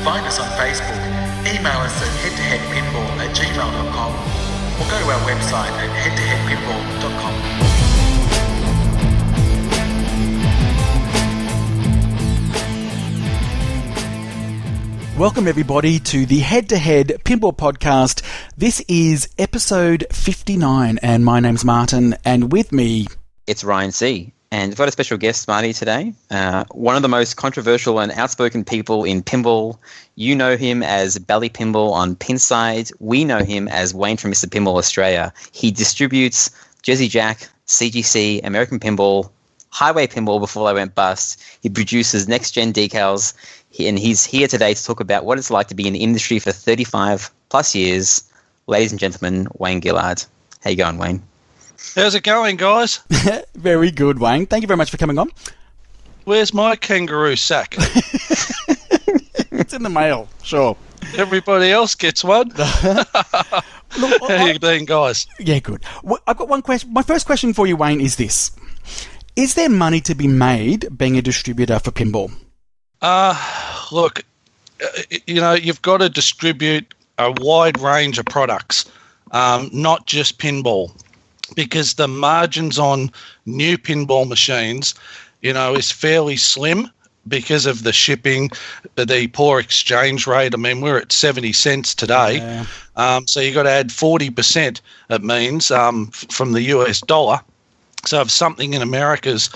Find us on Facebook, email us at head2headpinball@gmail.com, or go to our website at head2headpinball.com. Welcome everybody to the Head2Head Pinball Podcast. This is episode 59 and my name's Martin, and with me... It's Ryan C. And we've got a special guest, Marty, today. One of the most controversial and outspoken people in pinball. You know him as Bally Pinball on Pinside. We know him as Wayne from Mr. Pinball Australia. He distributes Jersey Jack, CGC, American Pinball, Highway Pinball before they went bust. He produces next-gen decals. And he's here today to talk about what it's like to be in the industry for 35 plus years. Ladies and gentlemen, Wayne Gillard. How you going, Wayne? How's it going, guys? Very good, Wayne. Thank you very much for coming on. Where's my kangaroo sack? It's in the mail, sure. Everybody else gets one. Look, How you doing, guys? Yeah, good. I've got one question. My first question for you, Wayne, is this. Is there money to be made being a distributor for pinball? Look, you've got to distribute a wide range of products, not just pinball, because the margins on new pinball machines, is fairly slim because of the shipping, the poor exchange rate. I mean, we're at 70 cents today. Yeah. So you've got to add 40%, it means, from the US dollar. So if something in America's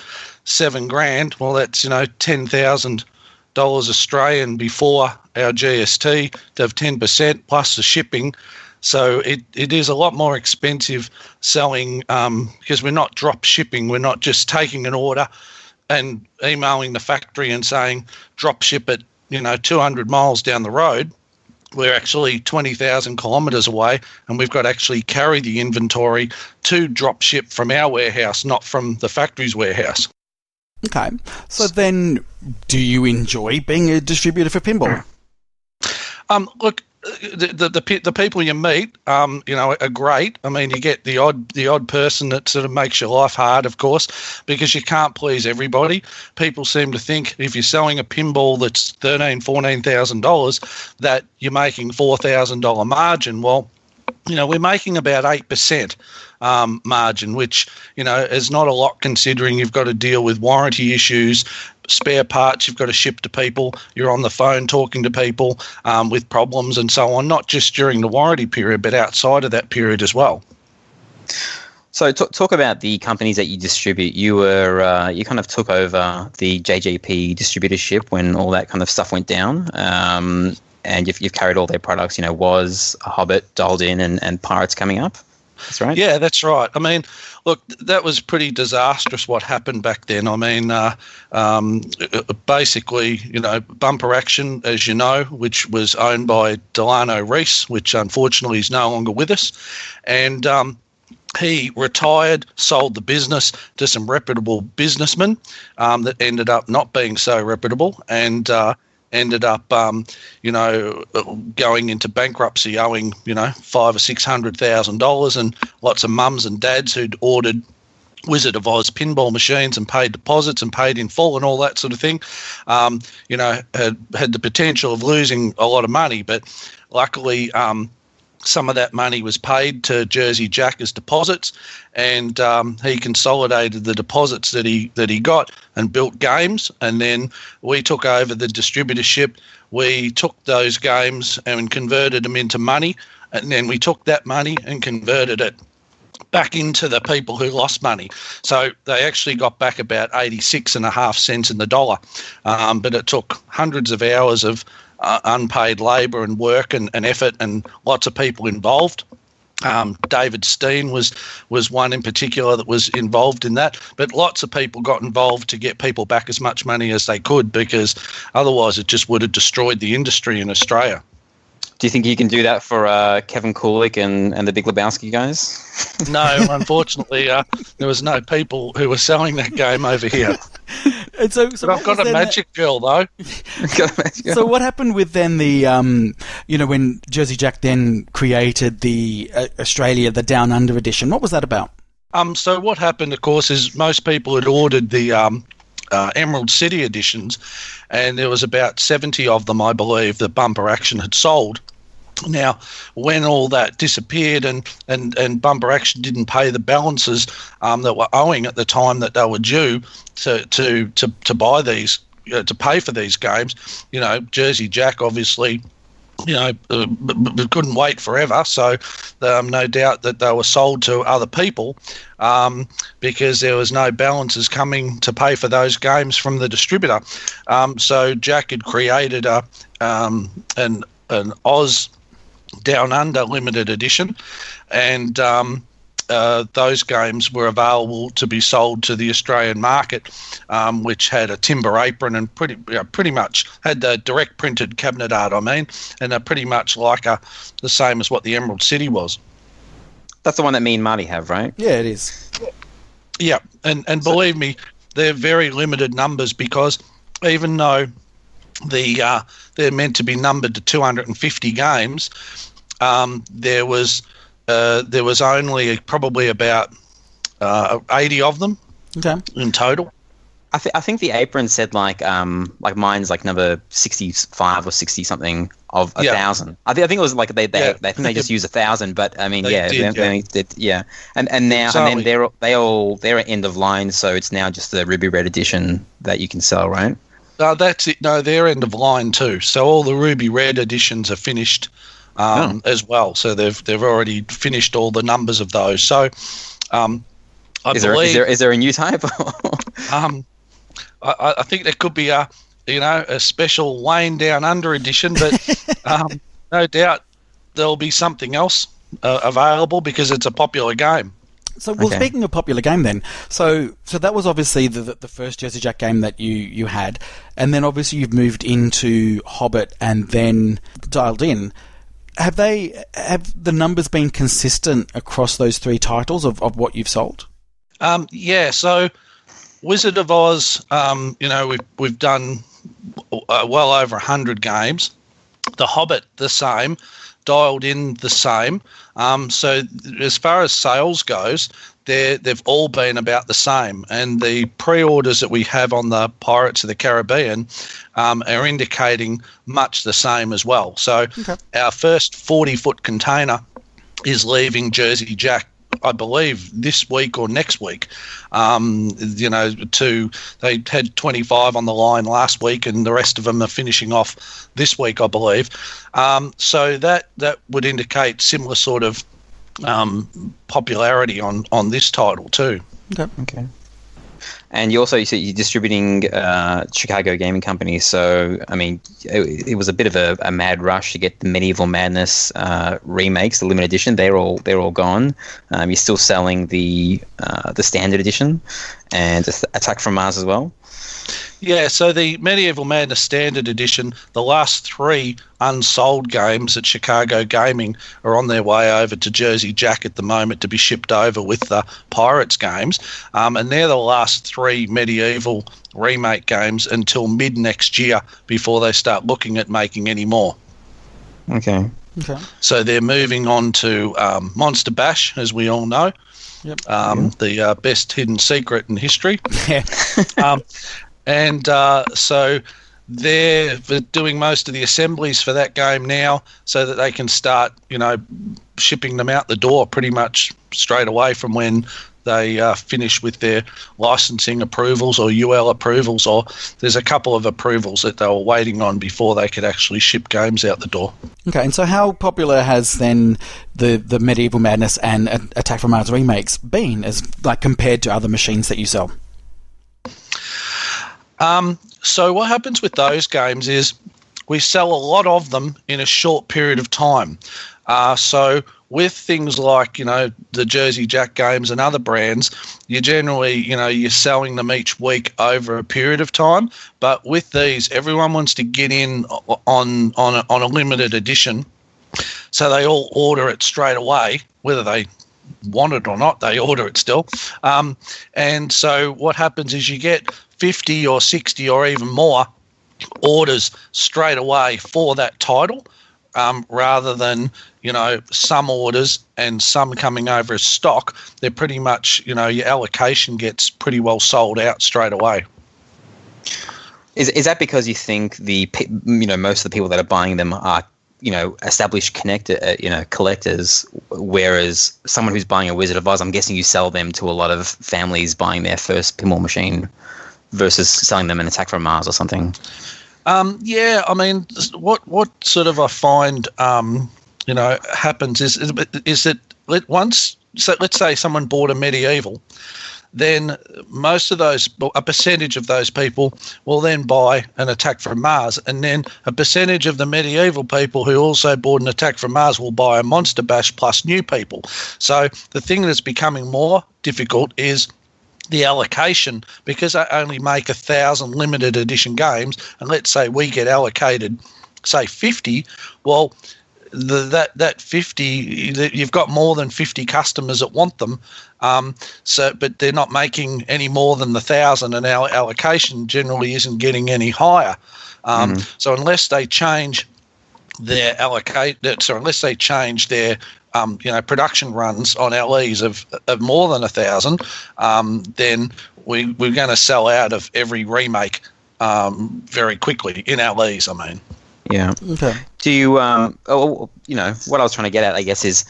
$7,000, well, that's, $10,000 Australian before our GST to have 10% plus the shipping. So it is a lot more expensive selling because we're not drop shipping. We're not just taking an order and emailing the factory and saying drop ship it, 200 miles down the road. We're actually 20,000 kilometres away, and we've got to actually carry the inventory to drop ship from our warehouse, not from the factory's warehouse. Okay. So then, do you enjoy being a distributor for pinball? Look, the people you meet, are great. I mean, you get the odd person that sort of makes your life hard, of course, because you can't please everybody. People seem to think if you're selling a pinball that's $14,000 that you're making $4,000 margin. Well, we're making about 8% margin, which, is not a lot considering you've got to deal with warranty issues, spare parts you've got to ship to people, you're on the phone talking to people with problems and so on, not just during the warranty period, but outside of that period as well. So talk about the companies that you distribute. You were you kind of took over the JJP distributorship when all that kind of stuff went down. And you've carried all their products, Was, Hobbit, Dialed In, and Pirates coming up. That's right? Yeah, that's right. I mean, look, that was pretty disastrous what happened back then. I mean, basically, Bumper Action, as you know, which was owned by Delano Reese, which unfortunately is no longer with us. And he retired, sold the business to some reputable businessmen that ended up not being so reputable and ended up, going into bankruptcy, owing, $500,000 or $600,000, and lots of mums and dads who'd ordered Wizard of Oz pinball machines and paid deposits and paid in full and all that sort of thing, had the potential of losing a lot of money, but luckily, some of that money was paid to Jersey Jack as deposits, and he consolidated the deposits that he got and built games. And then we took over the distributorship. We took those games and converted them into money, and then we took that money and converted it back into the people who lost money. So they actually got back about 86.5 cents in the dollar, but it took hundreds of hours of unpaid labour and work and effort and lots of people involved. David Steen was one in particular that was involved in that, but lots of people got involved to get people back as much money as they could, because otherwise it just would have destroyed the industry in Australia. Do you think you can do that for Kevin Kulik and the Big Lebowski guys? No, unfortunately, there was no people who were selling that game over here. And so but I've got a magic girl, though. So what happened with then the, when Jersey Jack then created the Australia, the Down Under edition? What was that about? So what happened, of course, is most people had ordered the Emerald City editions, and there was about 70 of them, I believe, that Bumper Action had sold. Now, when all that disappeared and Bumper Action didn't pay the balances that were owing at the time that they were due to buy these, to pay for these games, Jersey Jack obviously, couldn't wait forever. So no doubt that they were sold to other people because there was no balances coming to pay for those games from the distributor. So Jack had created an Oz Down Under limited edition, and those games were available to be sold to the Australian market, which had a timber apron and pretty much had the direct printed cabinet art, and they're pretty much like the same as what the Emerald City was. That's the one that me and Marty have, right? Yeah, it is. Yeah, and believe me, they're very limited numbers, because even though they're meant to be numbered to 250 games, there was only probably about 80 of them in total. I think the apron said like mine's like number 65 or 60 something of 1,000. I think it was like they think they just use 1,000, but I mean they did. And now and then they're at end of line, so it's now just the Ruby Red edition that you can sell, right? That's it. No, they're end of line too. So all the Ruby Red editions are finished as well. So they've already finished all the numbers of those. So is there a new type? I think there could be a special Wayne Down Under edition, but no doubt there'll be something else available because it's a popular game. So, speaking of popular game then, so that was obviously the first Jersey Jack game that you had, and then obviously you've moved into Hobbit and then Dialed In. Have the numbers been consistent across those three titles of what you've sold? Yeah, so Wizard of Oz, we've done well over 100 games. The Hobbit, the same. Dialed In, the same. So as far as sales goes, they've all been about the same. And the pre-orders that we have on the Pirates of the Caribbean are indicating much the same as well. So our first 40-foot container is leaving Jersey Jack, I believe, this week or next week. They had 25 on the line last week, and the rest of them are finishing off this week, I believe. So that would indicate similar sort of popularity on this title too. Okay. And you said you're distributing Chicago Gaming Company, so I mean, it was a bit of a mad rush to get the Medieval Madness remakes, the limited edition. They're all gone. You're still selling the standard edition and Attack from Mars as well. Yeah, so the Medieval Madness Standard Edition, the last three unsold games at Chicago Gaming are on their way over to Jersey Jack at the moment to be shipped over with the Pirates games. And they're the last three Medieval remake games until mid-next year before they start looking at making any more. Okay. So they're moving on to Monster Bash, as we all know. Yep. The best hidden secret in history. Yeah. So they're doing most of the assemblies for that game now so that they can start, shipping them out the door pretty much straight away from when they finish with their licensing approvals or UL approvals, or there's a couple of approvals that they were waiting on before they could actually ship games out the door. Okay, and so how popular has then the Medieval Madness and Attack from Mars remakes been as compared to other machines that you sell? So what happens with those games is we sell a lot of them in a short period of time. So with things like, the Jersey Jack games and other brands, you generally, you're selling them each week over a period of time. But with these, everyone wants to get in on a limited edition. So they all order it straight away, whether they want it or not, they order it still. And so what happens is you get 50 or 60 or even more orders straight away for that title, rather than, some orders and some coming over as stock. They're pretty much, your allocation gets pretty well sold out straight away. Is that because you think most of the people that are buying them are established collectors, whereas someone who's buying a Wizard of Oz, I'm guessing you sell them to a lot of families buying their first pinball machine versus selling them an Attack from Mars or something? Yeah, I mean, what sort of I find happens is that let's say someone bought a Medieval, then a percentage of those people will then buy an Attack from Mars, and then a percentage of the Medieval people who also bought an Attack from Mars will buy a Monster Bash plus new people. So the thing that's becoming more difficult is the allocation, because they only make 1,000 limited edition games, and let's say we get allocated, say 50, well, that 50, you've got more than 50 customers that want them, but they're not making any more than 1,000, and our allocation generally isn't getting any higher. So unless they change their production runs on LEs of more than 1,000, then we're going to sell out of every remake very quickly in LEs, I mean. Yeah. Okay. Do you, what I was trying to get at, I guess, is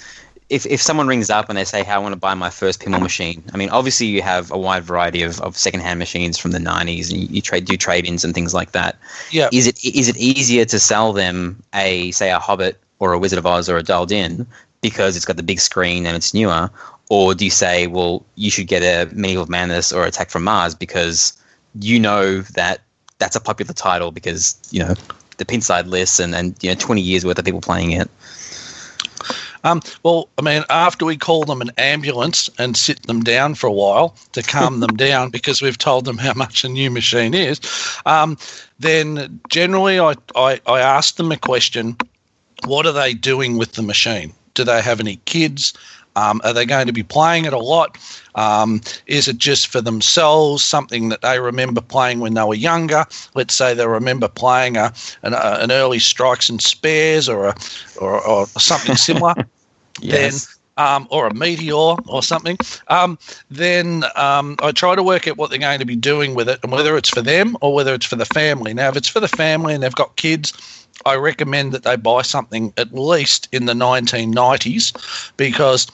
if someone rings up and they say, hey, I want to buy my first pinball machine, I mean, obviously you have a wide variety of secondhand machines from the 90s, and you do trade-ins and things like that. Yeah. Is it easier to sell them say a Hobbit or a Wizard of Oz or a Dialed In because it's got the big screen and it's newer? Or do you say, well, you should get a Medieval Madness or Attack from Mars because you know that that's a popular title because, the pinside lists and 20 years worth of people playing it? Well, I mean, after we call them an ambulance and sit them down for a while to calm them down because we've told them how much a new machine is, then generally I ask them a question, what are they doing with the machine? Do they have any kids? Are they going to be playing it a lot? Is it just for themselves, something that they remember playing when they were younger? Let's say they remember playing an early Strikes and Spares or something similar. Yes. Then, or a Meteor or something. Then I try to work out what they're going to be doing with it and whether it's for them or whether it's for the family. Now, if it's for the family and they've got kids, I recommend that they buy something at least in the 1990s because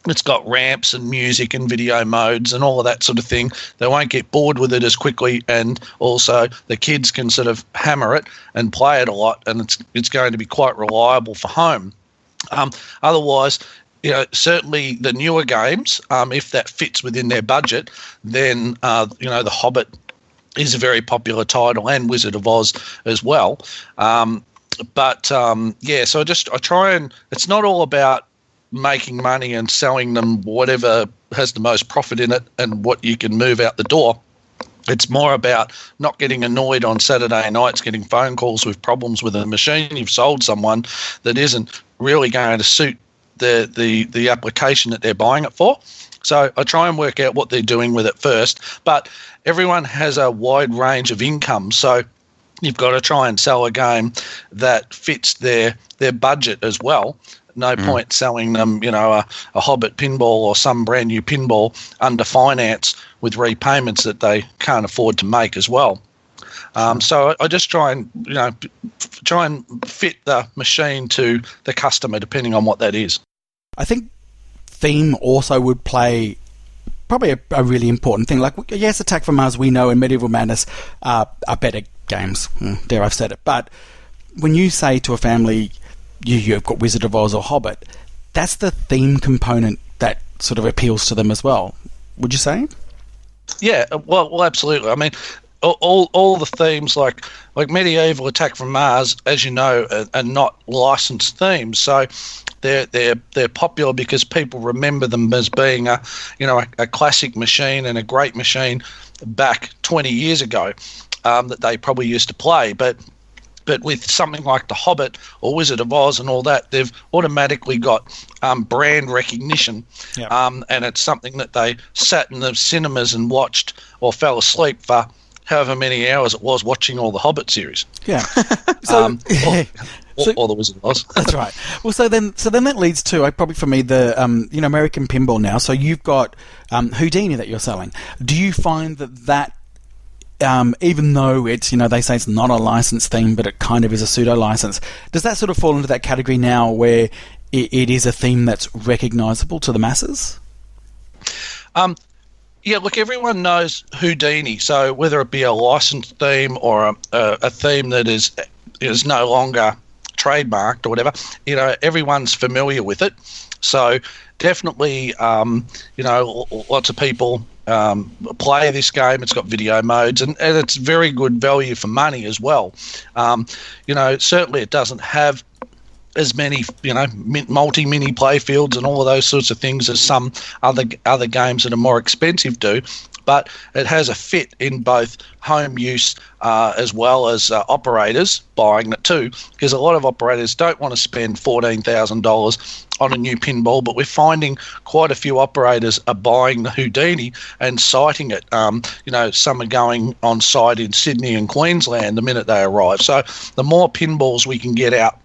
it's got ramps and music and video modes and all of that sort of thing. They won't get bored with it as quickly, and also the kids can sort of hammer it and play it a lot, and it's going to be quite reliable for home. Otherwise, certainly the newer games, if that fits within their budget, then The Hobbit is a very popular title, and Wizard of Oz as well. So I try and it's not all about making money and selling them whatever has the most profit in it and what you can move out the door. It's more about not getting annoyed on Saturday nights, getting phone calls with problems with a machine you've sold someone that isn't really going to suit the application that they're buying it for. So I try and work out what they're doing with it first. But everyone has a wide range of income, so you've got to try and sell a game that fits their budget as well. No point selling them, a Hobbit pinball or some brand new pinball under finance with repayments that they can't afford to make as well. So I just try and fit the machine to the customer depending on what that is. I think theme also would play probably a really important thing. Like, yes, Attack from Mars we know and Medieval Madness are better games. Dare I've said it. But when you say to a family, you've got Wizard of Oz or Hobbit, that's the theme component that sort of appeals to them as well. Would you say? Yeah, well, absolutely. I mean, all the themes like Medieval, Attack from Mars, as you know, are not licensed themes, so they're popular because people remember them as being a classic machine and a great machine back 20 years ago that they probably used to play, but with something like The Hobbit or Wizard of Oz and all that, they've automatically got brand recognition. Yep. And it's something that they sat in the cinemas and watched or fell asleep for however many hours it was watching all the Hobbit series. Yeah. Or the Wizard of Oz. That's right. Well, so then that leads to probably for me the American pinball now. So you've got Houdini that you're selling. Do you find that even though it's, they say it's not a licensed theme, but it kind of is a pseudo-license. Does that sort of fall into that category now where it is a theme that's recognisable to the masses? Yeah, look, everyone knows Houdini, so whether it be a licensed theme or a theme that is no longer trademarked or whatever, everyone's familiar with it. So definitely, lots of people play this game. It's got video modes, and it's very good value for money as well. Certainly it doesn't have as many, multi-mini play fields and all of those sorts of things as some other games that are more expensive do, but it has a fit in both home use as well as operators buying it too, because a lot of operators don't want to spend $14,000 on a new pinball, but we're finding quite a few operators are buying the Houdini and citing it. Some are going on site in Sydney and Queensland the minute they arrive. So the more pinballs we can get out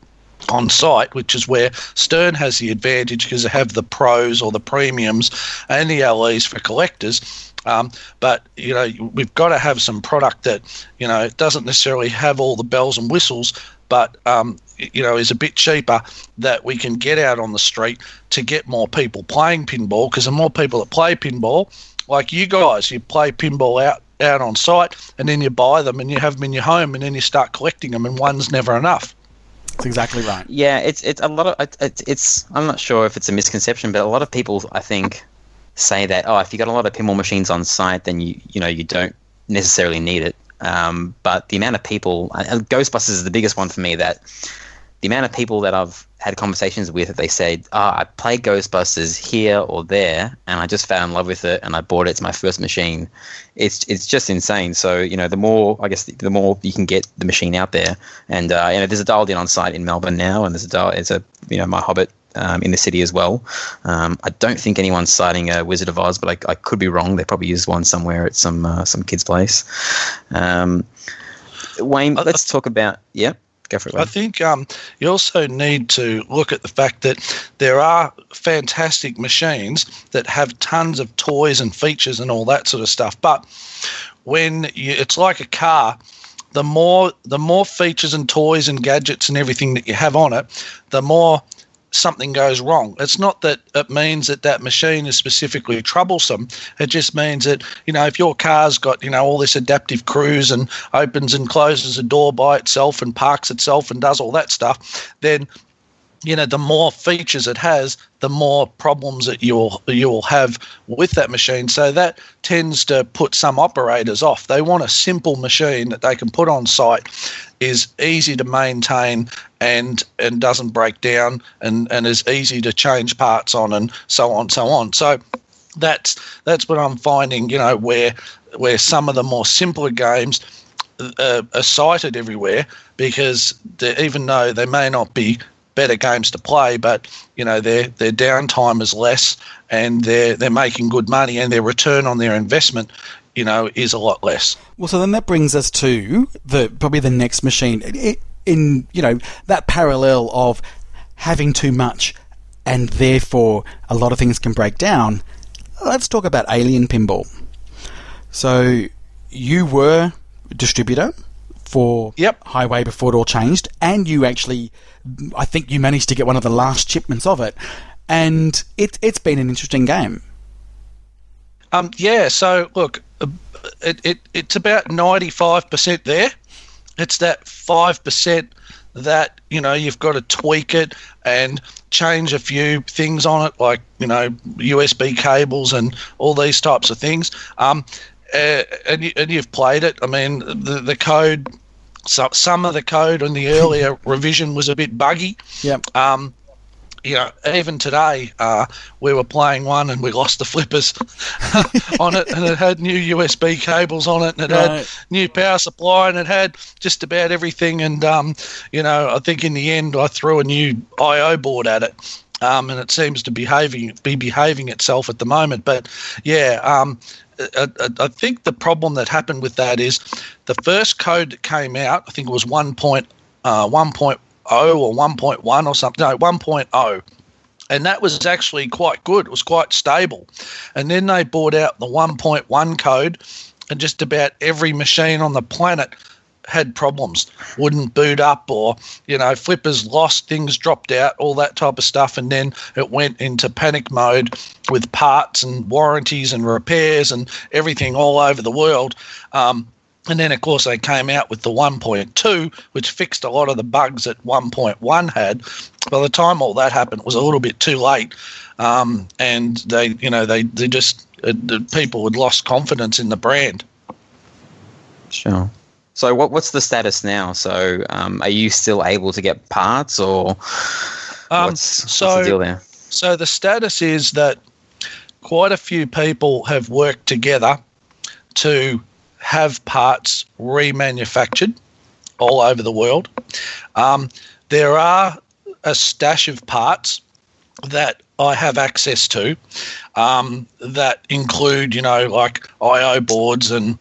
on site, which is where Stern has the advantage because they have the pros or the premiums and the LEs for collectors. But we've got to have some product that it doesn't necessarily have all the bells and whistles, but is a bit cheaper, that we can get out on the street to get more people playing pinball. Because the more people that play pinball, like you guys, you play pinball out on site, and then you buy them and you have them in your home, and then you start collecting them, and one's never enough. That's exactly right. Yeah, it's a lot of it's. I'm not sure if it's a misconception, but a lot of people, I think, say that if you got a lot of pinball machines on site, then you don't necessarily need it. But the amount of people, and Ghostbusters is the biggest one for me, that the amount of people that I've had conversations with, they say, I played Ghostbusters here or there, and I just fell in love with it, and I bought it. It's my first machine. It's just insane. So, the more you can get the machine out there, and there's a Dialed In on site in Melbourne now, and there's a my Hobbit in the city as well. I don't think anyone's citing a Wizard of Oz, but I could be wrong. They probably used one somewhere at some kid's place. Wayne, let's talk about go for it, Wayne. I think you also need to look at the fact that there are fantastic machines that have tons of toys and features and all that sort of stuff. But it's like a car. The more features and toys and gadgets and everything that you have on it, the more something goes wrong. It's not that it means that machine is specifically troublesome. It just means that, if your car's got, all this adaptive cruise and opens and closes a door by itself and parks itself and does all that stuff, then, the more features it has, the more problems that you'll have with that machine. So that tends to put some operators off. They want a simple machine that they can put on site, is easy to maintain and doesn't break down and is easy to change parts on, and so on. So that's what I'm finding, where some of the more simpler games are cited everywhere, because even though they may not be better games to play, but their downtime is less, and they're making good money, and their return on their investment is a lot less. Well, so then that brings us to probably the next machine in that parallel of having too much, and therefore a lot of things can break down. Let's talk about Alien Pinball. So you were Distributor for Highway before it all changed, and you actually, I think you managed to get one of the last shipments of it, and it's been an interesting game. So look, it's about 95% there. It's that 5% that you've got to tweak it and change a few things on it, like USB cables and all these types of things. And you've played it. I mean, the code, some of the code on the earlier revision was a bit buggy. Yep. Even today, we were playing one and we lost the flippers on it, and it had new USB cables on it, and it had new power supply, and it had just about everything. And, I think in the end I threw a new I/O board at it, and it seems to be behaving itself at the moment. But, I think the problem that happened with that is the first code that came out, I think it was 1.0 or 1.1 or something. No, 1.0. And that was actually quite good. It was quite stable. And then they brought out the 1.1 code, and just about every machine on the planet had problems, wouldn't boot up, or flippers lost, things dropped out, all that type of stuff. And then it went into panic mode with parts and warranties and repairs and everything all over the world. And then, of course, they came out with the 1.2, which fixed a lot of the bugs that 1.1 had. By the time all that happened, it was a little bit too late, and they just people had lost confidence in the brand. Sure. So what's the status now? So are you still able to get parts, or what's the deal there? So the status is that quite a few people have worked together to have parts remanufactured all over the world. There are a stash of parts that I have access to that include, like I/O boards and,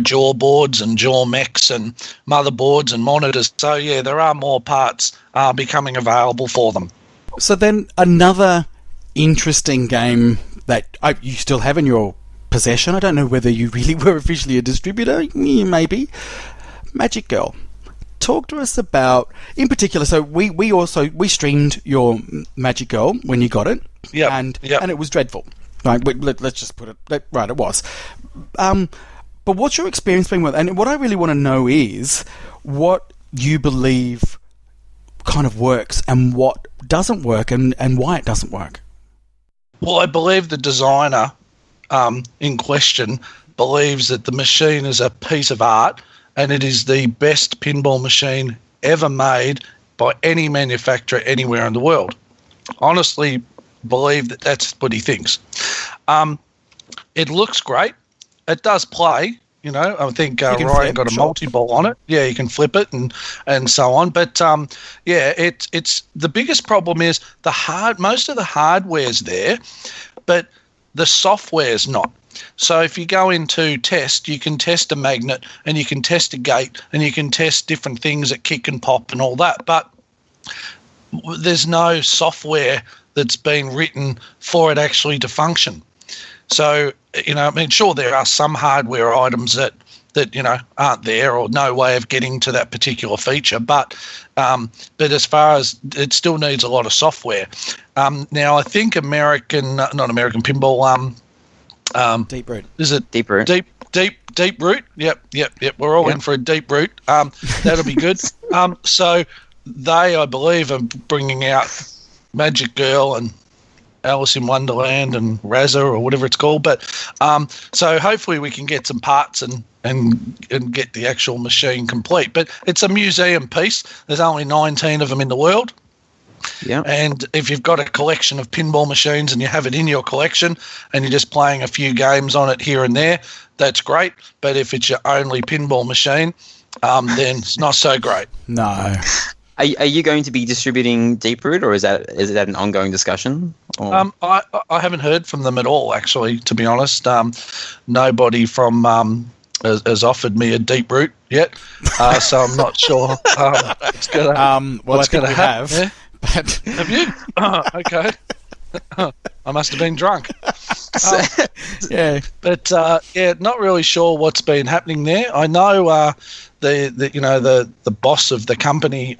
jaw boards and jaw mechs and motherboards and monitors. So, yeah, there are more parts becoming available for them. So then another interesting game that you still have in your possession, I don't know whether you really were officially a distributor, maybe, Magic Girl. Talk to us about, in particular, so we streamed your Magic Girl when you got it, and it was dreadful. Right, let's just put it right. It was, but what's your experience been with? And what I really want to know is what you believe kind of works and what doesn't work, and why it doesn't work. Well, I believe the designer in question believes that the machine is a piece of art, and it is the best pinball machine ever made by any manufacturer anywhere in the world. Honestly believe that that's what he thinks. It looks great. It does play. I think Ryan got a multi-ball on it. Yeah, you can flip it and so on. But it's the biggest problem is most of the hardware's there, but the software's not. So if you go into test, you can test a magnet and you can test a gate and you can test different things that kick and pop and all that. But there's no software that's been written for it actually to function. So, sure, there are some hardware items that aren't there or no way of getting to that particular feature. But as far as it still needs a lot of software. Now, I think not American Pinball, Deep Root. Is it Deep Root? Deep Root. Yep. We're all in for a Deep Root. That'll be good. So they, I believe, are bringing out Magic Girl and Alice in Wonderland and Razza or whatever it's called. But so hopefully we can get some parts and get the actual machine complete. But it's a museum piece. There's only 19 of them in the world. Yeah. And if you've got a collection of pinball machines and you have it in your collection and you're just playing a few games on it here and there, that's great. But if it's your only pinball machine, then it's not so great. No. Are you going to be distributing Deep Root, or is that an ongoing discussion? Or? I haven't heard from them at all, actually, to be honest. Nobody from has offered me a Deep Root yet, so I'm not sure what's going to happen. Yeah? But have you? Okay. I must have been drunk. Yeah. But not really sure what's been happening there. I know the boss of the company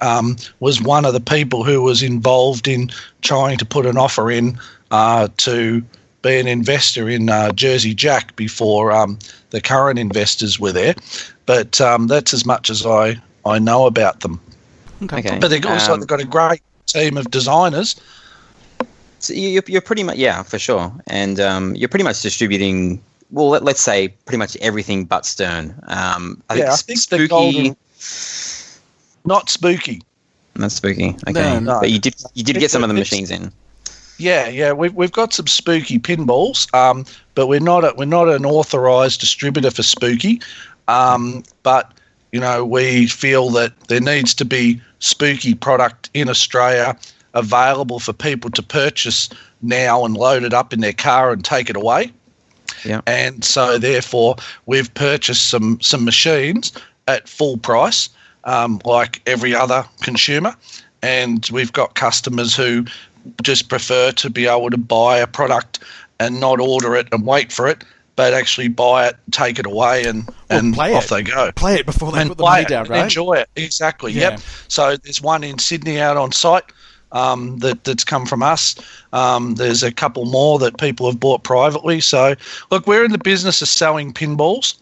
was one of the people who was involved in trying to put an offer in to be an investor in Jersey Jack before the current investors were there. But that's as much as I know about them. Okay. But they've also got a great team of designers. So you're pretty much, yeah, for sure. And you're pretty much distributing, well, let's say pretty much everything but Stern. I think Spooky. Golden, not Spooky. Not Spooky. Okay. No. But you did get some of the machines in. Yeah. We've got some Spooky pinballs, but we're not an authorised distributor for Spooky. But we feel that there needs to be Spooky product in Australia available for people to purchase now and load it up in their car and take it away. Yeah. And so therefore we've purchased some machines at full price, like every other consumer. And we've got customers who just prefer to be able to buy a product and not order it and wait for it, but actually buy it, take it away, and play off it. they go. Play it before they And put the money play it down, and right? enjoy it. Exactly, Yeah. yep. So there's one in Sydney out on site that's come from us. There's a couple more that people have bought privately. So, look, we're in the business of selling pinballs,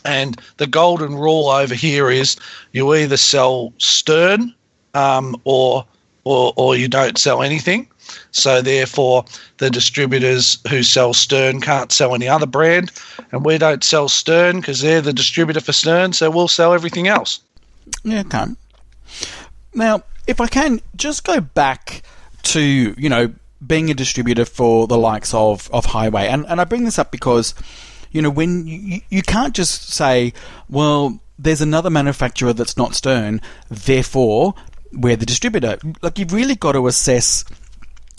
and the golden rule over here is you either sell Stern or you don't sell anything. So therefore, the distributors who sell Stern can't sell any other brand, and we don't sell Stern because they're the distributor for Stern, so we'll sell everything else. Yeah, okay. Now, if I can, just go back to, being a distributor for the likes of Highway. And I bring this up because, when you can't just say, well, there's another manufacturer that's not Stern, therefore we're the distributor. Like, you've really got to assess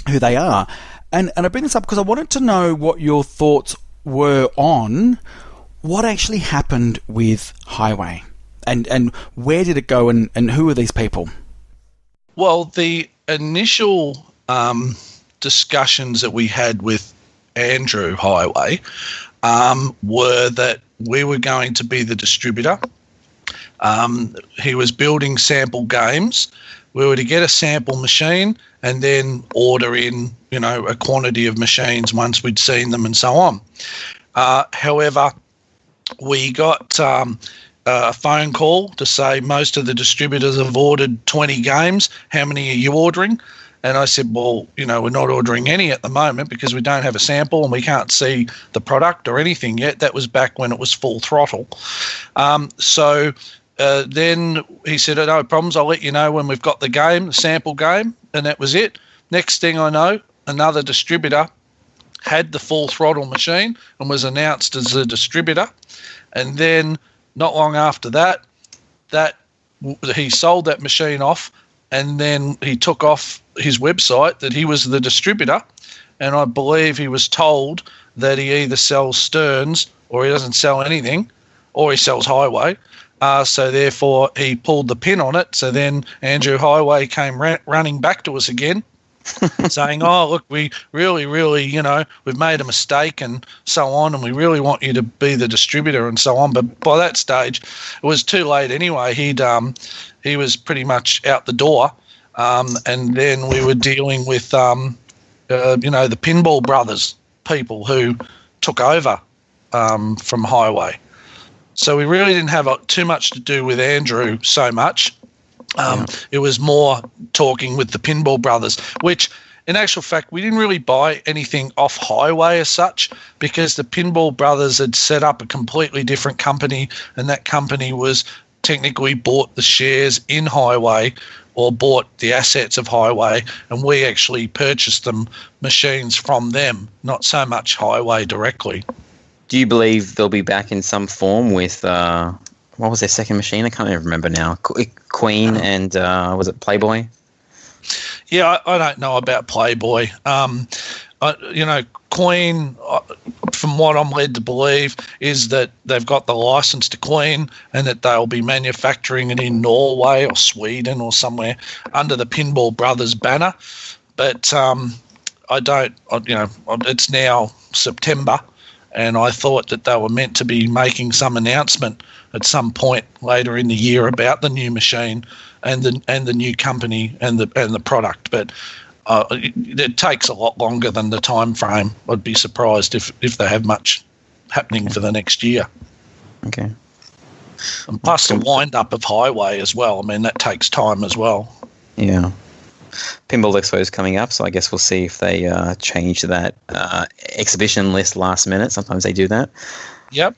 who they are. And I bring this up because I wanted to know what your thoughts were on what actually happened with Highway. And where did it go, and who are these people? Well, the initial discussions that we had with Andrew Highway were that we were going to be the distributor. He was building sample games. We were to get a sample machine and then order in, a quantity of machines once we'd seen them and so on. However, we got a phone call to say most of the distributors have ordered 20 games. How many are you ordering? And I said, well, we're not ordering any at the moment because we don't have a sample and we can't see the product or anything yet. That was back when it was full throttle. So then he said, no problems, I'll let you know when we've got the game, the sample game, and that was it. Next thing I know, another distributor had the full throttle machine and was announced as a distributor. And then not long after that he sold that machine off, and then he took off his website that he was the distributor, and I believe he was told that he either sells Stearns or he doesn't sell anything, or he sells Highway. So therefore he pulled the pin on it. So then Andrew Highway came running back to us again saying, oh, look, we really, we've made a mistake and so on, and we really want you to be the distributor and so on. But by that stage, it was too late anyway. He was pretty much out the door. And then we were dealing with, the Pinball Brothers people who took over from Highway. So we really didn't have too much to do with Andrew so much. It was more talking with the Pinball Brothers, which in actual fact we didn't really buy anything off Highway as such, because the Pinball Brothers had set up a completely different company, and that company was technically bought the shares in Highway or bought the assets of Highway, and we actually purchased them machines from them, not so much Highway directly. Do you believe they'll be back in some form with what was their second machine? I can't even remember now. Queen and was it Playboy? Yeah, I don't know about Playboy. Queen, from what I'm led to believe, is that they've got the license to Queen and that they'll be manufacturing it in Norway or Sweden or somewhere under the Pinball Brothers banner. But it's now September, and I thought that they were meant to be making some announcement at some point later in the year about the new machine and the new company and the product. But it takes a lot longer than the time frame. I'd be surprised if they have much happening for the next year. Okay. And plus the wind up of Highway as well. I mean, that takes time as well. Yeah. Pinball Expo is coming up, so I guess we'll see if they change that exhibition list last minute. Sometimes they do that. Yep.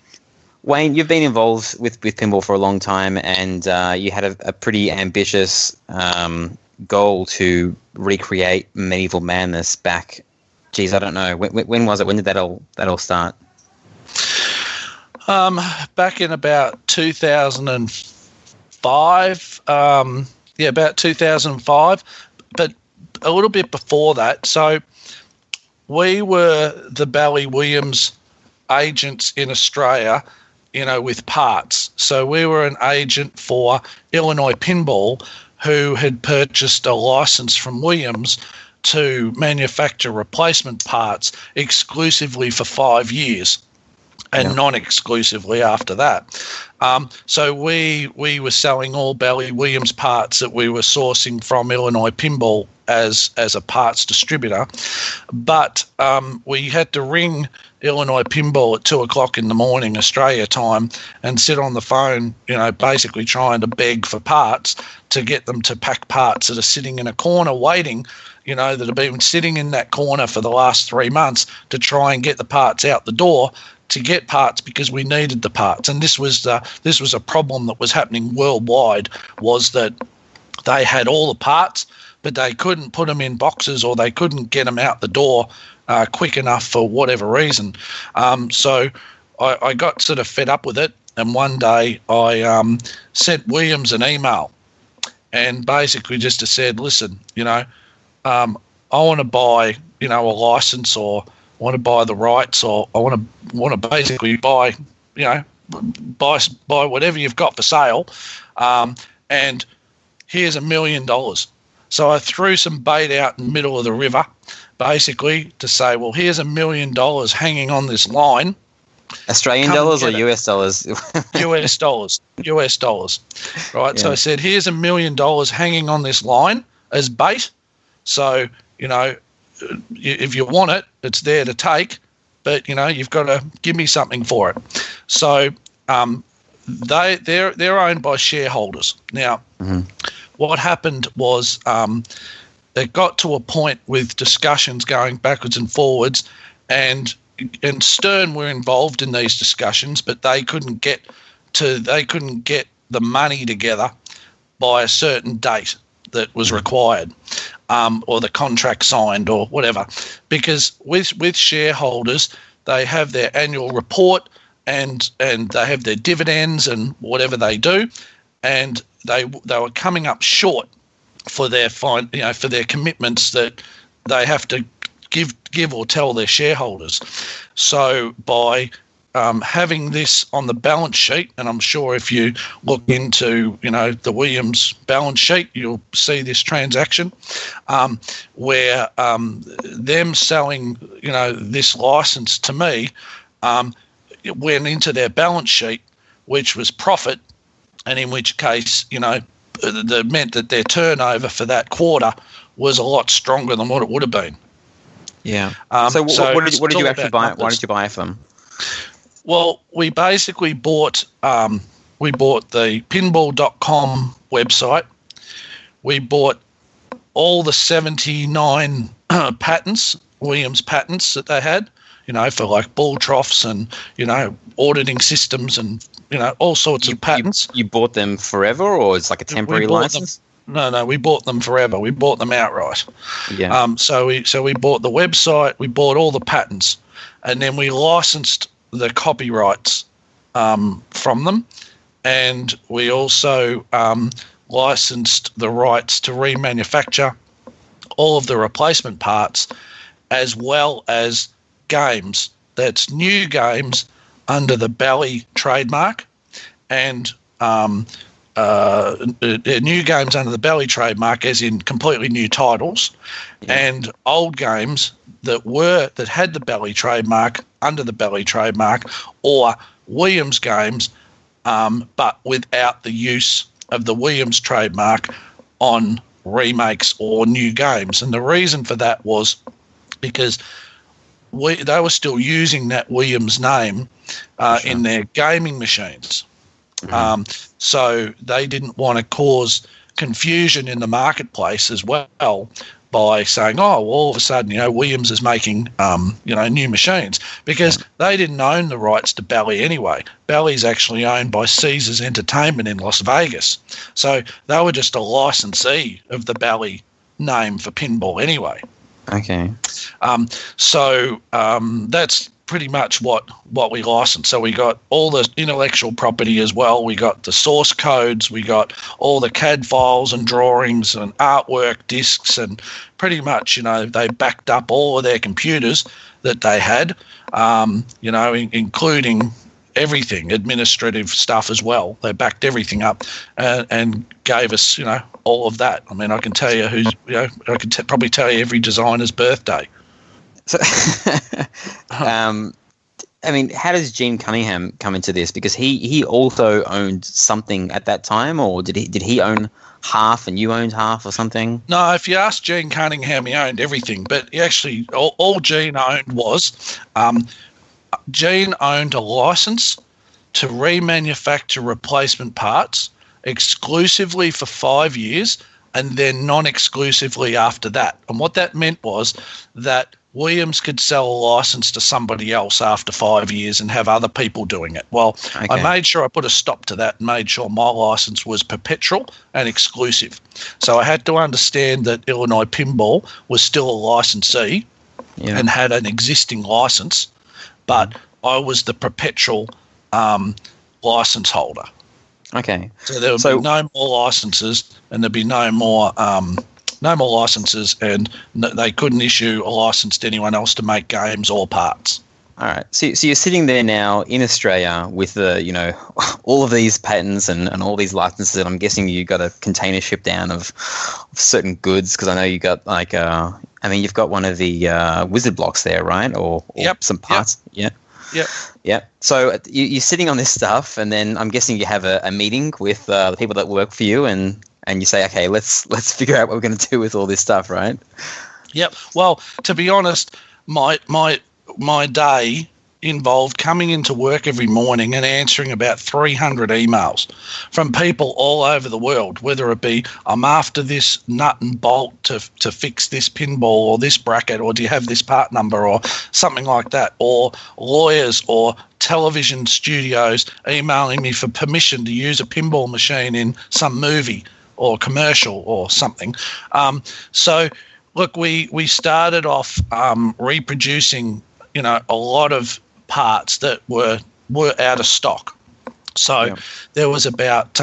Wayne, you've been involved with pinball for a long time, and you had a pretty ambitious goal to recreate Medieval Madness back. Geez, I don't know. When was it? When did that all start? Back in about 2005. About 2005. But a little bit before that. So we were the Bally Williams agents in Australia, with parts. So we were an agent for Illinois Pinball, who had purchased a license from Williams to manufacture replacement parts exclusively for 5 years. and non-exclusively after that. So we were selling all Bally Williams parts that we were sourcing from Illinois Pinball as a parts distributor, but we had to ring Illinois Pinball at 2:00 in the morning Australia time and sit on the phone, basically trying to beg for parts to get them to pack parts that are sitting in a corner waiting, that have been sitting in that corner for the last 3 months to try and get the parts out the door, to get parts because we needed the parts. And this was a problem that was happening worldwide, was that they had all the parts, but they couldn't put them in boxes, or they couldn't get them out the door quick enough for whatever reason. So I got sort of fed up with it, and one day I sent Williams an email and basically just said, listen, I want to buy, a license, or I want to buy the rights, or I want to basically buy, buy whatever you've got for sale, and here's $1 million. So I threw some bait out in the middle of the river, basically to say, well, here's $1 million hanging on this line. Australian dollars or US dollars? US dollars. Right. Yeah. So I said, here's $1 million hanging on this line as bait. So, if you want it, it's there to take, but, you've got to give me something for it. So they're owned by shareholders. Now, what happened was it got to a point with discussions going backwards and forwards, and Stern were involved in these discussions, but they couldn't get the money together by a certain date that was required, or the contract signed, or whatever, because with shareholders, they have their annual report and they have their dividends and whatever they do, and they were coming up short for their for their commitments that they have to give or tell their shareholders. So by having this on the balance sheet, and I'm sure if you look into the Williams balance sheet, you'll see this transaction where them selling this license to me, it went into their balance sheet, which was profit, and in which case that meant that their turnover for that quarter was a lot stronger than what it would have been. Yeah. So what did you actually buy? Why did you buy it from? Well, we basically bought the pinball.com website. We bought all the 79 patents, Williams patents that they had, for like ball troughs and, auditing systems and, all sorts of patents. You bought them forever, or it's like a temporary license? No, we bought them forever. We bought them outright. Yeah. So we bought the website, we bought all the patents, and then we licensed the copyrights from them, and we also licensed the rights to remanufacture all of the replacement parts, as well as games. That's new games under the Bally trademark, and new games under the Bally trademark, as in completely new titles, and old games that had the Bally trademark under the Bally trademark, or Williams games, but without the use of the Williams trademark on remakes or new games. And the reason for that was because they were still using that Williams name in their gaming machines. So they didn't want to cause confusion in the marketplace as well by saying, oh, well, all of a sudden, Williams is making, new machines, because they didn't own the rights to Bally anyway. Bally's actually owned by Caesars Entertainment in Las Vegas. So they were just a licensee of the Bally name for pinball anyway. Okay. So that's pretty much what we licensed. So we got all the intellectual property as well. We got the source codes. We got all the CAD files and drawings and artwork discs, and pretty much, they backed up all of their computers that they had, including everything, administrative stuff as well. They backed everything up and gave us, all of that. I mean, I can tell you I can probably tell you every designer's birthday. So, I mean, how does Gene Cunningham come into this? Because he also owned something at that time, or did he own half and you owned half or something? No, if you ask Gene Cunningham, he owned everything. But he actually, all Gene owned was Gene owned a license to remanufacture replacement parts exclusively for 5 years and then non-exclusively after that. And what that meant was that Williams could sell a license to somebody else after 5 years and have other people doing it. Well, Okay. I made sure I put a stop to that and made sure my license was perpetual and exclusive. So I had to understand that Illinois Pinball was still a licensee and had an existing license, but I was the perpetual license holder. Okay. So there would be no more licenses, and there'd be no more licenses, and they couldn't issue a license to anyone else to make games or parts. All right. So you're sitting there now in Australia with the, all of these patents and all these licenses, and I'm guessing you got a container ship down of certain goods, because I know you got you've got one of the wizard blocks there, right? Or some parts. Yep. Yeah. So you're sitting on this stuff, and then I'm guessing you have a meeting with the people that work for you, and you say, okay, let's figure out what we're going to do with all this stuff, right? Yep. Well, to be honest, my day involved coming into work every morning and answering about 300 emails from people all over the world, whether it be, I'm after this nut and bolt to fix this pinball or this bracket, or do you have this part number, or something like that, or lawyers or television studios emailing me for permission to use a pinball machine in some movie or commercial or something. So look, we started off reproducing a lot of parts that were out of stock. So there was about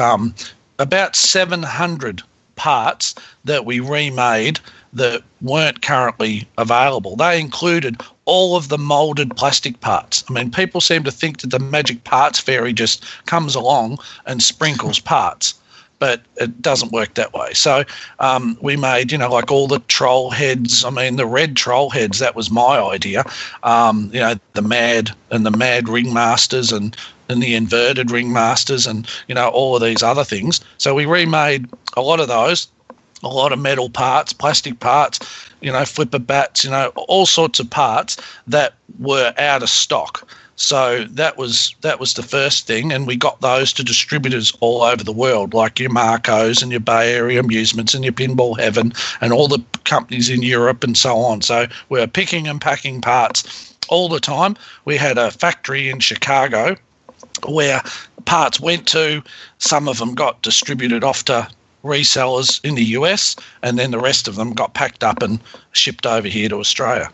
700 parts that we remade that weren't currently available. They included all of the molded plastic parts. I mean, people seem to think that the magic parts fairy just comes along and sprinkles parts, but it doesn't work that way. So we made, like all the troll heads. I mean, the red troll heads, that was my idea. The mad ringmasters and the inverted ringmasters and, all of these other things. So we remade a lot of those, a lot of metal parts, plastic parts, flipper bats, all sorts of parts that were out of stock. So that was the first thing, and we got those to distributors all over the world, like your Marcos and your Bay Area Amusements and your Pinball Heaven and all the companies in Europe and so on. So we were picking and packing parts all the time. We had a factory in Chicago where parts went to. Some of them got distributed off to resellers in the US, and then the rest of them got packed up and shipped over here to Australia.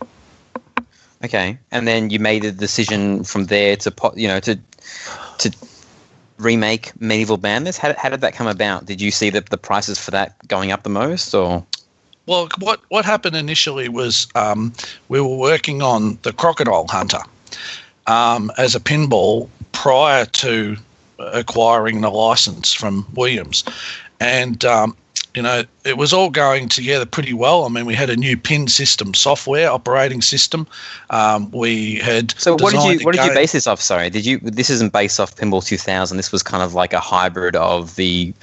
Okay, and then you made a decision from there to remake Medieval Madness. How did that come about? Did you see the prices for that going up the most, or? Well, what happened initially was we were working on the Crocodile Hunter as a pinball prior to acquiring the license from Williams, and it was all going together pretty well. I mean, we had a new pin system software operating system. We had what did you base this off? Sorry, this isn't based off Pinball 2000. This was kind of like a hybrid of the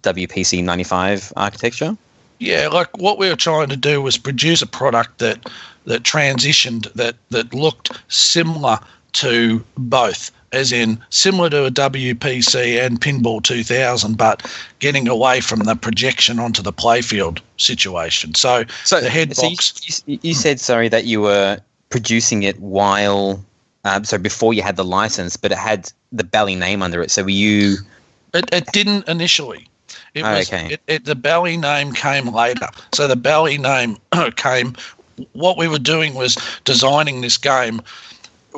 WPC 95 architecture. Yeah, like what we were trying to do was produce a product that transitioned, that looked similar to both, as in similar to a WPC and Pinball 2000, but getting away from the projection onto the playfield situation. So the head box. You said, sorry, that you were producing it before you had the license, but it had the Bally name under it. So were you? It didn't initially. It was okay. The Bally name came later. So the Bally name came. What we were doing was designing this game.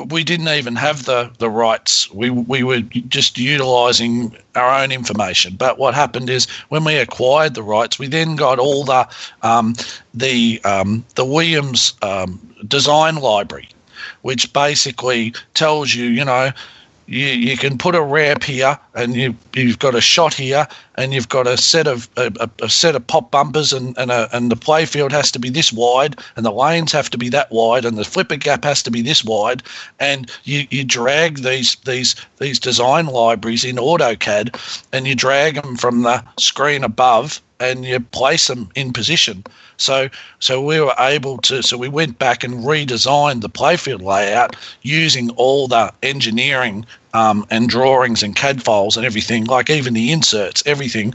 We didn't even have the rights. We were just utilising our own information. But what happened is when we acquired the rights, we then got all the Williams design library, which basically tells you, you can put a ramp here, and you've got a shot here, and you've got a set of a set of pop bumpers, and the playfield has to be this wide, and the lanes have to be that wide, and the flipper gap has to be this wide, and you drag these design libraries in AutoCAD, and you drag them from the screen above, and you place them in position. So we were able to. So we went back and redesigned the playfield layout using all the engineering and drawings and CAD files and everything, like even the inserts, everything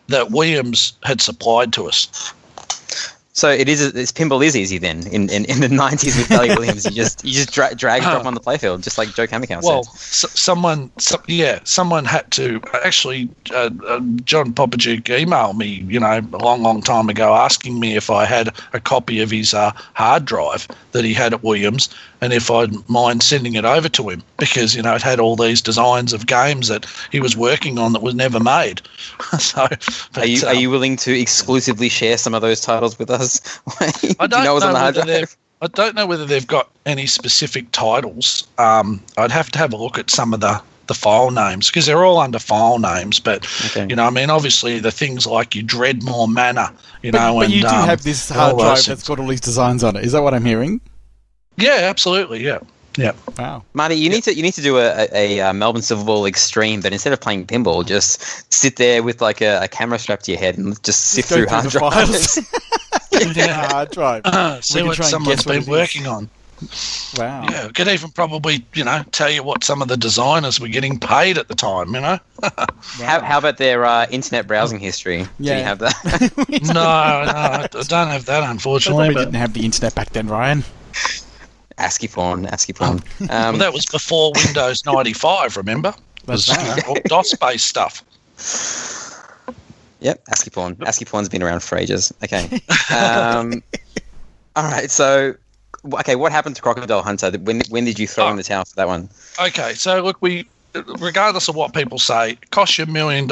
that Williams had supplied to us. So this pinball is easy then. In the 90s with Billy Williams, you just drag and drop on the playfield, just like Joe Kamikaze said. Someone had to actually. John Popajuk emailed me, a long time ago, asking me if I had a copy of his hard drive that he had at Williams, and if I'd mind sending it over to him, because it had all these designs of games that he was working on that was never made. Are you willing to exclusively share some of those titles with us? I don't know whether they've got any specific titles. I'd have to have a look at some of the file names, because they're all under file names. But okay. Obviously the things like your Dreadmore Manor, but you do have this hard drive that's got all these designs on it. Is that what I'm hearing? Yeah, absolutely. Yeah. Yeah. Wow. Marty, you need to do a Melbourne Silver Ball Extreme, but instead of playing pinball, just sit there with like a camera strapped to your head and just sift through hard drives. Hard drive. See what someone's been working on. Wow. Yeah, could even probably, tell you what some of the designers were getting paid at the time, Wow. How about their internet browsing history? Yeah. Do you have that? No, I don't have that, unfortunately. We didn't have the internet back then, Ryan. ASCII porn. Well, that was before Windows 95, remember? That's all DOS-based stuff. Yep, ASCII porn. ASCII porn's been around for ages. Okay. All right, so... Okay, what happened to Crocodile Hunter? When did you throw in the towel for that one? Okay, so look, regardless of what people say, it costs you $1 million,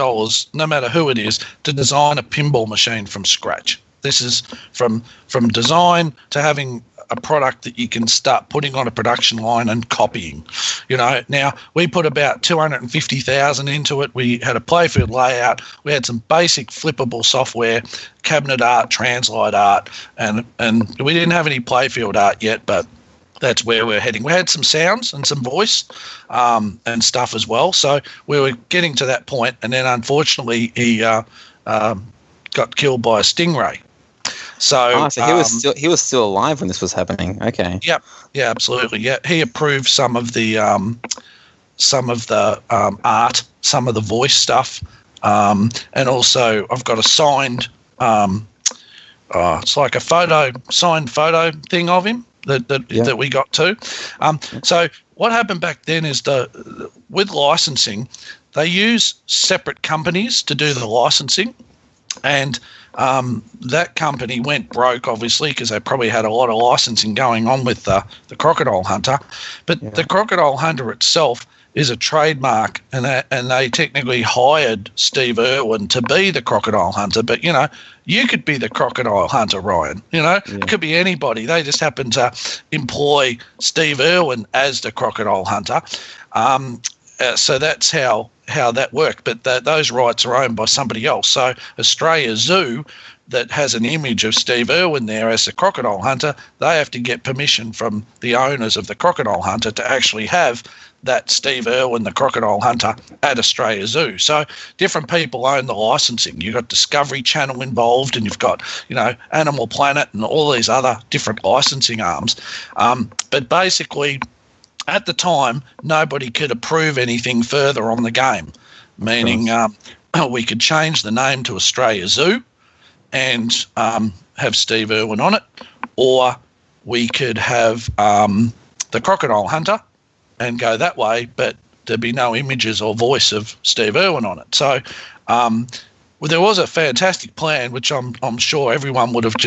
no matter who it is, to design a pinball machine from scratch. This is from design to having a product that you can start putting on a production line and copying. Now we put about $250,000 into it. We had a playfield layout. We had some basic flippable software, cabinet art, translite art, and we didn't have any playfield art yet, but that's where we're heading. We had some sounds and some voice and stuff as well. So we were getting to that point, and then unfortunately he got killed by a stingray. So he was still alive when this was happening. Okay. Yeah, absolutely. Yeah, he approved some of the art, some of the voice stuff, and also I've got a signed. It's like a signed photo thing of him that we got too. So what happened back then is with licensing, they use separate companies to do the licensing, and that company went broke, obviously, because they probably had a lot of licensing going on with the Crocodile Hunter. But the Crocodile Hunter itself is a trademark, and they technically hired Steve Irwin to be the Crocodile Hunter. But, you could be the Crocodile Hunter, Ryan. It could be anybody. They just happened to employ Steve Irwin as the Crocodile Hunter. So that's how that worked, but those rights are owned by somebody else. So Australia Zoo, that has an image of Steve Irwin there as the Crocodile Hunter, they have to get permission from the owners of the Crocodile Hunter to actually have that Steve Irwin, the Crocodile Hunter, at Australia Zoo. So different people own the licensing. You've got Discovery Channel involved, and you've got, Animal Planet and all these other different licensing arms. But basically, at the time, nobody could approve anything further on the game, meaning we could change the name to Australia Zoo and have Steve Irwin on it, or we could have the Crocodile Hunter and go that way, but there'd be no images or voice of Steve Irwin on it. So there was a fantastic plan, which I'm sure everyone would have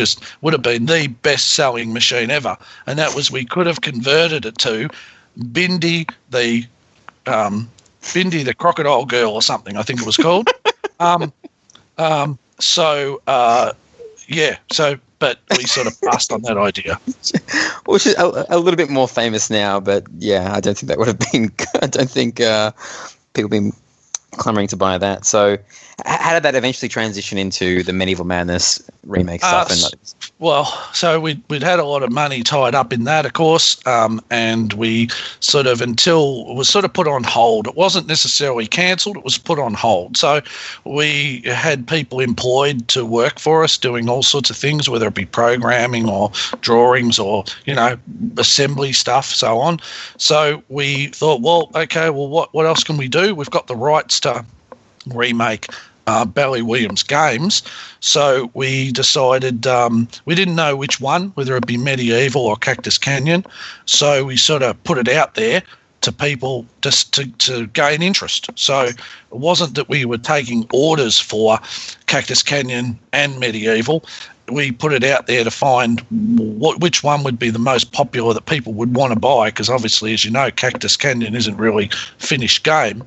been the best-selling machine ever, and that was we could have converted it to Bindi the Crocodile Girl or something, I think it was called. So but we sort of passed on that idea. Which is a little bit more famous now, but yeah, I don't think that would have been. I don't think people been clamoring to buy that. So, how did that eventually transition into the Medieval Madness remake stuff? Well, so we'd had a lot of money tied up in that, of course, and we sort of, until it was sort of put on hold. It wasn't necessarily cancelled, it was put on hold. So we had people employed to work for us doing all sorts of things, whether it be programming or drawings or, assembly stuff, so on. So we thought, well, okay, well, what else can we do? We've got the rights to remake Bally Williams games, so we decided we didn't know which one, whether it be Medieval or Cactus Canyon, so we sort of put it out there to people just to gain interest. So it wasn't that we were taking orders for Cactus Canyon and Medieval. We put it out there to find which one would be the most popular that people would want to buy, because obviously, as you know, Cactus Canyon isn't really a finished game,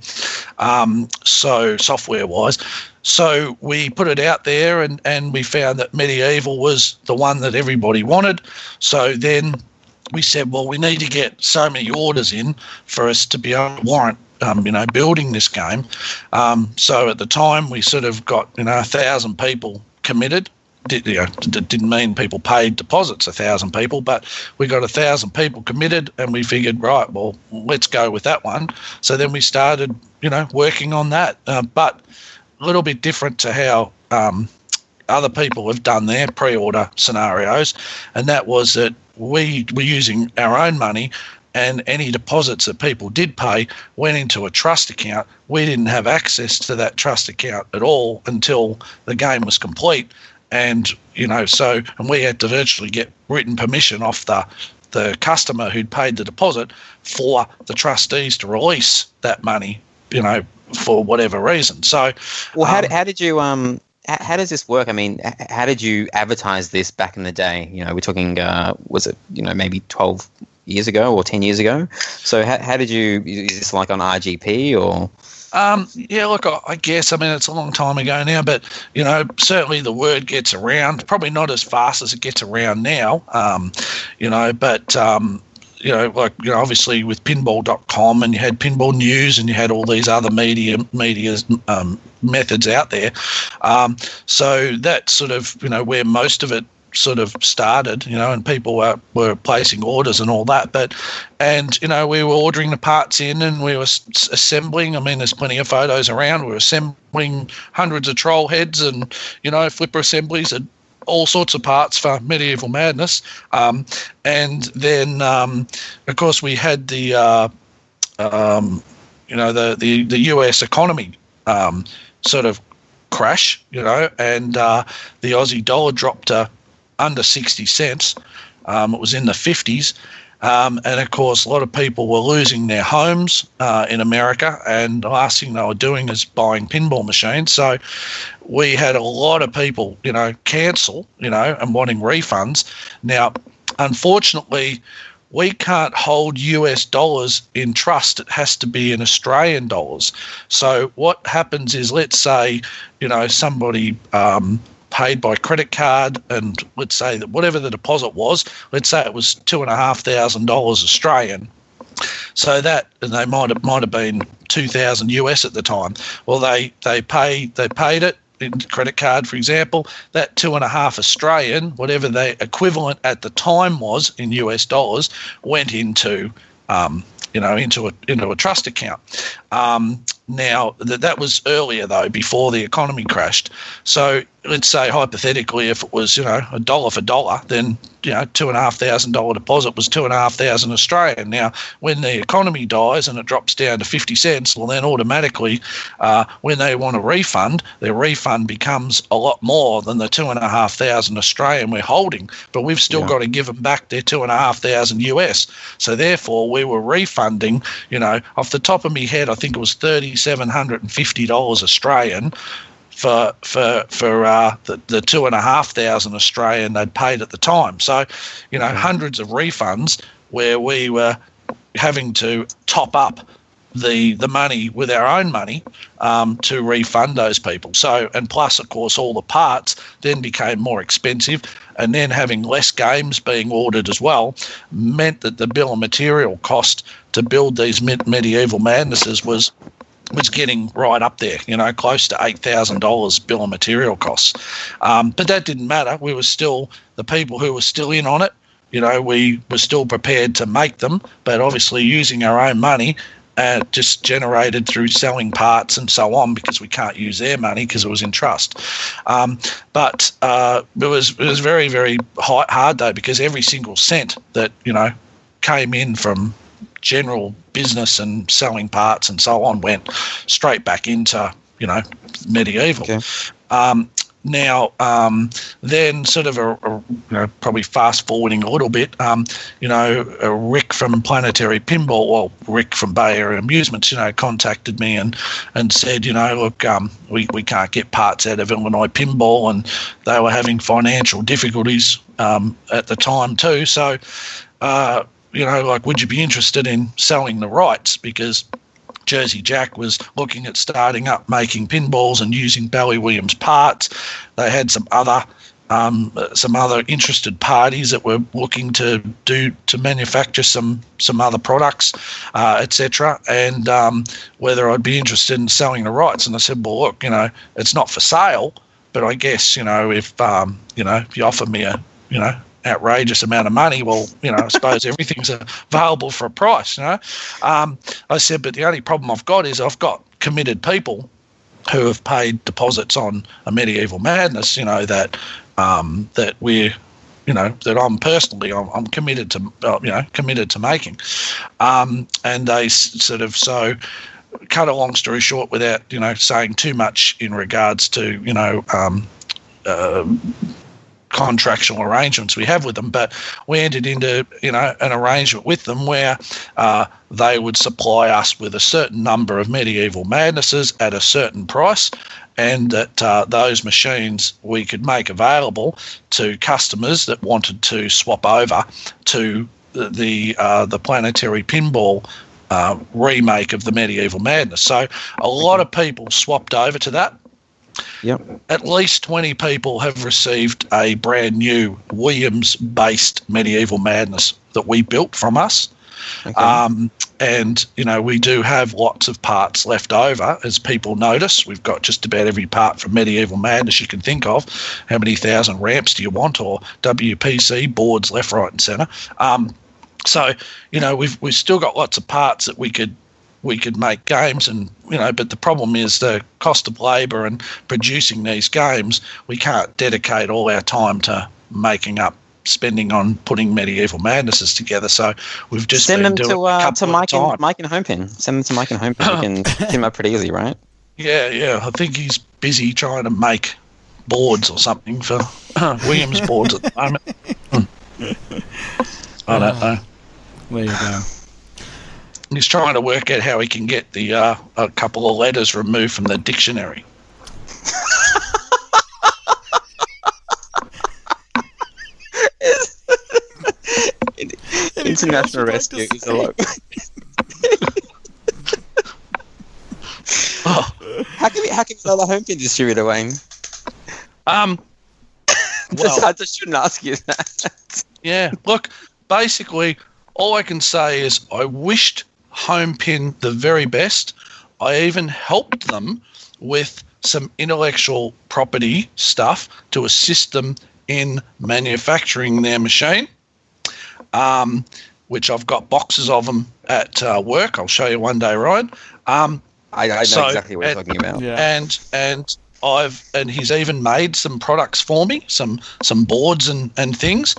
so software-wise. So we put it out there, and we found that Medieval was the one that everybody wanted. So then we said, well, we need to get so many orders in for us to be able to warrant building this game. So at the time, we sort of got 1,000 people committed. It didn't mean people paid deposits, 1,000 people, but we got 1,000 people committed, and we figured, right, well, let's go with that one. So then we started, working on that, but a little bit different to how other people have done their pre-order scenarios, and that was that we were using our own money, and any deposits that people did pay went into a trust account. We didn't have access to that trust account at all until the game was complete. And, and we had to virtually get written permission off the customer who'd paid the deposit for the trustees to release that money, for whatever reason. So, well, how did you how does this work? I mean, how did you advertise this back in the day? We're talking, was it, maybe 12 years ago or 10 years ago? So how did you, is this like on RGP or? Yeah, look, I guess, it's a long time ago now, but, certainly the word gets around, probably not as fast as it gets around now, but, obviously with pinball.com, and you had Pinball News, and you had all these other media methods out there. So that's sort of, where most of it sort of started, and people were placing orders and all that. We were ordering the parts in, and we were assembling. There's plenty of photos around. We were assembling hundreds of troll heads and, flipper assemblies and all sorts of parts for Medieval Madness. And then, of course, we had the US economy sort of crash, and the Aussie dollar dropped to under 60 cents. It was in the 50s. And, of course, a lot of people were losing their homes in America, and the last thing they were doing is buying pinball machines. So we had a lot of people, cancel, and wanting refunds. Now, unfortunately, we can't hold US dollars in trust. It has to be in Australian dollars. So what happens is, let's say, somebody paid by credit card, and let's say that whatever the deposit was, let's say it was $2,500 Australian. So that, and they might have been 2,000 US at the time. Well, they paid it in credit card, for example. That 2.5 Australian, whatever the equivalent at the time was in US dollars, went into into a trust account. Now, that was earlier, though, before the economy crashed. So let's say, hypothetically, if it was, a dollar for dollar, then, $2,500 deposit was 2,500 Australian. Now, when the economy dies and it drops down to 50 cents, well, then automatically, when they want a refund, their refund becomes a lot more than the 2,500 Australian we're holding. But we've still got to give them back their 2,500 US. So therefore, we were refunding, off the top of my head, I think it was $3,750 Australian for the 2,500 Australian they'd paid at the time. So, hundreds of refunds where we were having to top up the money with our own money to refund those people. So, and plus, of course, all the parts then became more expensive. and then having less games being ordered as well meant that the bill of material cost to build these Medieval Madnesses was getting right up there, close to $8,000 bill of material costs. But that didn't matter. We were still, the people who were still in on it, we were still prepared to make them, but obviously using our own money, just generated through selling parts and so on, because we can't use their money because it was in trust. But it was very, very hard though, because every single cent that, came in from general business and selling parts and so on went straight back into, medieval. Okay. Now, then sort of probably fast forwarding a little bit, Rick from Planetary Pinball, well, Rick from Bay Area Amusements, contacted me and said, look, we can't get parts out of Illinois Pinball, and they were having financial difficulties at the time too. So, would you be interested in selling the rights? Because Jersey Jack was looking at starting up making pinballs and using Bally Williams parts. They had some other interested parties that were looking to manufacture some other products, etc. And whether I'd be interested in selling the rights. And I said, well, look, it's not for sale, but I guess if if you offer me a outrageous amount of money, well, I suppose everything's available for a price. I said, but the only problem I've got is I've got committed people who have paid deposits on a Medieval Madness, that we're, that I'm personally, I'm committed to making, and they sort of, so cut a long story short, without saying too much in regards to contractual arrangements we have with them, but we entered into an arrangement with them where they would supply us with a certain number of Medieval Madnesses at a certain price, and that those machines we could make available to customers that wanted to swap over to the Planetary Pinball remake of the Medieval Madness. So a lot of people swapped over to that. Yep. At least 20 people have received a brand new Williams-based Medieval Madness that we built from us. Okay. And, we do have lots of parts left over, as people notice. We've got just about every part from Medieval Madness you can think of. How many thousand ramps do you want, or WPC boards left, right and centre. So, we've still got lots of parts that we could make games, and but the problem is the cost of labour and producing these games. We can't dedicate all our time to spending on putting Medieval Madnesses together. So we've just send been them doing a couple to Mike of and Homepin. Send them to Mike and Homepin. We can hit him up pretty easy, right? Yeah. I think he's busy trying to make boards or something for Williams boards at the moment. I don't know. There you go. He's trying to work out how he can get a couple of letters removed from the dictionary. International rescue is a lot. How can you sell the Homepin distributor, Wayne? Well, I just shouldn't ask you that. Yeah, look, basically, all I can say is I wished Homepin the very best. I even helped them with some intellectual property stuff to assist them in manufacturing their machine, which I've got boxes of them at work. I'll show you one day, Ryan. I know exactly what you're talking about. Yeah. And he's even made some products for me, some boards and things.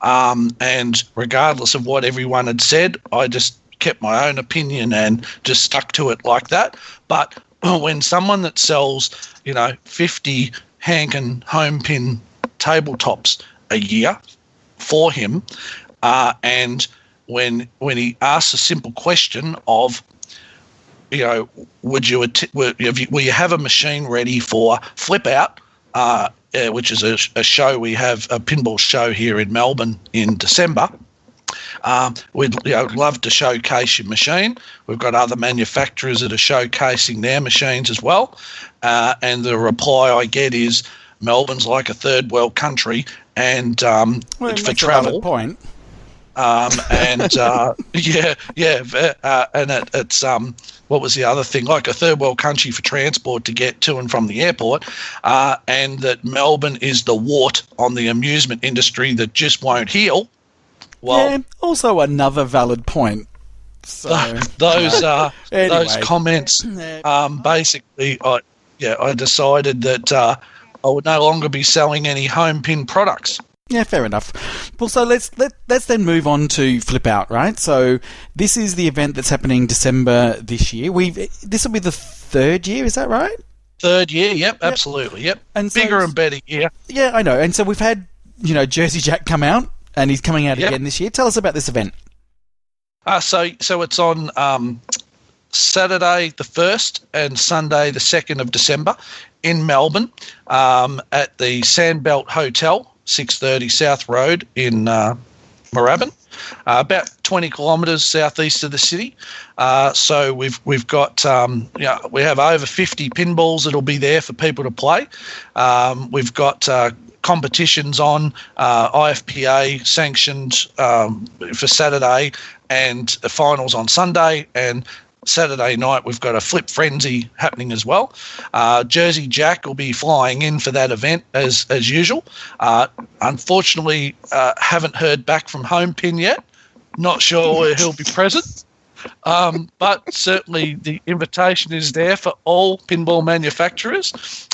And regardless of what everyone had said, I just kept my own opinion and just stuck to it like that. But when someone that sells, 50 Hankin Homepin tabletops a year for him, and when he asks a simple question of, will you have a machine ready for Flip Out, which is a show we have, a pinball show here in Melbourne in December. We'd love to showcase your machine. We've got other manufacturers that are showcasing their machines as well. And the reply I get is, Melbourne's like a third world country, and for That's a travel. valid point. And it's what was the other thing? Like a third world country for transport to get to and from the airport, and that Melbourne is the wart on the amusement industry that just won't heal. Well, Yeah, also another valid point. So, those Anyway. comments, basically, I decided that I would no longer be selling any home pin products. Yeah, fair enough. Well, so let's then move on to Flip Out, right? So this is the event that's happening December this year. This will be the third year, is that right? Third year, yep, absolutely, yep. And so- Bigger and better year. Yeah, I know. And so we've had, Jersey Jack come out, and he's coming out again this year. Tell us about this event. So it's on Saturday the 1st and Sunday the 2nd of December in Melbourne at the Sandbelt Hotel, 630 South Road in Moorabbin, about 20 kilometres southeast of the city. So we've got we have over 50 pinballs that'll be there for people to play. We've got competitions on IFPA sanctioned for Saturday, and the finals on Sunday, and Saturday night we've got a flip frenzy happening as well. Jersey Jack will be flying in for that event as usual. Unfortunately, haven't heard back from Home Pin yet. Not sure where he'll be present. But certainly the invitation is there for all pinball manufacturers.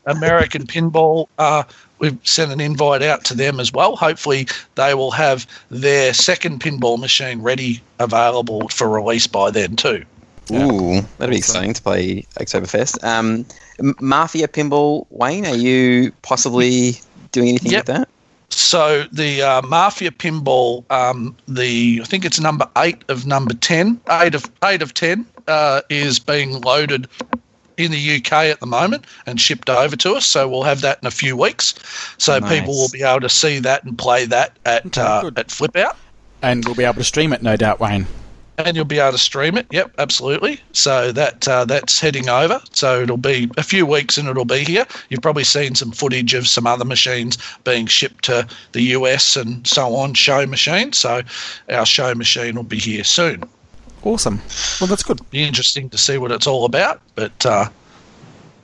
American Pinball, we've sent an invite out to them as well. Hopefully they will have their second pinball machine ready, available for release by then too. Ooh, that'd be exciting to play Oktoberfest. Mafia Pinball, Wayne, are you possibly doing anything with that? So the Mafia Pinball, I think it's number 8 of number 10, 8 of 10 is being loaded in the UK at the moment and shipped over to us. So we'll have that in a few weeks. So Nice. people will be able to see that and play that at Flip Out. And we'll be able to stream it, no doubt, Wayne. And you'll be able to stream it. Yep, absolutely. So that's heading over. So it'll be a few weeks and it'll be here. You've probably seen some footage of some other machines being shipped to the US and so on, show machines. So our show machine will be here soon. Awesome. Well, that's good. Be interesting to see what it's all about. But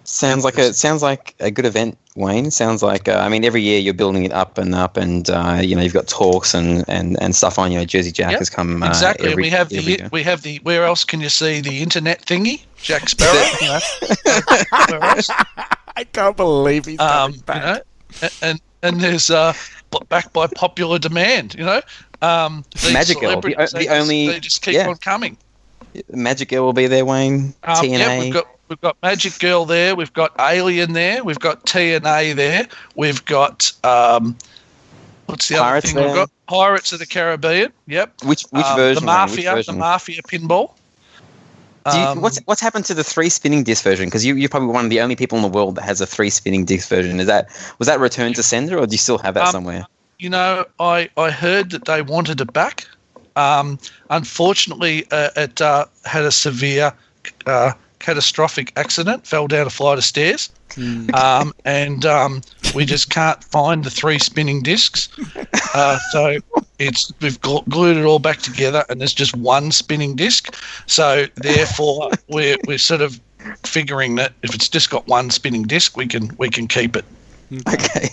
Sounds like a good event, Wayne. Sounds like every year you're building it up and up, and you've got talks and stuff on. Jersey Jack has come exactly. every We have the where else can you see the internet thingy? Jack Sparrow. Where else? I can't believe he's coming back. And there's backed by popular demand. Magic Girl, the only they just keep on coming. Magic Girl will be there, Wayne. TNA. Yeah, we've got Magic Girl there. We've got Alien there. We've got TNA there. We've got what's the Pirates other thing there. we've got? Pirates of the Caribbean. Yep. Which version? The Mafia. Wayne? Which version? The Mafia Pinball. What's happened to the 3 spinning disc version? Because you're probably one of the only people in the world that has a 3 spinning disc version. Was that returned to sender, or do you still have that somewhere? I heard that they wanted it back. Unfortunately, it had a severe catastrophic accident, fell down a flight of stairs, and we just can't find the 3 spinning discs. So we've glued it all back together, and there's just one spinning disc. So therefore, we're sort of figuring that if it's just got one spinning disc, we can keep it. Okay.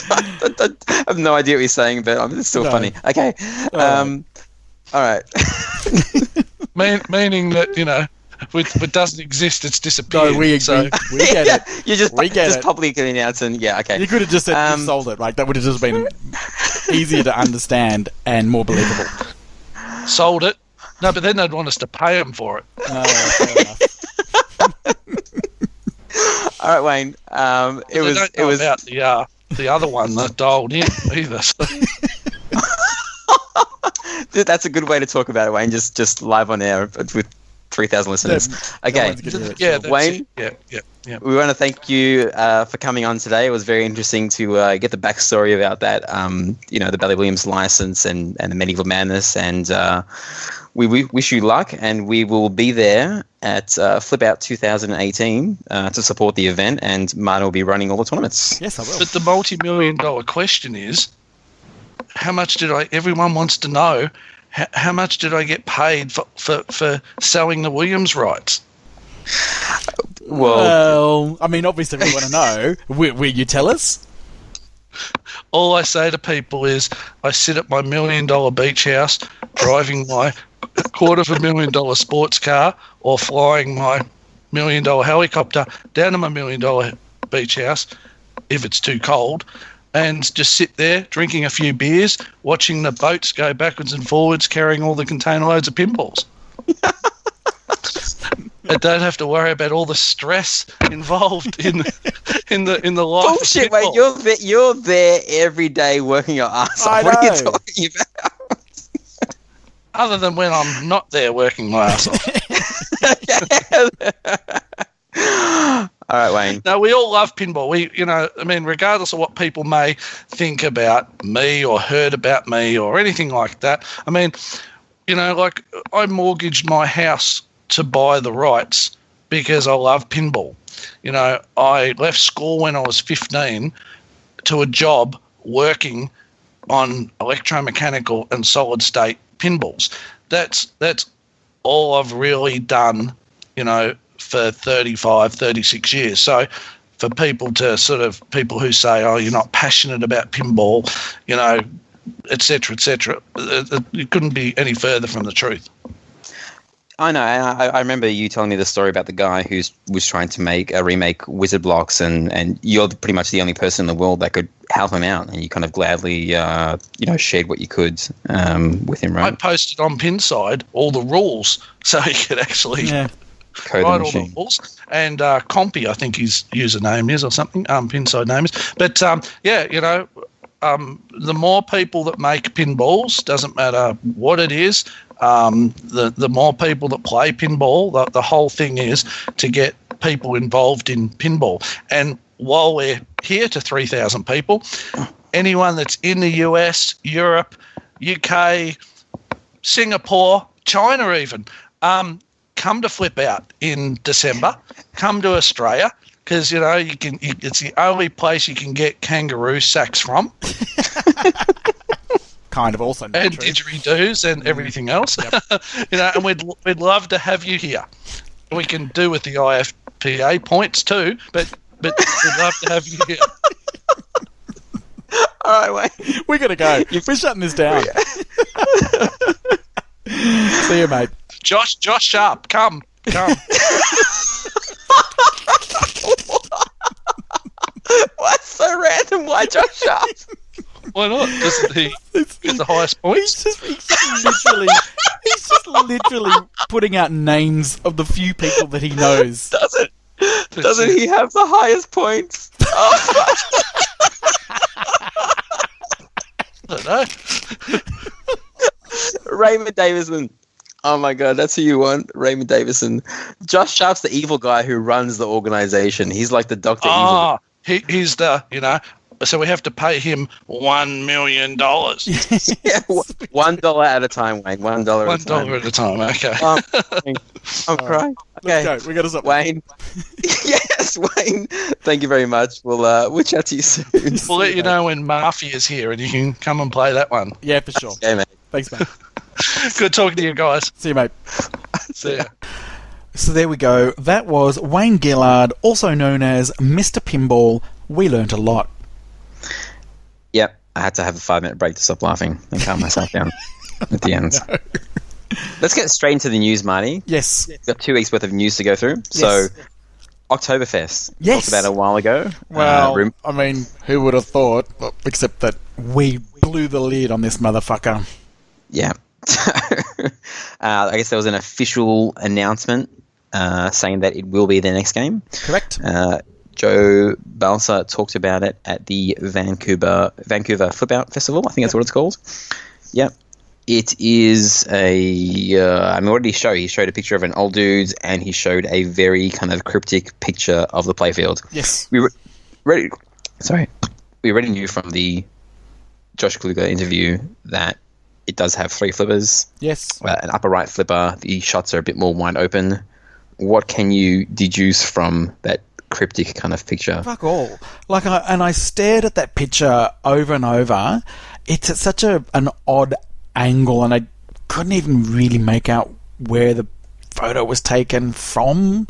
I have no idea what you're saying, but it's still funny. Okay. All right. Meaning that, if it doesn't exist, it's disappeared. No, we get it. You just We get it. publicly announce and okay. You could have just said you sold it. Like, that would have just been easier to understand and more believable. Sold it. No, but then they'd want us to pay them for it. Fair enough. All right, Wayne. It was about the other one that dialed in either. So. That's a good way to talk about it, Wayne. Just live on air with 3,000 listeners. Okay, Yeah, that's Wayne. it. Yeah. We want to thank you for coming on today. It was very interesting to get the backstory about that. The Bally Williams license and the Medieval Madness, and we wish you luck. And we will be there at Flip Out 2018 to support the event. And Martin will be running all the tournaments. Yes, I will. But the multi-million-dollar question is, how much did I? Everyone wants to know. How much did I get paid for selling the Williams rights? Well, I mean, obviously we want to know. Will you tell us? All I say to people is I sit at my $1 million beach house driving my $250,000 sports car or flying my $1 million helicopter down to my $1 million beach house if it's too cold, and just sit there drinking a few beers, watching the boats go backwards and forwards, carrying all the container loads of pinballs. I don't have to worry about all the stress involved in the life. Bullshit, of mate! pinball. You're there every day working your ass off. What are you talking about? Other than when I'm not there working my ass off. All right, Wayne. No, we all love pinball. Regardless of what people may think about me or heard about me or anything like that. I mean, I mortgaged my house to buy the rights because I love pinball. I left school when I was 15 to a job working on electromechanical and solid state pinballs. That's all I've really done, for 35, 36 years. So for people who say, oh, you're not passionate about pinball, et cetera, it couldn't be any further from the truth. I know. I remember you telling me the story about the guy who was trying to remake Wizard Blocks, and you're pretty much the only person in the world that could help him out, and you kind of gladly, shared what you could with him, right? I posted on Pinside all the rules so he could actually code write the all the machine. rules. And Compy, I think his username is or something, Pinside name is. But, the more people that make pinballs, doesn't matter what it is, the more people that play pinball, the whole thing is to get people involved in pinball. And while we're here to 3,000 people, anyone that's in the US, Europe, UK, Singapore, China even, come to Flip Out in December. Come to Australia because, it's the only place you can get kangaroo sacks from. Kind of also. And didgeridoos and everything else. Yep. And we'd love to have you here. We can do with the IFPA points too, but we'd love to have you here. All right, Wayne. We gotta go. We're shutting this down. See you, mate. Josh Sharp, come. What's so random? Why Josh Sharp? Why not? Doesn't he get the highest points? He's just literally putting out names of the few people that he knows. Doesn't he have the highest points? Oh. I don't know. Raymond Davison. Oh my God, that's who you want, Raymond Davison. Josh Sharp's the evil guy who runs the organization. He's like the Dr. Evil. He's the, so we have to pay him $1 million. Yeah, $1 at a time, Wayne. $1 at a time. $1 at a time, okay. I'm crying. Okay. Let's go. We gotta stop. Wayne. Yes, Wayne. Thank you very much. We'll chat to you soon. We'll let you know when Mafia's here and you can come and play that one. Yeah, for sure. Okay, mate. Thanks, mate. Good talking to you guys. See you, mate. See ya. So there we go. That was Wayne Gillard, also known as Mr. Pinball. We learnt a lot. Yep. I had to have a 5-minute break to stop laughing and calm myself down at the end. No. Let's get straight into the news, Marty. Yes. We've got 2 weeks worth of news to go through. So, Oktoberfest. Yes. Talked about a while ago. Well, I mean, who would have thought, except that we blew the lid on this motherfucker. Yeah. I guess there was an official announcement saying that it will be their next game. Correct. Joe Balsa talked about it at the Vancouver Flip Out Festival. I think that's what it's called. Yep. It is what did he show? He showed a picture of an old dude, and he showed a very kind of cryptic picture of the playfield. Yes. We already knew from the Josh Kluger interview that it does have 3 flippers. Yes. An upper right flipper. The shots are a bit more wide open. What can you deduce from that cryptic kind of picture? Fuck all. I stared at that picture over and over. It's at such an odd angle, and I couldn't even really make out where the photo was taken from.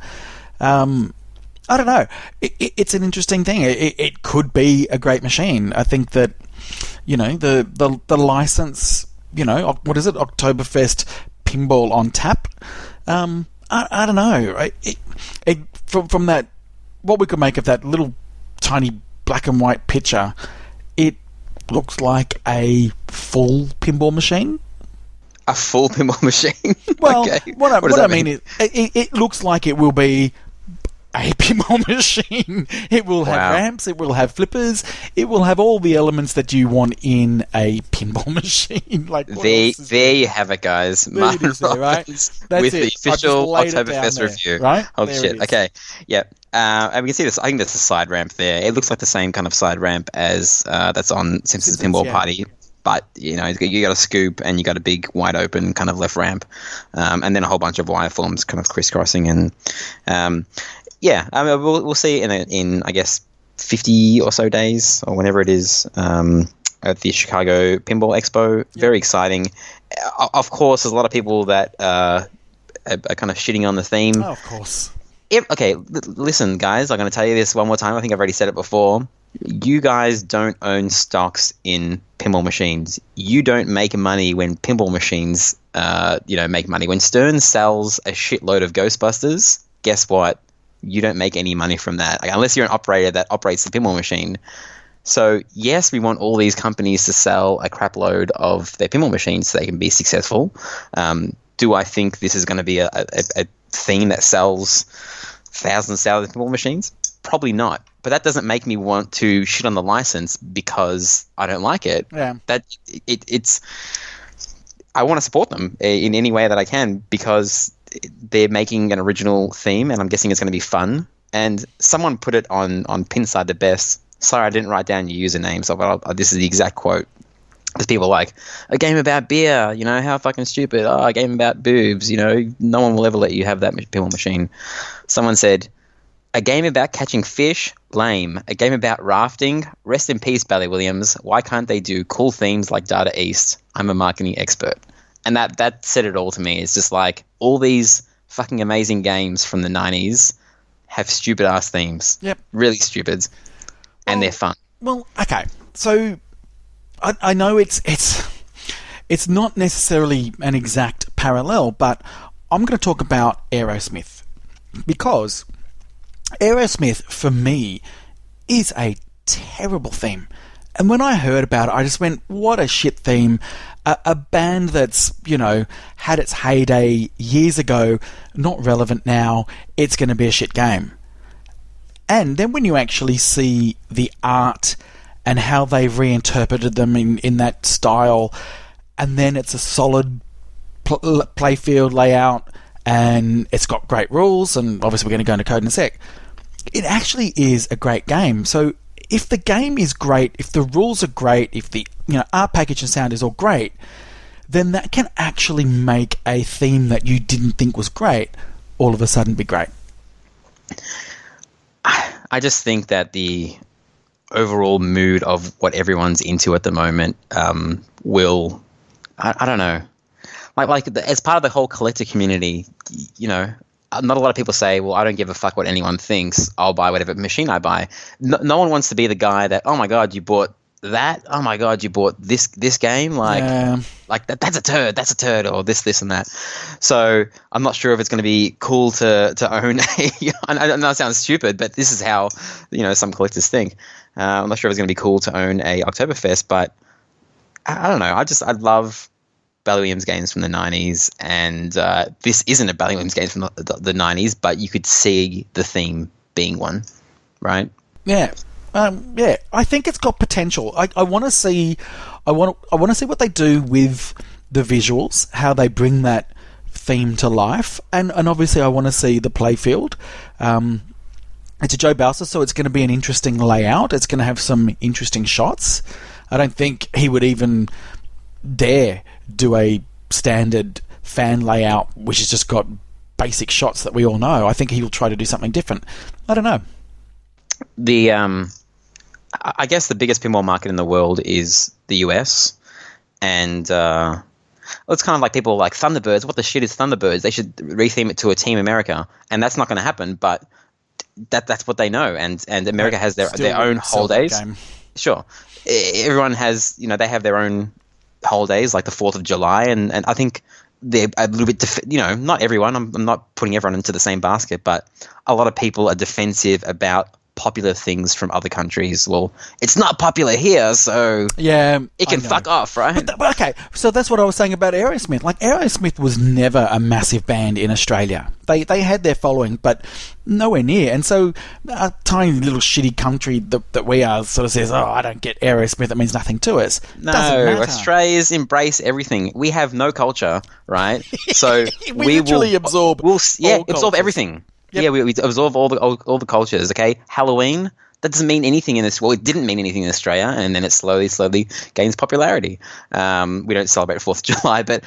I don't know. It's an interesting thing. It could be a great machine. I think that, the license, what is it? Oktoberfest Pinball on tap. I don't know. From that, what we could make of that little tiny black and white picture, it looks like a full pinball machine. A full pinball machine? Well, okay. what I mean is, it looks like it will be a pinball machine. It will have ramps, it will have flippers, it will have all the elements that you want in a pinball machine. There you have it, guys. Martin Robbins with the official Oktoberfest review. Right? Holy shit. Okay. Yeah. And we can see this. I think that's a side ramp there. It looks like the same kind of side ramp as that's on Simpsons Pinball Party. But, you got a scoop and you got a big wide open kind of left ramp. And then a whole bunch of wirefloms kind of crisscrossing. And we'll see in I guess 50 or so days or whenever it is at the Chicago Pinball Expo. Yep. Very exciting. Of course, there's a lot of people that are kind of shitting on the theme. Oh, of course. Listen, guys, I'm going to tell you this one more time. I think I've already said it before. You guys don't own stocks in pinball machines. You don't make money when pinball machines, make money. When Stern sells a shitload of Ghostbusters, guess what? You don't make any money from that, unless you're an operator that operates the pinball machine. So, yes, we want all these companies to sell a crap load of their pinball machines so they can be successful. Do I think this is going to be a theme that sells thousands of pinball machines? Probably not. But that doesn't make me want to shit on the license because I don't like it. Yeah. I want to support them in any way that I can because they're making an original theme, and I'm guessing it's going to be fun. And someone put it on Pinside the Best. Sorry, I didn't write down your username, so this is the exact quote. There's people like, a game about beer, how fucking stupid. Oh, a game about boobs, no one will ever let you have that pinball machine. Someone said, a game about catching fish, lame. A game about rafting, rest in peace, Bally Williams. Why can't they do cool themes like Data East? I'm a marketing expert. And that said it all to me. It's just like all these fucking amazing games from the 90s have stupid-ass themes. Yep. Really stupid. And they're fun. Well, okay. So I know it's not necessarily an exact parallel, but I'm going to talk about Aerosmith because Aerosmith, for me, is a terrible theme. And when I heard about it, I just went, what a shit theme. A band that's, had its heyday years ago, not relevant now, it's going to be a shit game. And then when you actually see the art and how they've reinterpreted them in that style, and then it's a solid playfield layout, and it's got great rules, and obviously we're going to go into code in a sec. It actually is a great game. So if the game is great, if the rules are great, if the art package and sound is all great, then that can actually make a theme that you didn't think was great all of a sudden be great. I just think that the overall mood of what everyone's into at the moment will, I don't know, as part of the whole collector community, not a lot of people say, well, I don't give a fuck what anyone thinks. I'll buy whatever machine I buy. No one wants to be the guy that, oh my God, you bought that? Oh my God, you bought this game? That's a turd, or this and that. So I'm not sure if it's going to be cool to own I know it sounds stupid, but this is how, some collectors think. I'm not sure if it's going to be cool to own a Oktoberfest, but I don't know. I love Bally Williams games from the 90s, and this isn't a Bally Williams game from the 90s, but you could see the theme being one, right? Yeah. I think it's got potential. I want to see what they do with the visuals, how they bring that theme to life, and obviously I want to see the playfield. It's a Joe Bowser, so it's going to be an interesting layout. It's going to have some interesting shots. I don't think he would even dare do a standard fan layout which has just got basic shots that we all know. I think he will try to do something different. I don't know. I guess the biggest pinball market in the world is the US, and it's kind of like people like Thunderbirds. What the shit is Thunderbirds? They should retheme it to a Team America, and that's not going to happen. But that's what they know, and America has their own holidays. Sure, everyone has, they have their own holidays, like the 4th of July, and I think they're a little bit, not everyone. I'm not putting everyone into the same basket, but a lot of people are defensive about popular things from other countries. Well, it's not popular here, so it can fuck off, right? But okay, so that's what I was saying about Aerosmith. Like, Aerosmith was never a massive band in Australia. They had their following, but nowhere near. And so a tiny little shitty country that we are sort of says, I don't get Aerosmith, it means nothing to us. No, Australians embrace everything. We have no culture, right? So we literally absorb everything. Yep. Yeah, we absorb all the cultures. Okay, Halloween, that doesn't mean anything in this. Well, it didn't mean anything in Australia, and then it slowly gains popularity. We don't celebrate 4th of July, but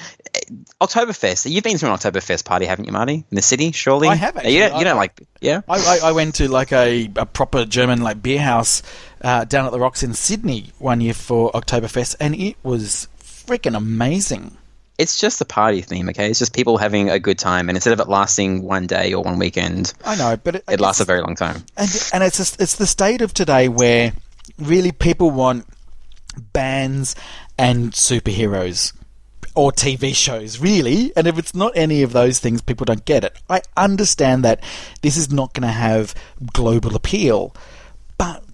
Oktoberfest. You've been to an Oktoberfest party, haven't you, Marty? In the city, surely. I have actually. You don't like, yeah. I went to like a proper German like beer house down at the Rocks in Sydney one year for Oktoberfest, and it was freaking amazing. It's just a party theme, okay? It's just people having a good time, and instead of it lasting one day or one weekend, I know, but it lasts a very long time. And it's the state of today where really people want bands and superheroes or TV shows, really. And if it's not any of those things, people don't get it. I understand that this is not going to have global appeal, but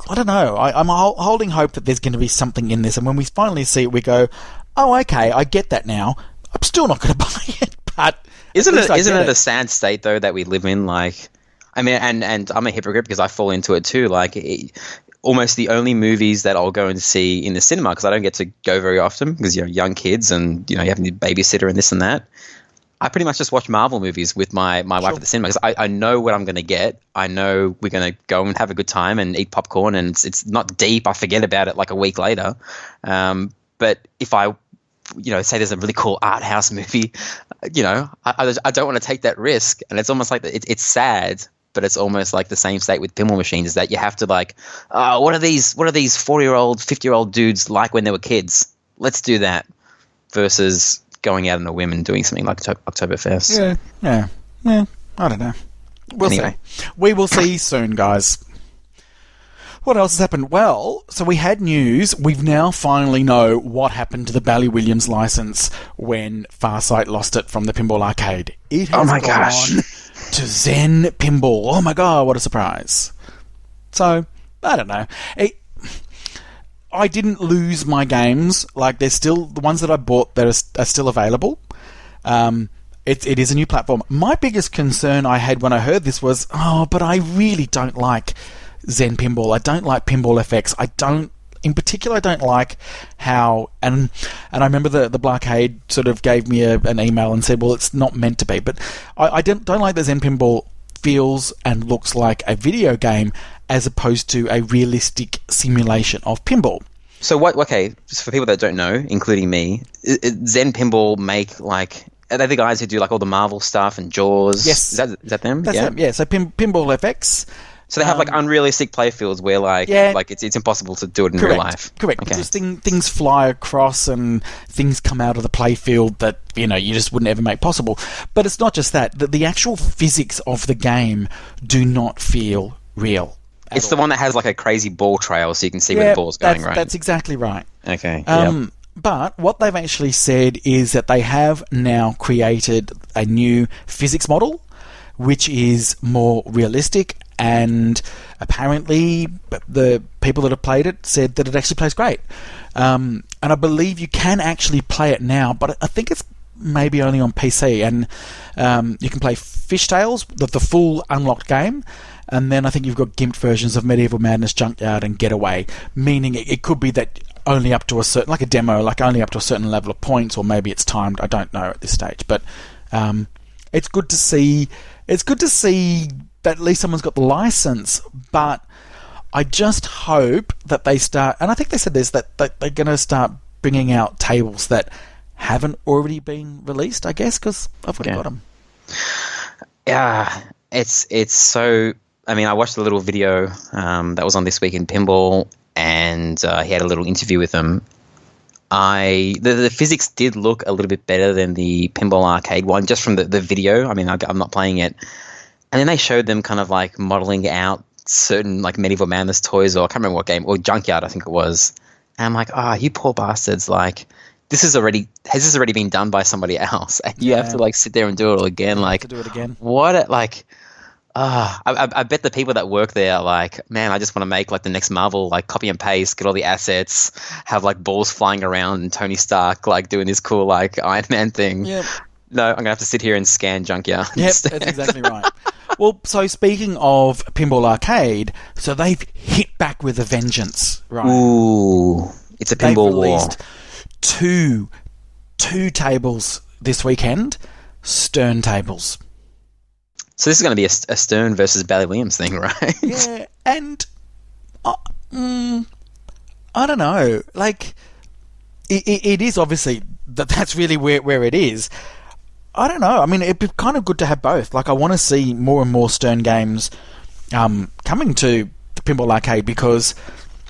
I don't know. I'm holding hope that there's going to be something in this, and when we finally see it, we go, oh, okay, I get that now. I'm still not going to buy it, but isn't it a sad state though that we live in? Like, I mean, and I'm a hypocrite because I fall into it too. Like, almost the only movies that I'll go and see in the cinema, because I don't get to go very often because young kids and you have a babysitter and this and that. I pretty much just watch Marvel movies with my wife at the cinema because I know what I'm going to get. I know we're going to go and have a good time and eat popcorn, and it's not deep. I forget about it like a week later. But if I say there's a really cool art house movie, I don't want to take that risk. And it's almost like it's sad, but it's almost like the same state with pinball machines, is that you have to like, what are these 40-year-old, 50-year-old dudes like when they were kids? Let's do that versus going out on a whim and doing something like Oktoberfest. Yeah. I don't know. We'll see. We will see soon, guys. What else has happened? Well, so we had news. We've now finally know what happened to the Bally Williams license when Farsight lost it from the Pinball Arcade. It has gone to Zen Pinball. Oh my god, what a surprise. So, I don't know. I didn't lose my games. Like, there's still the ones that I bought that are still available. It is a new platform. My biggest concern I had when I heard this was, but I really don't like Zen Pinball. I don't like Pinball FX. In particular, I don't like how, and I remember the Blockade sort of gave me an email and said, well, it's not meant to be. But I don't like that Zen Pinball feels and looks like a video game as opposed to a realistic simulation of pinball. So just for people that don't know, including me, Zen Pinball make like, are they the guys who do like all the Marvel stuff and Jaws? Yes. Is that them? That's them, yeah. So Pinball FX. So they have like unrealistic playfields where like it's impossible to do it in real life. Correct. Okay. Because things fly across and things come out of the playfield that you just wouldn't ever make possible. But it's not just that. The actual physics of the game do not feel real. It's the one that has like a crazy ball trail so you can see where the ball's going, right? That's exactly right. Okay. But what they've actually said is that they have now created a new physics model which is more realistic, and apparently the people that have played it said that it actually plays great. And I believe you can actually play it now, but I think it's maybe only on PC, and you can play Fishtails, the full unlocked game, and then I think you've got gimped versions of Medieval Madness, Junkyard, and Getaway, meaning it could be that only up to a certain, like a demo, like only up to a certain level of points, or maybe it's timed. I don't know at this stage, but it's good to see. It's good to see that at least someone's got the license. But I just hope that they start, and I think they said this, that they're going to start bringing out tables that haven't already been released. I guess because I've already got them. Yeah, it's so. I mean, I watched a little video that was on This Week in Pinball, and he had a little interview with them. The physics did look a little bit better than the Pinball Arcade one, just from the video. I mean, I'm not playing it. And then they showed them kind of like modeling out certain like Medieval Madness toys, or I can't remember what game, or Junkyard, I think it was. And I'm like, you poor bastards, like has this already been done by somebody else? And you have to like sit there and do it all again. Like, to do it again. What like I bet the people that work there are like, man, I just want to make like the next Marvel, like copy and paste, get all the assets, have like balls flying around and Tony Stark like doing this cool like Iron Man thing. Yep. No, I'm going to have to sit here and scan Junkyard. Yep, that's exactly right. Well, so speaking of Pinball Arcade, so they've hit back with a vengeance, right? Ooh, it's a pinball war. Two tables this weekend, Stern tables. So this is going to be a Stern versus Bally Williams thing, right? Yeah, and I don't know. Like, it is obviously that's really where it is. I don't know. I mean, it'd be kind of good to have both. Like, I want to see more and more Stern games coming to the Pinball Arcade because,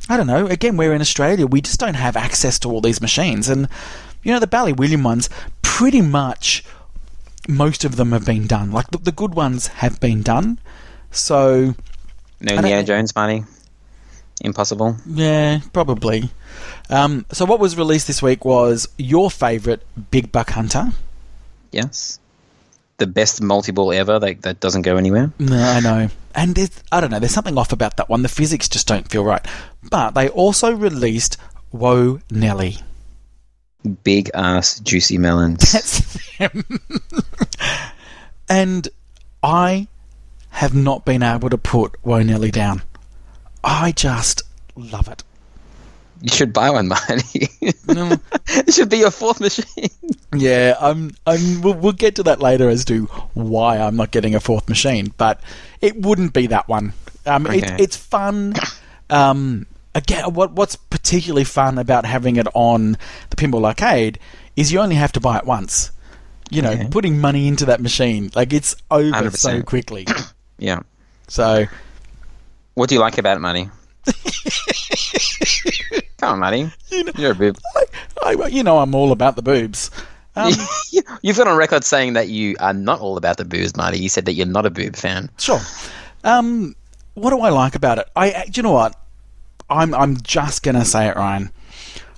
I don't know, again, we're in Australia. We just don't have access to all these machines. And, you know, the Bally Williams ones, pretty much most of them have been done. Like, the good ones have been done. So... No Indiana Jones money? Impossible? Yeah, probably. So what was released this week was your favourite Big Buck Hunter. Yes. The best multi-ball ever that doesn't go anywhere. No, I know. And I don't know, there's something off about that one. The physics just don't feel right. But they also released Whoa Nelly. Big ass juicy melons. That's them. And I have not been able to put Whoa Nelly down. I just love it. You should buy one, Marty. No. It should be your fourth machine. Yeah, we'll get to that later as to why I'm not getting a fourth machine, but it wouldn't be that one. Okay. It's fun. Again, what's particularly fun about having it on the Pinball Arcade is you only have to buy it once. You know, putting money into that machine, like it's over 100%. So quickly. Yeah. So, what do you like about it, Marty? Come on, Marty. You're a boob. I'm all about the boobs. You've got on record saying that you are not all about the boobs, Marty. You said that you're not a boob fan. Sure. What do I like about it? Do you know what? I'm just gonna say it, Ryan.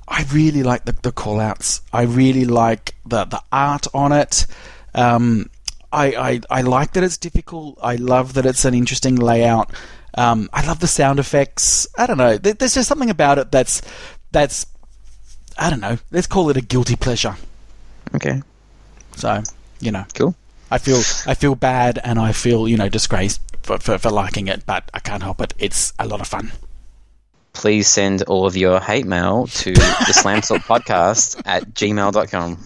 I really like the call-outs. I really like the art on it. I like that it's difficult. I love that it's an interesting layout. I love the sound effects. I don't know. There's just something about it that's I don't know. Let's call it a guilty pleasure. Okay. So, Cool. I feel bad and I feel, disgraced for liking it, but I can't help it. It's a lot of fun. Please send all of your hate mail to the Slam Salt Podcast at gmail.com.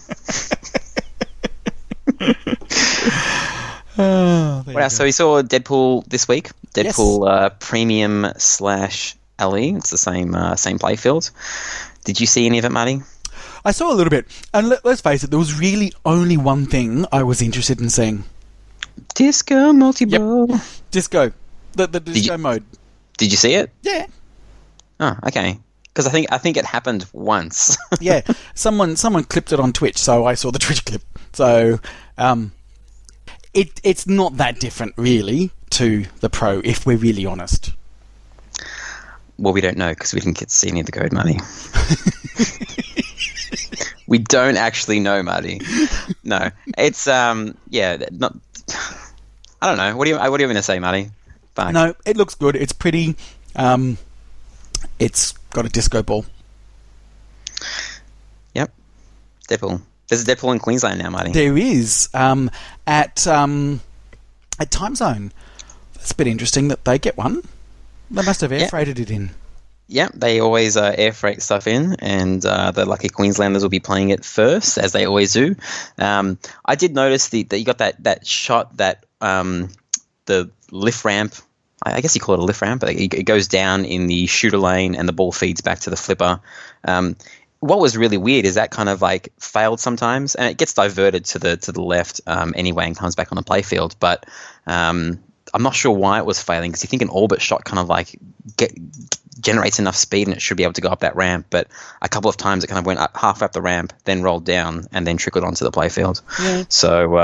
So we saw Deadpool this week. Deadpool Premium / LE. It's the same playfield. Did you see any of it, Marty? I saw a little bit. And let's face it, there was really only one thing I was interested in seeing. Disco multi-ball. Yep. Disco. The disco mode. Did you see it? Yeah. Oh, okay. Because I think it happened once. Yeah. Someone clipped it on Twitch, so I saw the Twitch clip. So, it's not that different, really, to the Pro, if we're really honest. Well, we don't know, because we didn't get to see any of the code, Marty. We don't actually know, Marty. No. It's, not... I don't know. What are you going to say, Marty? Fuck. No, it looks good. It's pretty. It's got a disco ball. Yep. Deadpool. There's a Deadpool in Queensland now, Marty. There is. At Time Zone. That's a bit interesting that they get one. They must have air freighted it in. Yeah, they always air freight stuff in, and the lucky Queenslanders will be playing it first, as they always do. I did notice that you got that shot that the lift ramp, I guess you call it a lift ramp, but it goes down in the shooter lane and the ball feeds back to the flipper. What was really weird is that kind of like failed sometimes, and it gets diverted to the left anyway and comes back on the playfield. But I'm not sure why it was failing, because you think an orbit shot kind of like generates enough speed and it should be able to go up that ramp. But a couple of times it kind of went up, half up the ramp, then rolled down, and then trickled onto the playfield. Yeah. So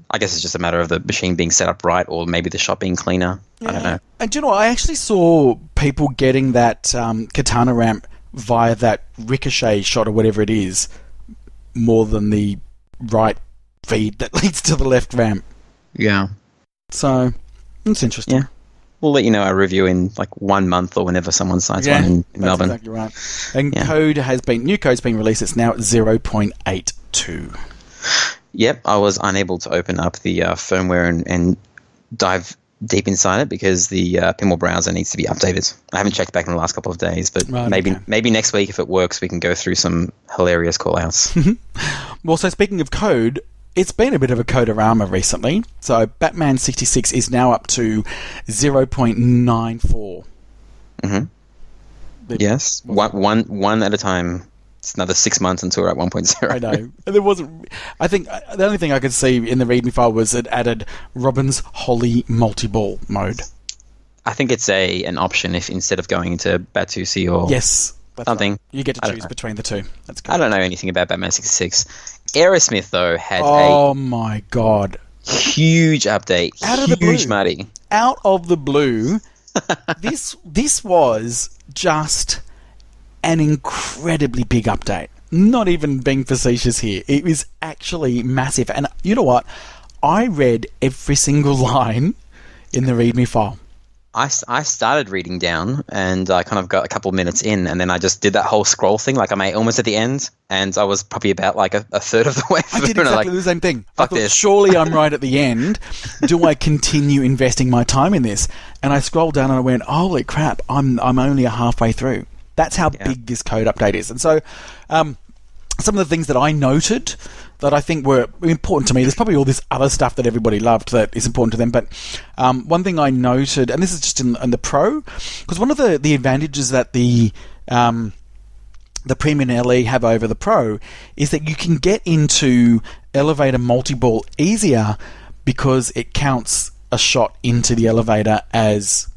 I guess it's just a matter of the machine being set up right, or maybe the shot being cleaner. Yeah. I don't know. And do you know what? I actually saw people getting that katana ramp via that ricochet shot or whatever it is, more than the right feed that leads to the left ramp. Yeah. So, it's interesting. Yeah. We'll let you know our review in like 1 month or whenever someone signs one in Melbourne. Exactly right. And new code's been released. It's now at 0.82. Yep, I was unable to open up the firmware and dive deep inside it because the pinball browser needs to be updated. I haven't checked back in the last couple of days, but maybe next week, if it works, we can go through some hilarious call-outs. Well, so speaking of code, it's been a bit of a Codorama recently. So Batman 66 is now up to 0.94. Mm-hmm. Yes, one at a time. It's another 6 months until we're at 1.0. I know. And there wasn't. I think the only thing I could see in the README file was it added Robin's Holy Multi-Ball mode. I think it's an option if instead of going into Bat2C or something. Right. You get to choose between the two. That's good. I don't know anything about Batman 66. Aerosmith, though, had my God. Huge update. Out of the blue. Huge, Marty. Out of the blue. This was just an incredibly big update. Not even being facetious here. It was actually massive. And you know what? I read every single line in the README file. I started reading down, and I kind of got a couple of minutes in, and then I just did that whole scroll thing. Like, I'm almost at the end, and I was probably about like a third of the way through. I did exactly the same thing. I thought, this. Surely I'm right at the end. Do I continue investing my time in this? And I scrolled down and I went, holy crap, I'm only halfway through. That's how big this code update is. And so some of the things that I noted that I think were important to me, there's probably all this other stuff that everybody loved that is important to them, but one thing I noted, and this is just in the Pro, because one of the advantages that the Premium LE have over the Pro is that you can get into elevator multi-ball easier because it counts a shot into the elevator as...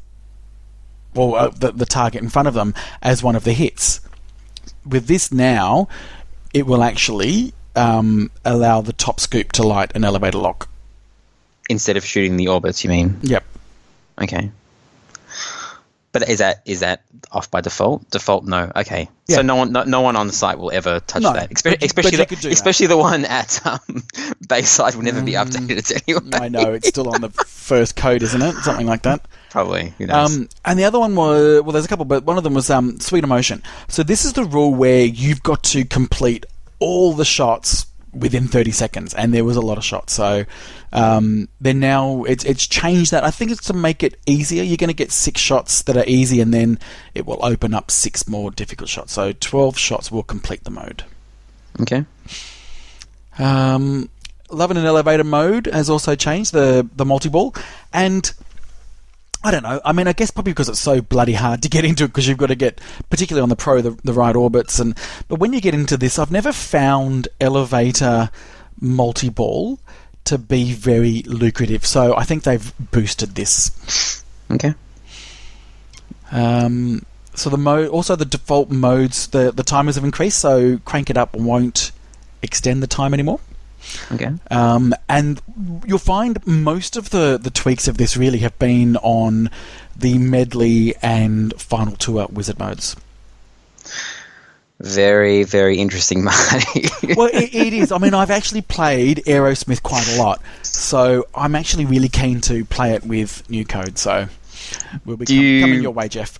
the target in front of them as one of the hits. With this now, it will actually allow the top scoop to light an elevator lock. Instead of shooting the orbits, you mean? Yep. Okay. But is that off by default? Default, no. Okay. Yeah. So no one on the site will ever touch that. Especially the one at Bayside will never be updated anyway. I know, it's still on the first code, isn't it? Something like that. Probably. Who knows? And the other one was, there's a couple, but one of them was Sweet Emotion. So this is the rule where you've got to complete all the shots within 30 seconds, and there was a lot of shots. So then now it's changed that. I think it's to make it easier. You're going to get 6 shots that are easy, and then it will open up 6 more difficult shots. So 12 shots will complete the mode. Okay. Love in an Elevator mode has also changed, the multi-ball. And I don't know. I mean, I guess probably because it's so bloody hard to get into it, because you've got to get, particularly on the Pro, the right orbits. But when you get into this, I've never found Elevator multi-ball to be very lucrative. So I think they've boosted this. Okay. So the default modes, the timers have increased. So Crank It Up won't extend the time anymore. Okay. And you'll find most of the tweaks of this really have been on the Medley and Final Tour Wizard modes. Very, very interesting, Marty. Well, it is. I mean, I've actually played Aerosmith quite a lot, so I'm actually really keen to play it with new code. So we'll be coming your way, Jeff.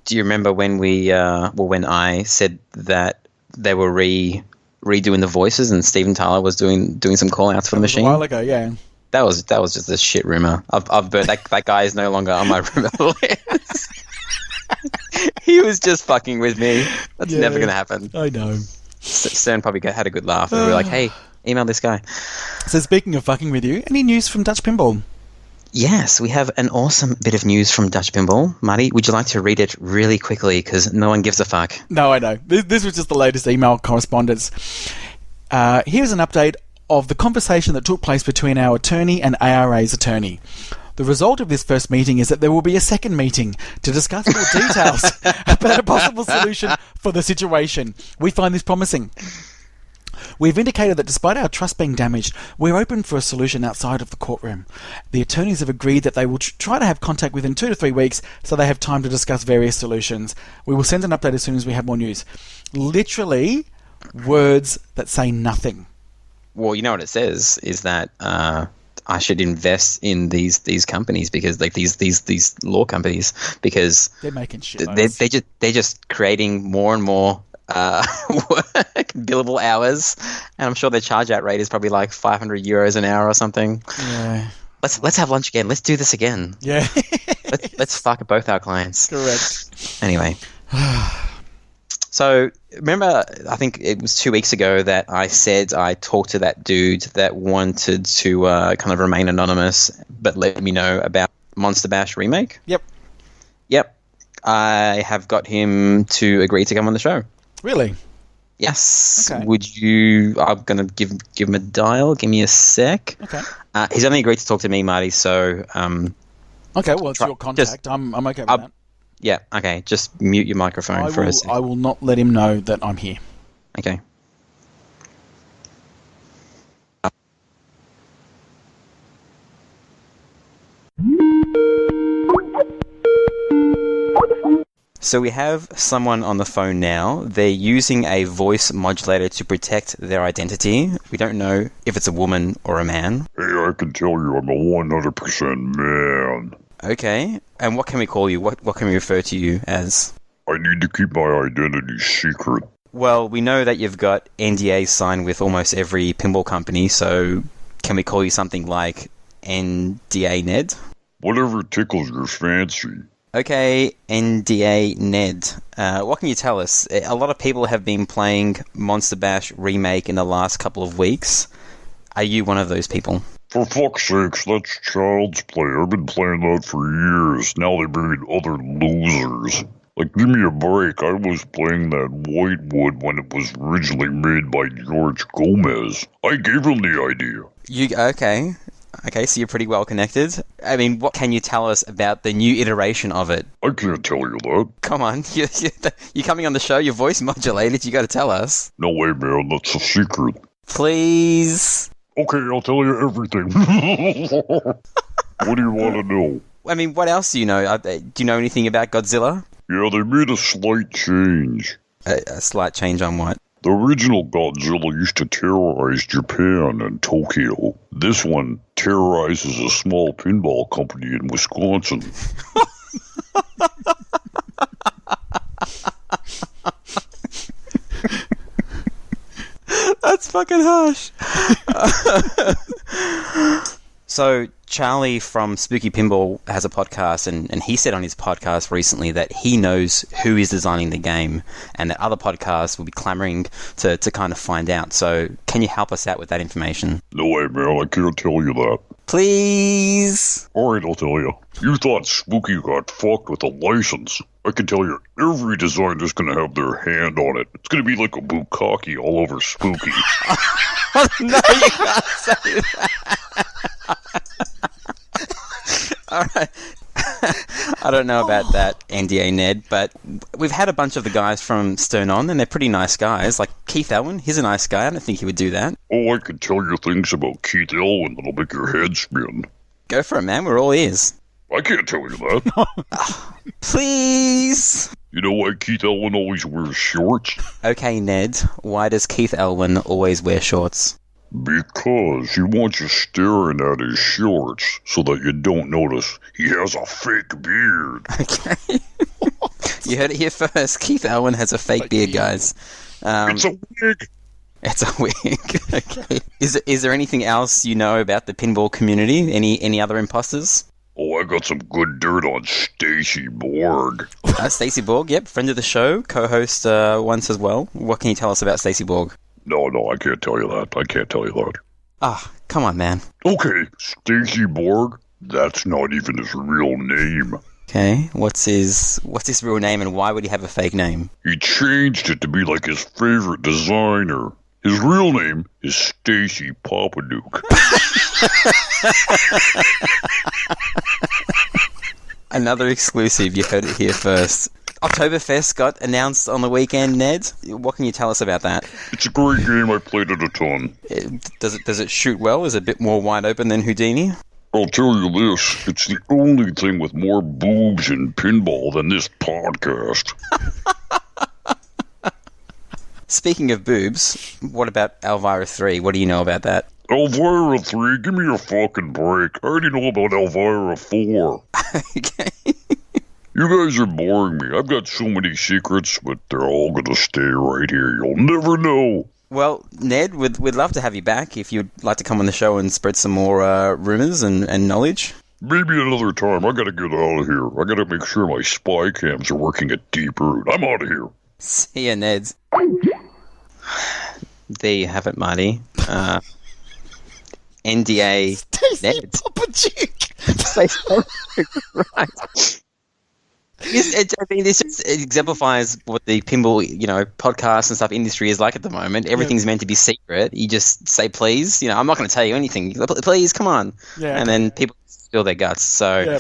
Do you remember when when I said that they were redoing the voices, and Steven Tyler was doing some call outs for the machine? A while ago, yeah. That was just a shit rumor. I've burnt that guy is no longer on my rumor list. He was just fucking with me. That's never going to happen. I know. Stern probably had a good laugh. And we were like, hey, email this guy. So speaking of fucking with you, any news from Dutch Pinball? Yes, we have an awesome bit of news from Dutch Pinball. Marty, would you like to read it really quickly? Because no one gives a fuck. No, I know. This was just the latest email correspondence. Here's an update of the conversation that took place between our attorney and ARA's attorney. The result of this first meeting is that there will be a second meeting to discuss more details about a possible solution for the situation. We find this promising. We've indicated that despite our trust being damaged, we're open for a solution outside of the courtroom. The attorneys have agreed that they will try to have contact within 2 to 3 weeks so they have time to discuss various solutions. We will send an update as soon as we have more news. Literally, words that say nothing. Well, you know what it says is that I should invest in these companies because like these law companies because they're making shit. They're just creating more and more work, billable hours, and I'm sure their charge out rate is probably like €500 an hour or something. Yeah. Let's have lunch again. Let's do this again. Yeah. let's fuck both our clients. Correct. Anyway. So, remember, I think it was 2 weeks ago that I said I talked to that dude that wanted to kind of remain anonymous, but let me know about Monster Bash Remake? Yep. I have got him to agree to come on the show. Really? Yes. Okay. Would you... I'm going to give him a dial. Give me a sec. Okay. He's only agreed to talk to me, Marty, so... okay, well, it's your contact. I'm okay with that. Yeah, okay. Just mute your microphone for a sec. I will not let him know that I'm here. Okay. So we have someone on the phone now. They're using a voice modulator to protect their identity. We don't know if it's a woman or a man. Hey, I can tell you I'm a 100% man. Okay. And what can we call you? What can we refer to you as? I need to keep my identity secret. Well, we know that you've got NDAs signed with almost every pinball company, so can we call you something like NDA Ned? Whatever tickles your fancy. Okay, NDA Ned. What can you tell us? A lot of people have been playing Monster Bash Remake in the last couple of weeks. Are you one of those people? For fuck's sakes, that's child's play. I've been playing that for years. Now they bring in other losers. Like, give me a break. I was playing that Whitewood when it was originally made by George Gomez. I gave him the idea. Okay, so you're pretty well connected. I mean, what can you tell us about the new iteration of it? I can't tell you that. Come on, you're coming on the show, your voice modulated, you gotta tell us. No way, man, that's a secret. Please. Okay, I'll tell you everything. What do you want to know? I mean, what else do you know? Do you know anything about Godzilla? Yeah, they made a slight change. A slight change on what? The original Godzilla used to terrorize Japan and Tokyo. This one terrorizes a small pinball company in Wisconsin. That's fucking harsh. So Charlie from Spooky Pinball has a podcast, and he said on his podcast recently that he knows who is designing the game, and that other podcasts will be clamoring to kind of find out. So can you help us out with that information? No way, man. I can't tell you that. Please. Alright, I'll tell you. You thought Spooky got fucked with a license. I can tell you, every designer's going to have their hand on it. It's going to be like a bukkake all over Spooky. No, you can't say that. All right. I don't know about that, NDA Ned, but we've had a bunch of the guys from Stern on, and they're pretty nice guys. Like Keith Elwin, he's a nice guy. I don't think he would do that. Oh, I can tell you things about Keith Elwin that'll make your head spin. Go for it, man. We're all ears. I can't tell you that. Please. You know why Keith Elwin always wears shorts? Okay, Ned. Why does Keith Elwin always wear shorts? Because he wants you staring at his shorts so that you don't notice he has a fake beard. Okay. You heard it here first. Keith Elwin has a fake beard, guys. It's a wig. It's a wig. Okay. Is there anything else you know about the pinball community? Any other imposters? Oh, I got some good dirt on Stacy Borg. Stacey Borg, yep, friend of the show, co-host once as well. What can you tell us about Stacey Borg? No, I can't tell you that. Ah, come on, man. Okay, Stacy Borg, that's not even his real name. Okay, what's his real name, and why would he have a fake name? He changed it to be like his favorite designer. His real name is Stacy Papaduke. Another exclusive, you heard it here first. Oktoberfest got announced on the weekend, Ned. What can you tell us about that? It's a great game. I played it a ton. Does it shoot well? Is it a bit more wide open than Houdini? I'll tell you this, it's the only thing with more boobs in pinball than this podcast. Speaking of boobs, what about Elvira 3? What do you know about that? Elvira 3? Give me a fucking break. I already know about Elvira 4. Okay. You guys are boring me. I've got so many secrets, but they're all gonna stay right here. You'll never know. Well, Ned, we'd love to have you back if you'd like to come on the show and spread some more rumours and knowledge. Maybe another time. I gotta get out of here. I gotta make sure my spy cams are working at Deep Root. I'm out of here. See ya, Ned. There you have it, Marty. NDA Ned. Right. This just exemplifies what the pinball, podcast and stuff industry is like at the moment. Everything's meant to be secret. You just say, please. I'm not going to tell you anything. Please, come on. Yeah. And then people spill their guts. So,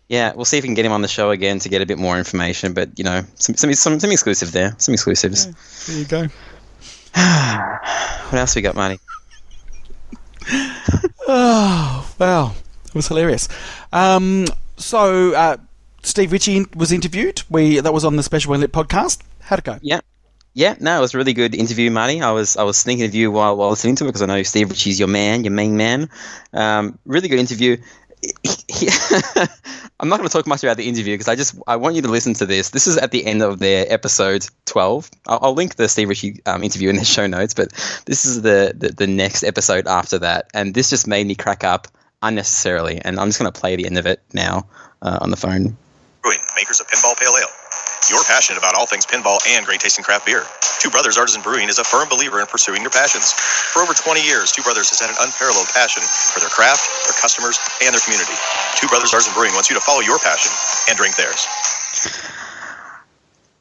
yeah, we'll see if we can get him on the show again to get a bit more information. But, some exclusive there. Some exclusives. Yeah, there you go. What else we got, Marty? Oh, wow. It was hilarious. Steve Ritchie was interviewed. That was on the Special Lit podcast. How'd it go? Yeah, no, it was a really good interview, Marty. I was thinking of you while listening to it because I know Steve Ritchie's your main man. Really good interview. I'm not going to talk much about the interview because I want you to listen to this. This is at the end of their episode 12. I'll link the Steve Ritchie interview in the show notes, but this is the next episode after that, and this just made me crack up unnecessarily. And I'm just going to play the end of it now on the phone. Brewing, makers of Pinball Pale Ale. You're passionate about all things pinball and great tasting craft beer. Two Brothers Artisan Brewing is a firm believer in pursuing your passions. For over 20 years, Two Brothers has had an unparalleled passion for their craft, their customers, and their community. Two Brothers Artisan Brewing wants you to follow your passion and drink theirs.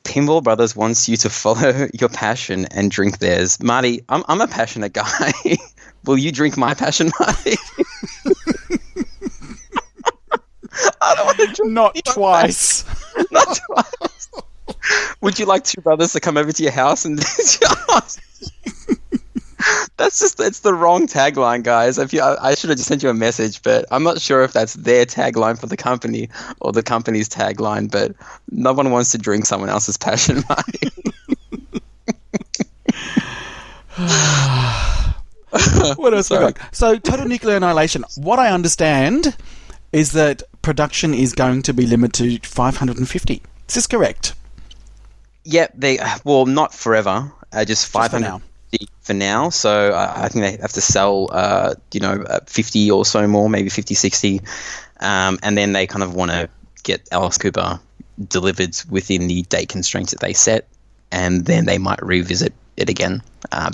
Pinball Brothers wants you to follow your passion and drink theirs. Marty, I'm a passionate guy. Will you drink my passion, Marty? I don't want to drink. Not twice. Not twice. Would you like Two Brothers to come over to your house and That's the wrong tagline, guys. I should have just sent you a message, but I'm not sure if that's their tagline for the company or the company's tagline, but no one wants to drink someone else's passion, Marty. What else we got? So, Total Nuclear Annihilation. What I understand is that production is going to be limited to 550. Is this correct? Yeah, not forever. Just 550 for now. So I think they have to sell, 50 or so more, maybe 50, 60. And then they kind of want to get Alice Cooper delivered within the date constraints that they set. And then they might revisit it again.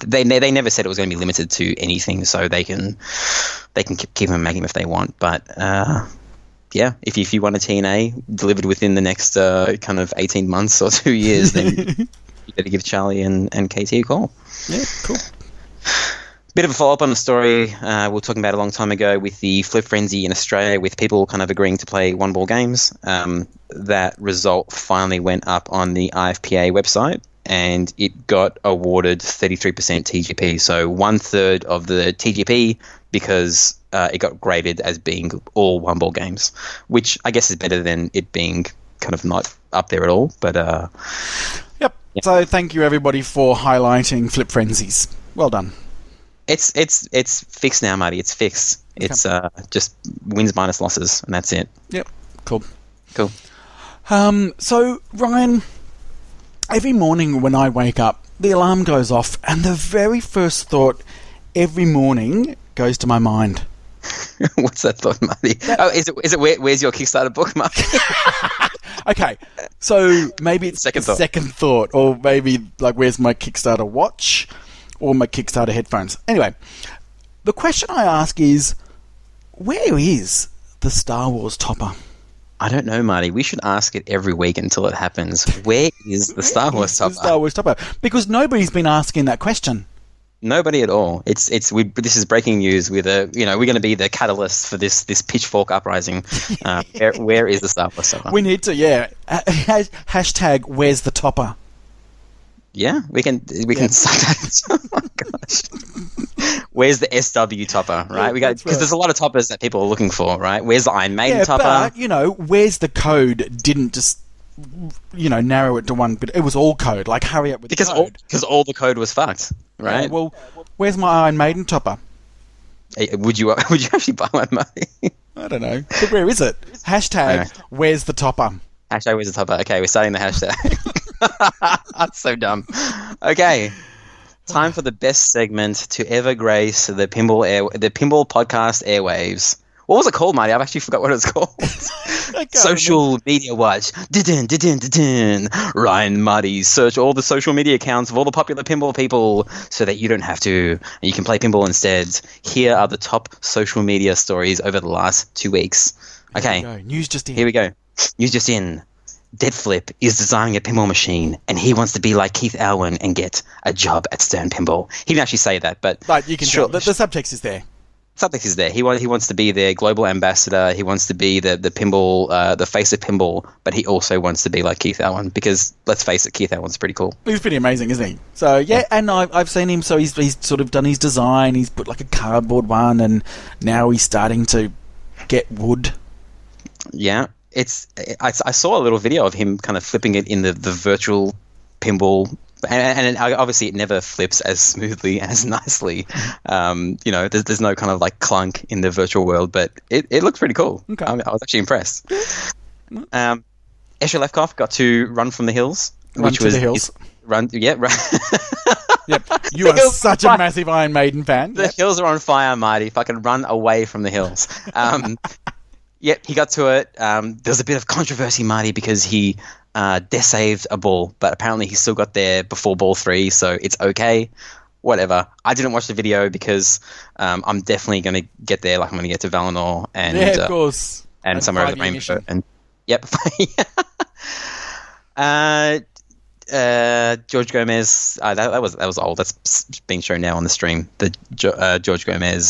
They never said it was going to be limited to anything, so they can keep them making them if they want. But if you want a TNA delivered within the next kind of 18 months or 2 years, then you better give Charlie and KT a call. Yeah, cool. Bit of a follow-up on the story we were talking about a long time ago with the Flip Frenzy in Australia, with people kind of agreeing to play one-ball games. That result finally went up on the IFPA website, and it got awarded 33% TGP, so 1/3 of the TGP, because it got graded as being all one-ball games, which I guess is better than it being kind of not up there at all. But Yep. Yeah. So thank you everybody for highlighting Flip Frenzies. Well done. It's fixed now, Marty. It's fixed. Okay. It's just wins minus losses, and that's it. Yep. Cool. So Ryan, every morning when I wake up, the alarm goes off, and the very first thought every morning goes to my mind. What's that thought, Marty? Is it where's your Kickstarter book, Marty? Okay, so maybe it's Second second thought, or maybe like where's my Kickstarter watch or my Kickstarter headphones. Anyway, the question I ask is, where is the Star Wars topper? I don't know, Marty. We should ask it every week until it happens. Where is the Star Wars topper? The Star Wars topper, because nobody's been asking that question. Nobody at all. This is breaking news. We're going to be the catalyst for this pitchfork uprising. Where is the Star Wars topper? We need to, yeah. Hashtag where's the topper? Yeah, we can start that. Oh my gosh. Where's the SW topper, right? Because there's a lot of toppers that people are looking for, right? Where's the Iron Maiden topper? But, where's the code didn't just, narrow it to one, but it was all code. Like, hurry up with the code. Because all the code was fucked, right? Yeah, well, where's my Iron Maiden topper? Hey, would you actually buy one, Marty? I don't know. But where is it? Hashtag where's the topper? Hashtag where's the topper? Okay, we're starting the hashtag. That's so dumb. Okay. Time for the best segment to ever grace the Pinball podcast airwaves. What was it called, Marty? I've actually forgot what it was called. Social media watch. Ryan Marty, search all the social media accounts of all the popular pinball people so that you don't have to. And you can play pinball instead. Here are the top social media stories over the last 2 weeks. Okay. News just in. Here we go. News just in. Deadflip is designing a pinball machine, and he wants to be like Keith Alwyn and get a job at Stern Pinball. He didn't actually say that, but you can tell. The subtext is there. Subtext is there. He wants to be their global ambassador. He wants to be the pinball, the face of pinball, but he also wants to be like Keith Alwyn because, let's face it, Keith Alwyn's pretty cool. He's pretty amazing, isn't he? So, yeah, and I've seen him, so he's sort of done his design. He's put like a cardboard one, and now he's starting to get wood. Yeah. I saw a little video of him kind of flipping it in the virtual pinball, and obviously it never flips as smoothly and as nicely. There's no kind of like clunk in the virtual world, but it looks pretty cool. Okay. I was actually impressed. Escher Lefkoff got to run from the hills. Run to the hills. Run. Yep. You are such a massive Iron Maiden fan. The hills are on fire, Marty. Fucking run away from the hills. Yep, he got to it. There was a bit of controversy, Marty, because he death-saved a ball, but apparently he still got there before ball 3, so it's okay. Whatever. I didn't watch the video because I'm definitely going to get there, like I'm going to get to Valinor and of course, and somewhere over the rainbow. And yep. George Gomez. That was old. That's being shown now on the stream. The George Gomez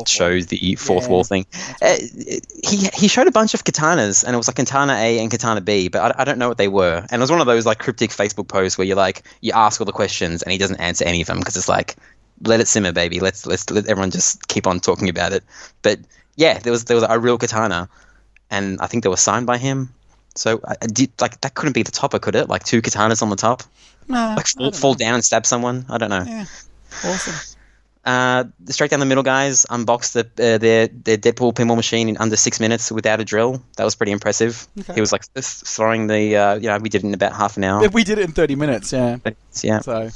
showed the fourth wall thing. He showed a bunch of katanas, and it was like katana A and katana B, but I don't know what they were. And it was one of those like cryptic Facebook posts where you ask all the questions and he doesn't answer any of them because it's like, let it simmer, baby. Let's let everyone just keep on talking about it. But yeah, there was a real katana, and I think they were signed by him. So that couldn't be the topper, could it? Like 2 katanas on the top? No. Like fall down and stab someone? I don't know. Yeah. Awesome. The straight down the middle guys unboxed their Deadpool pinball machine in under 6 minutes without a drill. That was pretty impressive. Okay. He was like throwing the we did it in about half an hour. We did it in 30 minutes, yeah. Yeah. So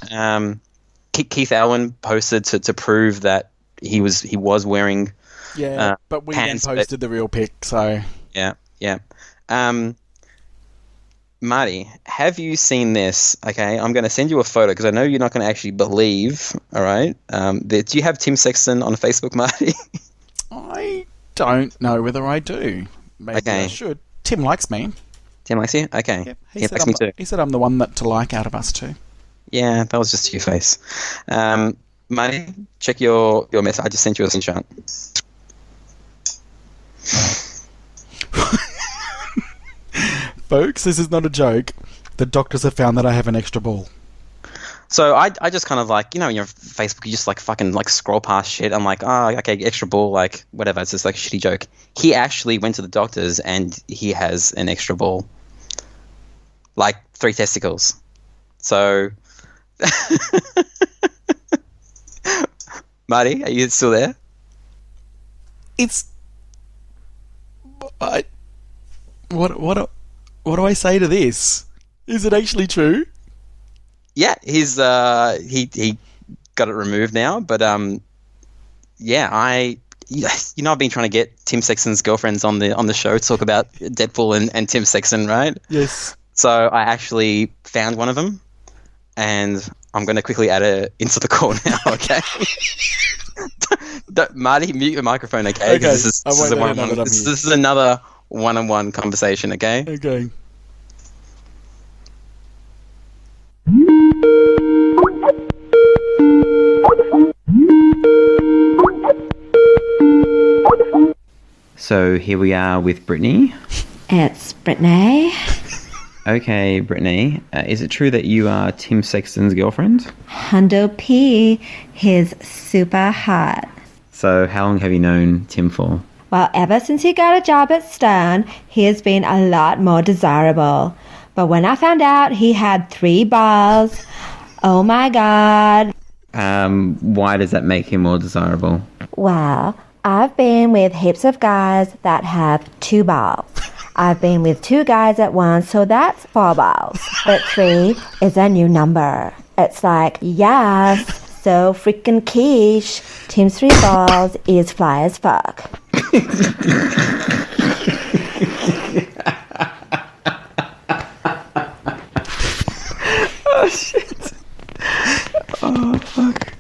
Keith Alwyn posted to prove that he was wearing but we pants, then posted the real pic, so yeah. Marty, have you seen this? Okay, I'm going to send you a photo because I know you're not going to actually believe. All right. Do you have Tim Sexton on Facebook, Marty? I don't know whether I do. Maybe I should. Tim likes me. Tim likes you? Okay. Yep. He likes me too. He said I'm the one to like out of us two. Yeah, that was just your face. Marty, check your message. I just sent you a screenshot. Folks, this is not a joke. The doctors have found that I have an extra ball. So I just kind of like, your Facebook, you just like fucking like scroll past shit. I'm like, oh, okay, extra ball, like whatever. It's just like a shitty joke. He actually went to the doctors and he has an extra ball. Like 3 testicles. So, Marty, are you still there? What do I say to this? Is it actually true? Yeah, he got it removed now, but I've been trying to get Tim Sexton's girlfriends on the show to talk about Deadpool and Tim Sexton, right? Yes. So I actually found one of them, and I'm going to quickly add her into the call now, okay? Marty, mute your microphone, okay? Okay. This is another one-on-one conversation, okay? Okay. So here we are with Brittany. It's Brittany. Okay, Brittany, is it true that you are Tim Sexton's girlfriend? Hundo P. He's super hot. So how long have you known Tim for? Well, ever since he got a job at Stern, he has been a lot more desirable. But when I found out he had 3 balls, oh my God. Why does that make him more desirable? Well, I've been with heaps of guys that have 2 balls. I've been with 2 guys at once, so that's 4 balls. But 3 is a new number. It's like, yes, so freaking quiche. Tim's 3 balls is fly as fuck. Oh, shit. Oh, fuck.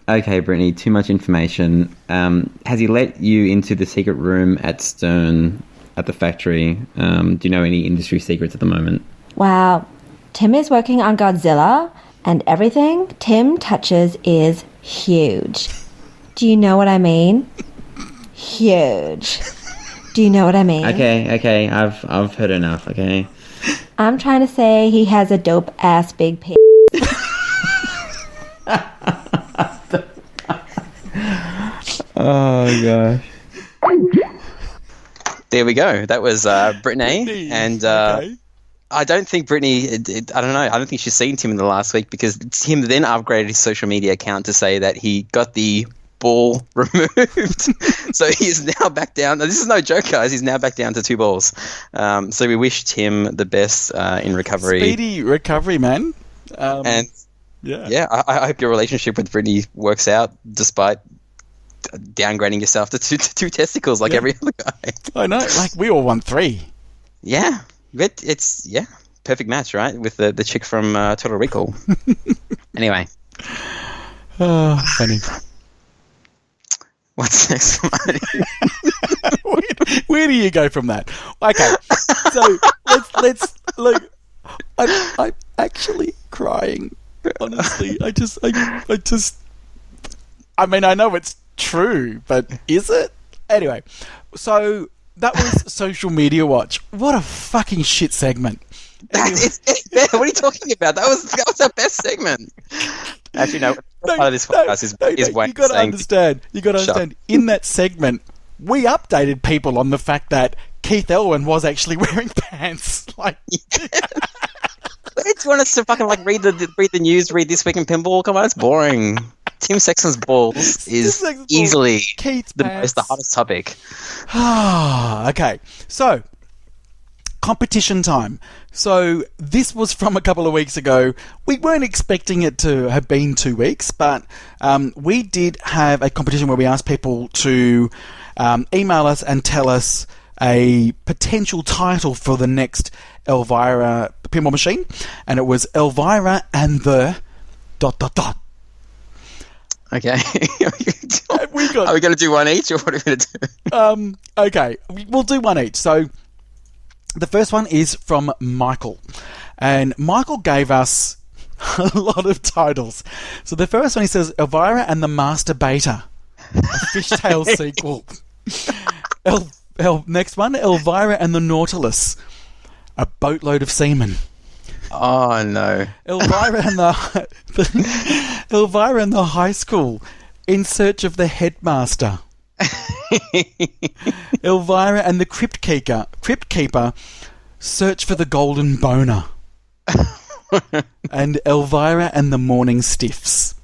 Okay, Brittany, too much information. Has he let you into the secret room at Stern at the factory? Do you know any industry secrets at the moment? Wow, Tim is working on Godzilla, and everything Tim touches is huge. Do you know what I mean? Huge. Do you know what I mean? Okay, I've heard enough, okay? I'm trying to say he has a dope-ass big pig. Oh, gosh. There we go. That was Brittany. And Okay. I don't think Brittany, I don't know, I don't think she's seen Tim in the last week, because Tim then upgraded his social media account to say that he got the ball removed. So he's now back down. This is no joke, guys. He's now back down to 2 balls. So we wish Tim the best in recovery. Speedy recovery, man. And yeah. I hope your relationship with Brittany works out despite downgrading yourself to two testicles like every other guy. I know. Like, we all won 3. Yeah. But it's, perfect match, right? With the chick from Total Recall. Anyway. Oh, funny. What's next, Marty? Where do you go from that? Okay, so let's look. I'm actually crying. Honestly, I mean, I know it's true, but is it? Anyway, so that was Social Media Watch. What a fucking shit segment. What are you talking about? That was our best segment. Actually, no. Part of this podcast is Wayne you got to saying, understand. You got to understand. In that segment, we updated people on the fact that Keith Elwin was actually wearing pants. Like, do you want us to fucking read the news, read This Week in Pinball? Come on, it's boring. Tim Sexton's balls is easily the hottest topic. Okay, so competition time. So this was from a couple of weeks ago. We weren't expecting it to have been 2 weeks, but we did have a competition where we asked people to email us and tell us a potential title for the next Elvira pinball machine, and it was Elvira and the ... Okay. Are we going to do one each, or what are we going to do? Okay, we'll do one each. So the first one is from Michael, and Michael gave us a lot of titles. So the first one, he says, Elvira and the Masturbator, a Fishtail sequel. Next one, Elvira and the Nautilus, a boatload of semen. Oh no! Elvira and Elvira and the High School, in search of the headmaster. Elvira and the Crypt Keeper, search for the golden boner. And Elvira and the Morning Stiffs.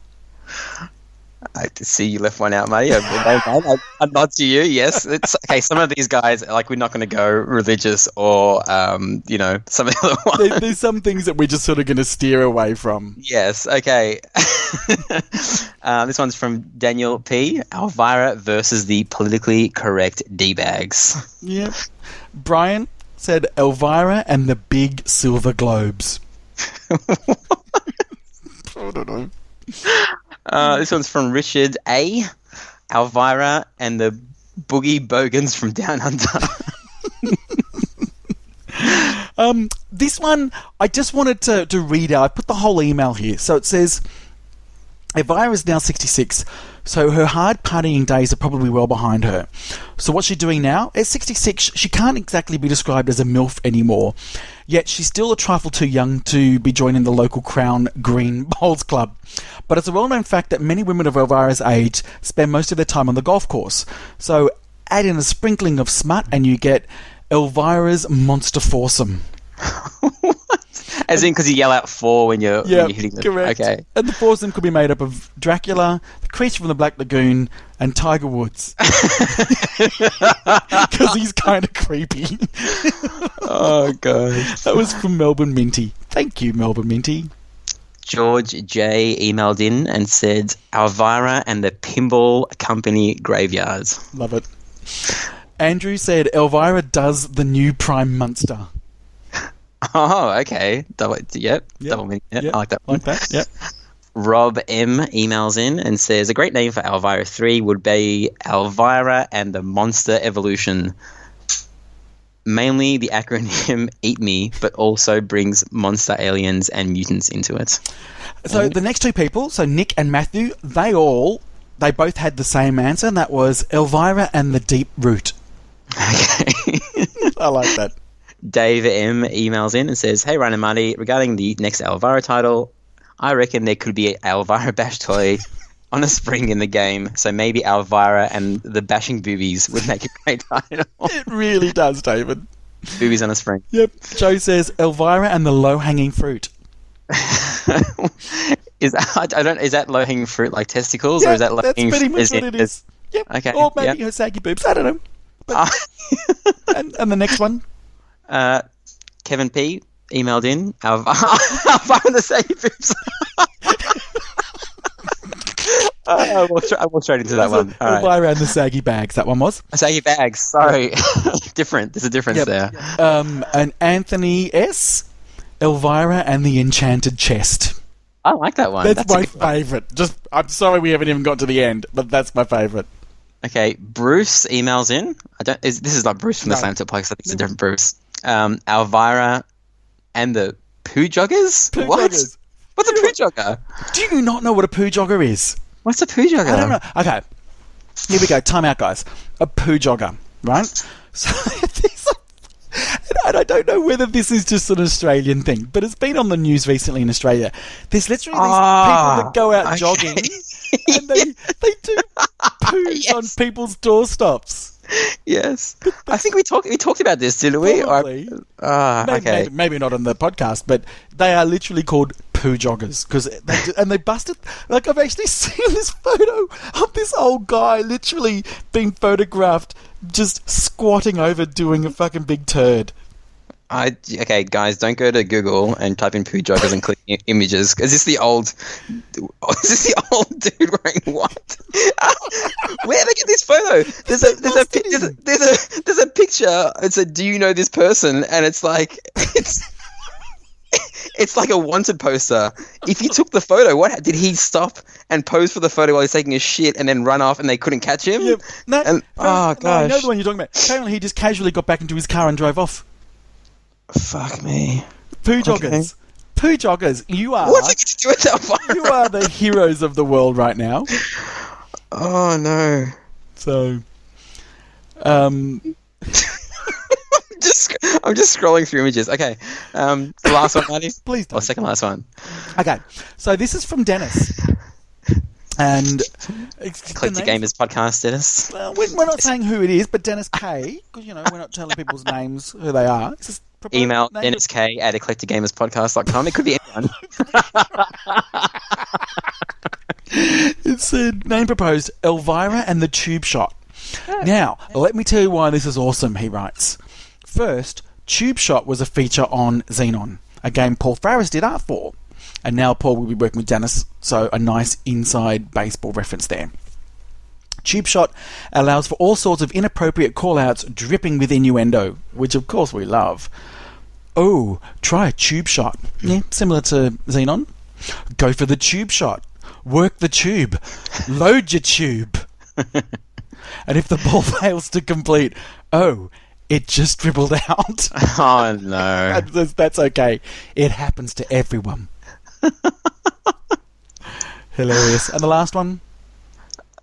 I see you left one out, Marty. I nod to you. Yes, it's okay. Some of these guys, like, we're not going to go religious or, some of the other ones. There's some things that we're just sort of going to steer away from. Yes. Okay. This one's from Daniel P. Elvira versus the politically correct D-bags. Yep. Brian said Elvira and the big silver globes. I don't know. This one's from Richard A. Elvira and the Boogie Bogans from Down Under. This one, I just wanted to read out. I put the whole email here. So it says, Elvira is now 66, so her hard partying days are probably well behind her. So what's she doing now? At 66, she can't exactly be described as a MILF anymore, yet she's still a trifle too young to be joining the local Crown Green Bowls Club. But it's a well-known fact that many women of Elvira's age spend most of their time on the golf course. So add in a sprinkling of smut and you get Elvira's Monster Foursome. What? As in, because you yell out 4 when you're hitting them. Correct. Okay. And the foursome could be made up of Dracula, the creature from the Black Lagoon, and Tiger Woods. Because he's kind of creepy. Oh, God. That was from Melbourne Minty. Thank you, Melbourne Minty. George J. emailed in and said, Elvira and the Pinball Company Graveyard. Love it. Andrew said, Elvira does the new Prime Munster. Oh, okay. Double meaning. Yeah, I like that one. Like that, yep. Rob M. emails in and says, a great name for Elvira 3 would be Elvira and the Monster Evolution. Mainly the acronym Eat Me, but also brings monster aliens and mutants into it. So the next two people, so Nick and Matthew, they both had the same answer, and that was Elvira and the Deep Root. Okay. I like that. Dave M. emails in and says, hey, Ryan and Marty, regarding the next Elvira title, I reckon there could be an Elvira bash toy on a spring in the game, so maybe Elvira and the Bashing Boobies would make a great title. It really does, David. Boobies on a spring. Yep. Joe says, Elvira and the Low-Hanging Fruit. Is that low-hanging fruit like testicles, or is that low-hanging fruit? That's pretty much what it is. Yep. Okay. Or maybe her saggy boobs. I don't know. But, and the next one? Kevin P. emailed in. Elvira and the saggy boobs. I walked straight into that one. Elvira and the saggy bags. That one was. Saggy bags. Sorry. Different. There's a difference there. And Anthony S. Elvira and the Enchanted Chest. I like that one. That's my favourite. I'm sorry we haven't even got to the end, but that's my favourite. Okay, Bruce emails in. This is not Bruce from the Slam Tip Podcast. I think it's a different Bruce. Elvira and the Poo Joggers? What? Joggers. What's a Poo Jogger? Do you not know what a Poo Jogger is? What's a Poo Jogger? I don't know. Okay, here we go. Time out, guys. A Poo Jogger, right? So and I don't know whether this is just an Australian thing, but it's been on the news recently in Australia. There's literally these people that go out jogging and they do poos on people's doorstops. Yes. I think we talked about this, didn't we? Probably. Okay. Maybe not on the podcast, but they are literally called poo joggers because they busted. Like, I've actually seen this photo of this old guy literally being photographed just squatting over doing a fucking big turd. Okay, guys, don't go to Google and type in poo joggers and click images. Is this the old dude wearing what? Where did they get this photo? There's a picture. It's a do you know this person? And it's like it's like a wanted poster. If you took the photo, what did he stop and pose for the photo while he's taking a shit and then run off and they couldn't catch him? Yep. Gosh, I know the one you're talking about. Apparently, he just casually got back into his car and drove off. Fuck me. Poo joggers. Okay. Poo joggers. You are. What's it to do with that? You are the heroes of the world right now. Oh no. So, I'm just scrolling through images. Okay. The last one, Marty. Please don't. Or second last one. Okay. So this is from Dennis. And Eclectic Gamers Podcast, Dennis. We're not saying who it is, but Dennis K, because we're not telling people's names who they are. Email dennisk@eclecticgamerspodcast.com. It could be anyone. said, name proposed, Elvira and the Tube Shot. Now, let me tell you why this is awesome, he writes. First, Tube Shot was a feature on Xenon, a game Paul Farris did art for. And now Paul will be working with Dennis, so a nice inside baseball reference there. Tube Shot allows for all sorts of inappropriate call-outs dripping with innuendo, which of course we love. Oh, try a Tube Shot. Yeah, similar to Xenon. Go for the Tube Shot. Work the tube. Load your tube. And if the ball fails to complete, oh, it just dribbled out. Oh, no. That's okay. It happens to everyone. Hilarious. And the last one?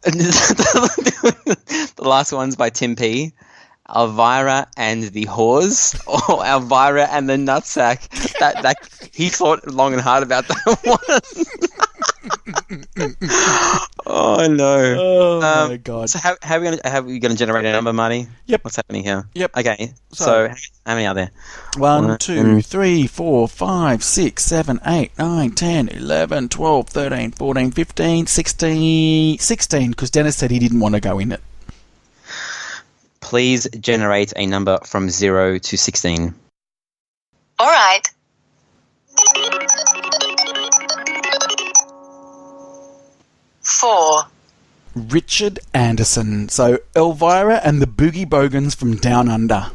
The last one's by Tim P. Elvira and the Whores, or Elvira and the Nutsack. That he thought long and hard about that one. Oh no! Oh my god! So how are we gonna generate a number, Marty? Yep. What's happening here? Yep. Okay. So how many are there? 1, 2, 3, 4, 5, 6, 7, 8, 9, 10, 11, 12, 13, 14, 15, 16, because Dennis said he didn't want to go in it. Please generate a number from 0 to 16. All right. 4. Richard Anderson. So Elvira and the Boogie Bogans from Down Under.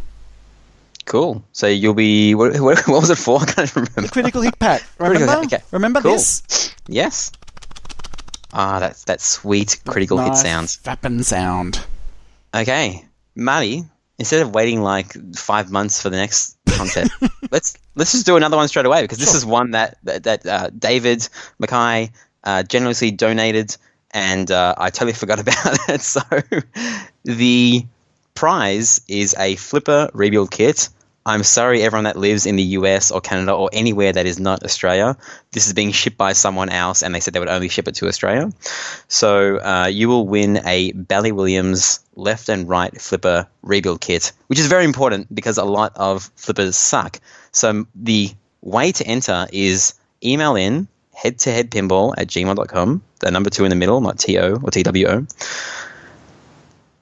Cool. So you'll be... What was it for? I can't remember. The Critical Hit Pack. Remember? Okay. Remember Cool. this? Yes. Ah, that's that sweet critical hit sound. Fappin' sound. Okay. Marty, instead of waiting like 5 months for the next contest, let's just do another one straight away, because this is one that David Mackay generously donated, and I totally forgot about it. So the prize is a flipper rebuild kit. I'm sorry, everyone that lives in the US or Canada or anywhere that is not Australia. This is being shipped by someone else, and they said they would only ship it to Australia. So you will win a Bally Williams left and right flipper rebuild kit, which is very important because a lot of flippers suck. So the way to enter is email in head2headpinball@gmail.com, the number 2 in the middle, not TO or TWO,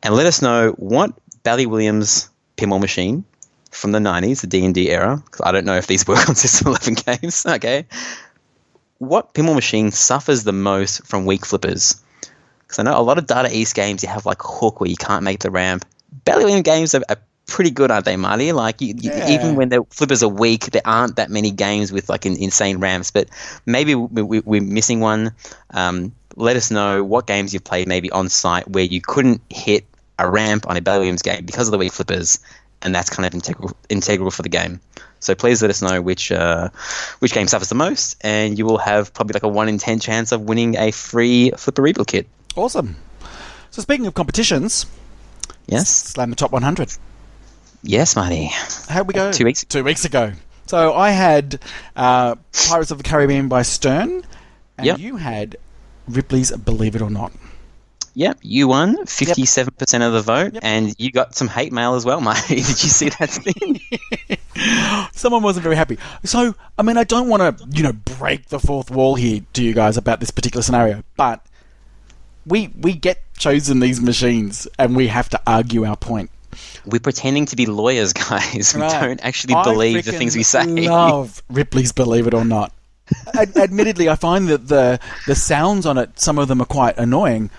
and let us know what Bally Williams pinball machine from the 90s, the D&D era, because I don't know if these work on System 11 games, okay? What pinball machine suffers the most from weak flippers? Because I know a lot of Data East games, you have like Hook where you can't make the ramp. Bally Williams games are pretty good, aren't they, Marty? Like, even when the flippers are weak, there aren't that many games with like insane ramps, but maybe we're missing one. Let us know what games you've played maybe on site where you couldn't hit a ramp on a Bally Williams game because of the weak flippers, and that's kind of integral for the game. So please let us know which game suffers the most, and you will have probably like a 1 in 10 chance of winning a free flipper rebuild kit. Awesome. So speaking of competitions, yes, Slam the Top 100. Yes, Marty. How'd we go? 2 weeks. 2 weeks ago. So I had Pirates of the Caribbean by Stern, and you had Ripley's Believe It or Not. Yep, you won 57% of the vote, and you got some hate mail as well, Marty. Did you see that thing? Someone wasn't very happy. So, I mean, I don't want to, break the fourth wall here to you guys about this particular scenario, but we get chosen these machines, and we have to argue our point. We're pretending to be lawyers, guys. We don't actually believe the things we say. I love Ripley's Believe It or Not. Admittedly, I find that the sounds on it, some of them are quite annoying,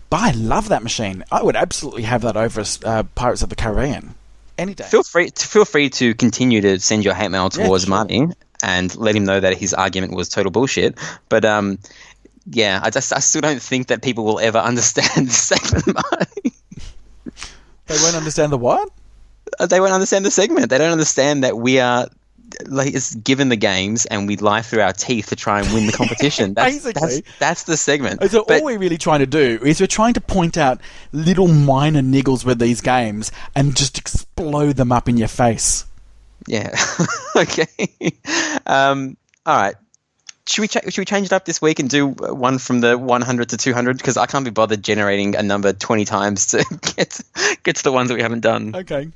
but I love that machine. I would absolutely have that over Pirates of the Caribbean any day. Feel free to continue to send your hate mail towards Marty and let him know that his argument was total bullshit. But I still don't think that people will ever understand this segment, Marty. They won't understand the what? They won't understand the segment. They don't understand that we are it's given the games and we lie through our teeth to try and win the competition. That's the segment. So all we're really trying to do is we're trying to point out little minor niggles with these games and just explode them up in your face. Yeah. Okay. All right. Should we change it up this week and do one from the 100 to 200? Because I can't be bothered generating a number 20 times to get to the ones that we haven't done. Okay.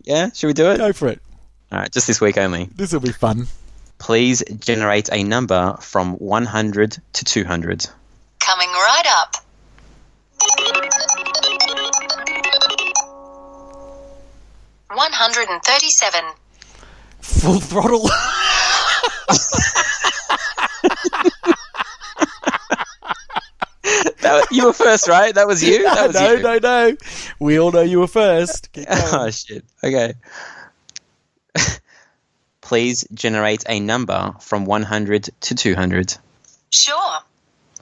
Yeah? Should we do it? Go for it. All right, just this week only. This will be fun. Please generate a number from 100 to 200. Coming right up. 137. Full Throttle. You were first, right? That was you? That was you. No. We all know you were first. Keep going. Oh, shit. Okay. Please generate a number from 100 to 200. Sure.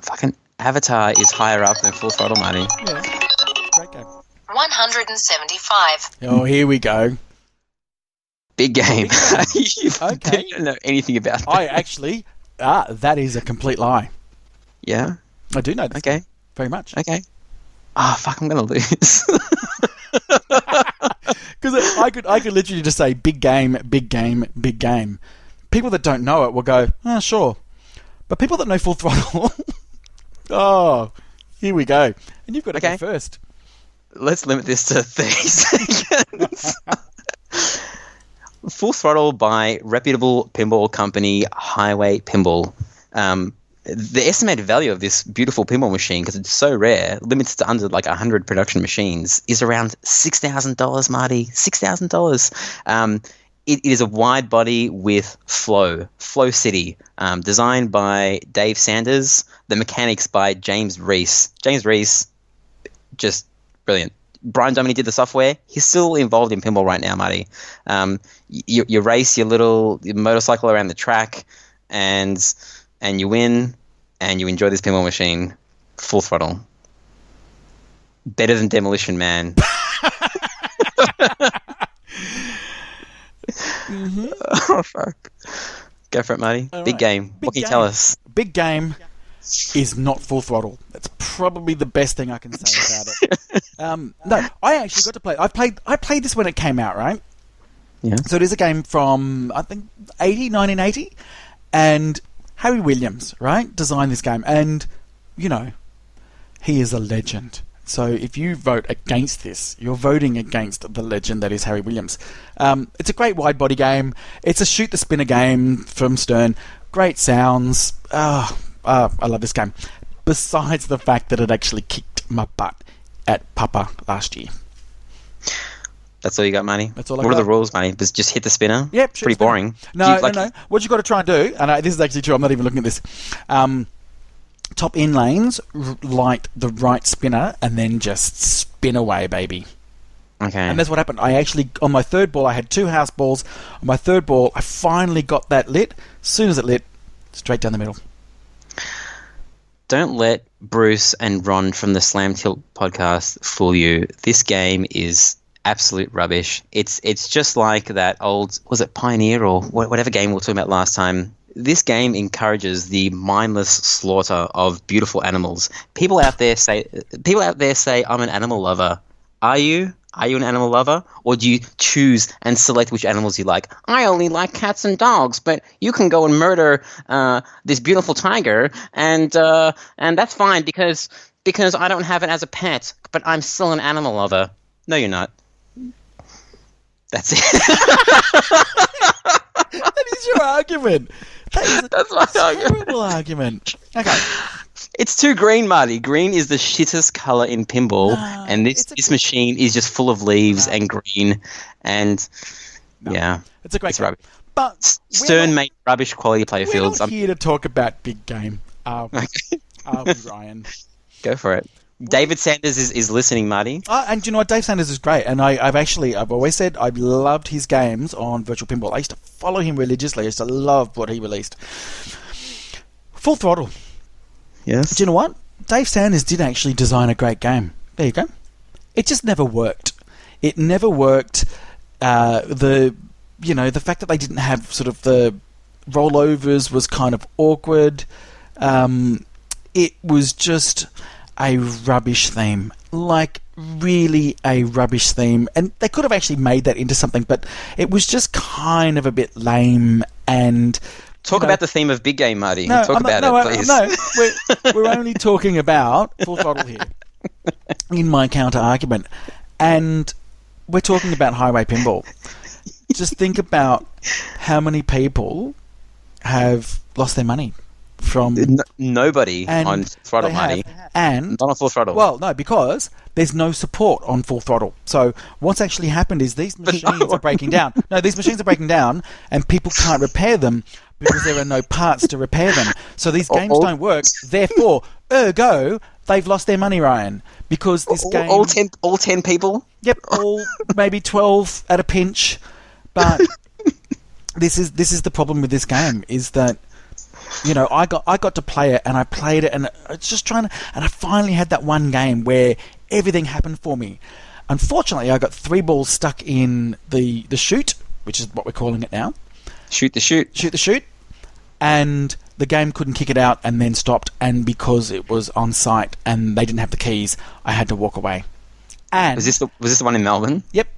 Fucking Avatar is higher up than Full Throttle, Marty. Yeah. Great game. 175. Oh, here we go. Big game. You Okay. don't know anything about that. That is a complete lie. Yeah? I do know this. Okay. Very much. Okay. Ah, fuck, I'm going to lose. Because I could literally just say big game, big game, big game. People that don't know it will go, sure. But people that know Full Throttle, oh, here we go. And you've got to go first. Let's limit this to 30 seconds. Full Throttle by reputable pinball company Highway Pinball. The estimated value of this beautiful pinball machine, because it's so rare, limited to under like 100 production machines, is around $6,000, Marty. $6,000. It is a wide body with Flow City, designed by Dave Sanders. The mechanics by James Reese. James Reese, just brilliant. Brian Dominey did the software. He's still involved in pinball right now, Marty. You race your little motorcycle around the track, and you win, and you enjoy this pinball machine. Full Throttle. Better than Demolition Man. Mm-hmm. Oh, fuck. Go for it, Marty. All Big right. game. What can you tell us? Big game is not Full Throttle. That's probably the best thing I can say about it. No, I actually got to play. I played this when it came out, right? Yeah. So it is a game from, I think, 1980. And Harry Williams, right, designed this game. And, you know, he is a legend. So if you vote against this, you're voting against the legend that is Harry Williams. It's a great wide body game. It's a shoot the spinner game from Stern. Great sounds. I love this game. Besides the fact that it actually kicked my butt at Papa last year. That's all you got, Marty? That's all I What got. are the rules, Marty? Just hit the spinner? Yep. Pretty boring. No. What you got to try and do, and this is actually true, I'm not even looking at this. Top in lanes, light the right spinner, and then just spin away, baby. Okay. And that's what happened. I actually, on my third ball, I had 2 house balls. On my third ball, I finally got that lit. As soon as it lit, straight down the middle. Don't let Bruce and Ron from the Slam Tilt podcast fool you. This game is absolute rubbish. It's just like that old, was it Pioneer or whatever game we were talking about last time. This game encourages the mindless slaughter of beautiful animals. People out there say, I'm an animal lover. Are you? Are you an animal lover? Or do you choose and select which animals you like? I only like cats and dogs, but you can go and murder this beautiful tiger, and that's fine because I don't have it as a pet, but I'm still an animal lover. No, you're not. That's it. That is your argument. That's my argument. Terrible argument. Okay. It's too green, Marty. Green is the shittest color in pinball, and this machine is just full of leaves and green, and yeah, it's a great game. rubbish. But Stern made rubbish quality player we're fields. not here to talk about big game. Are we, Ryan? Go for it. David Sanders is listening, Marty. And do you know what? Dave Sanders is great, and I've always said I've loved his games on Virtual Pinball. I used to follow him religiously. I used to love what he released. Full Throttle. Yes. Do you know what? Dave Sanders did actually design a great game. There you go. It just never worked. It never worked. The fact that they didn't have sort of the rollovers was kind of awkward. It was just a rubbish theme. Like, really a rubbish theme. And they could have actually made that into something, but it was just kind of a bit lame and... Talk about the theme of Big Game, Marty. No, Talk about it, please. No, we're only talking about Full Throttle here in my counter-argument. And we're talking about Highway Pinball. Just think about how many people have lost their money from Nobody and on Throttle they have, Money. and Not on Full Throttle. well, no, because there's no support on Full Throttle. So what's actually happened is these machines are breaking down. No, these machines are breaking down, and people can't repair them because there are no parts to repair them. So these games don't work. Therefore, ergo, they've lost their money, Ryan, because this game. All 10 people. Yep, all maybe 12 at a pinch, but this is the problem with this game is that. You know, I got to play it, and I played it, and it's just and I finally had that one game where everything happened for me. Unfortunately, I got 3 balls stuck in the chute, which is what we're calling it now. Shoot the chute. Shoot the chute, and the game couldn't kick it out, and then stopped. And because it was on site and they didn't have the keys, I had to walk away. And Was this the one in Melbourne? Yep.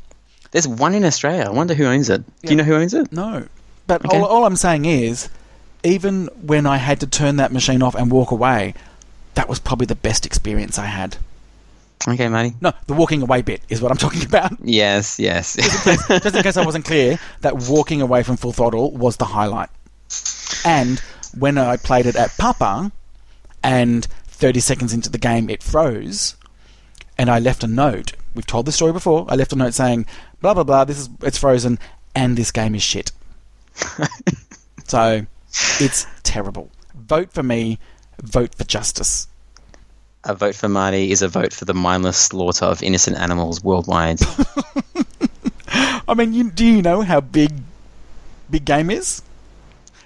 There's one in Australia. I wonder who owns it. Do you know who owns it? No, but Okay. all I'm saying is, even when I had to turn that machine off and walk away, that was probably the best experience I had. Okay, Matty. No, the walking away bit is what I'm talking about. Yes. Just in case I wasn't clear, that walking away from Full Throttle was the highlight. And when I played it at Papa, and 30 seconds into the game it froze, and I left a note. We've told this story before. I left a note saying, blah, blah, blah, it's frozen, and this game is shit. So, it's terrible. Vote for me. Vote for justice. A vote for Marty is a vote for the mindless slaughter of innocent animals worldwide. I mean, do you know how big game is?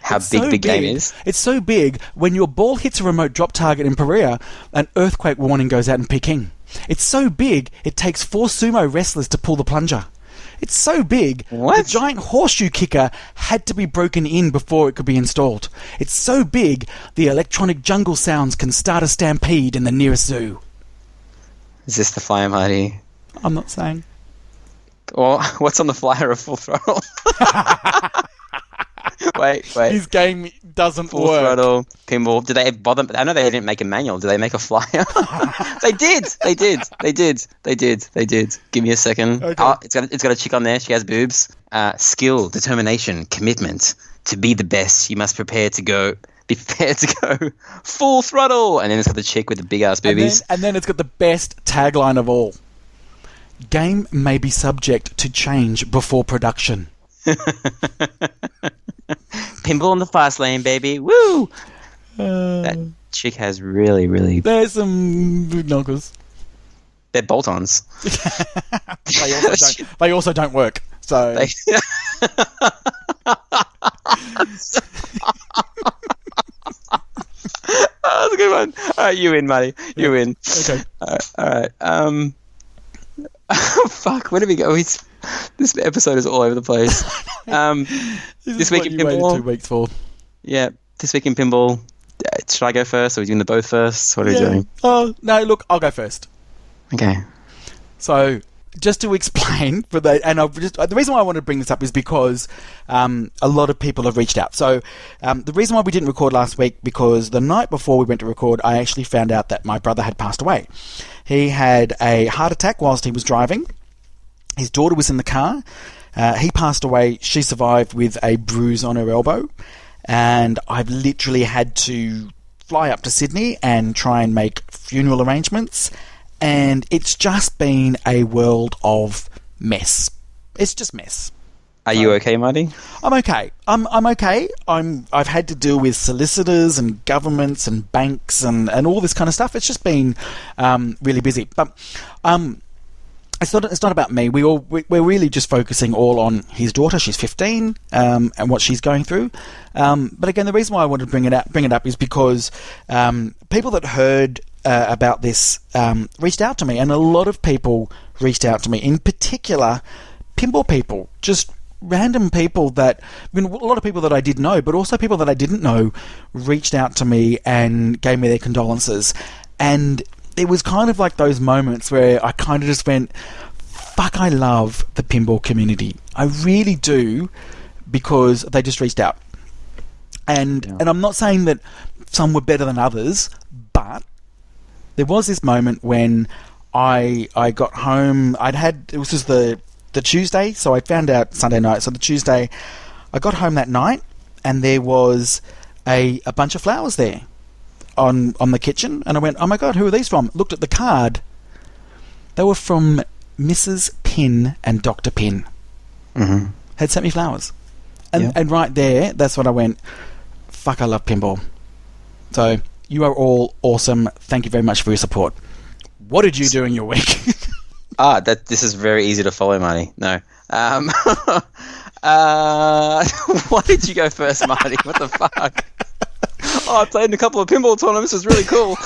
How It's big so big game is? It's so big, when your ball hits a remote drop target in Korea, an earthquake warning goes out in Peking. It's so big, it takes 4 sumo wrestlers to pull the plunger. It's so big, What? the giant horseshoe kicker had to be broken in before it could be installed. It's so big, the electronic jungle sounds can start a stampede in the nearest zoo. Is this the flyer, Marty? I'm not saying. Or what's on the flyer of Full Throttle? Wait. His game doesn't Full work. Throttle, Pinball. Did they bother? I know they didn't make a manual. Did they make a flyer? They did. Give me a second. Okay. Oh, it's got a chick on there. She has boobs. Skill, determination, commitment. To be the best, you must be prepared to go full throttle. And then it's got the chick with the big ass boobies. And then it's got the best tagline of all. Game may be subject to change before production. Pinball in the fast lane, baby. Woo! That chick has really. There's some good knockers. They're bolt-ons. They also don't work. So Oh, that's a good one. All right, you win, Matty. You win. okay. All right. Fuck. Where did we go? This episode is all over the place. This week in you waited 2 pinball. weeks for. Yeah. This week in pinball. Should I go first? Or are we doing the both first? What are we doing? Oh no! Look, I'll go first. Okay. So, just to explain for the, and the reason why I wanted to bring this up is because a lot of people have reached out. So, the reason why we didn't record last week, because the night before we went to record, I actually found out that my brother had passed away. He had a heart attack whilst he was driving. His daughter was in the car. He passed away. She survived with a bruise on her elbow. And I've literally had to fly up to Sydney and try and make funeral arrangements. And it's just been a world of mess. It's just mess. Are you okay, Marty? I'm okay. I'm okay. I've had to deal with solicitors and governments and banks and all this kind of stuff. It's just been really busy. But it's not about me. We're really just focusing all on his daughter. She's 15 and what she's going through. But again, the reason why I wanted to bring it up is because people that heard about this reached out to me, and a lot of people reached out to me. In particular, pinball people, just random people that, I mean, a lot of people that I did know, but also people that I didn't know reached out to me and gave me their condolences. And it was kind of like those moments where I kind of just went, fuck, I love the pinball community. I really do, because they just reached out. And I'm not saying that some were better than others, but there was this moment when I got home. It was just the Tuesday, so I found out Sunday night. So the Tuesday, I got home that night, and there was a bunch of flowers there on the kitchen, and I went, oh my God, who are these from? Looked at the card. They were from Mrs. Pin and Dr. Pin. Mm-hmm. Had sent me flowers. And right there, that's when I went, fuck, I love pinball. So you are all awesome. Thank you very much for your support. What did you do in your week? This is very easy to follow, Marty. No. Why did you go first, Marty? What the fuck? I played in a couple of pinball tournaments. It was really cool.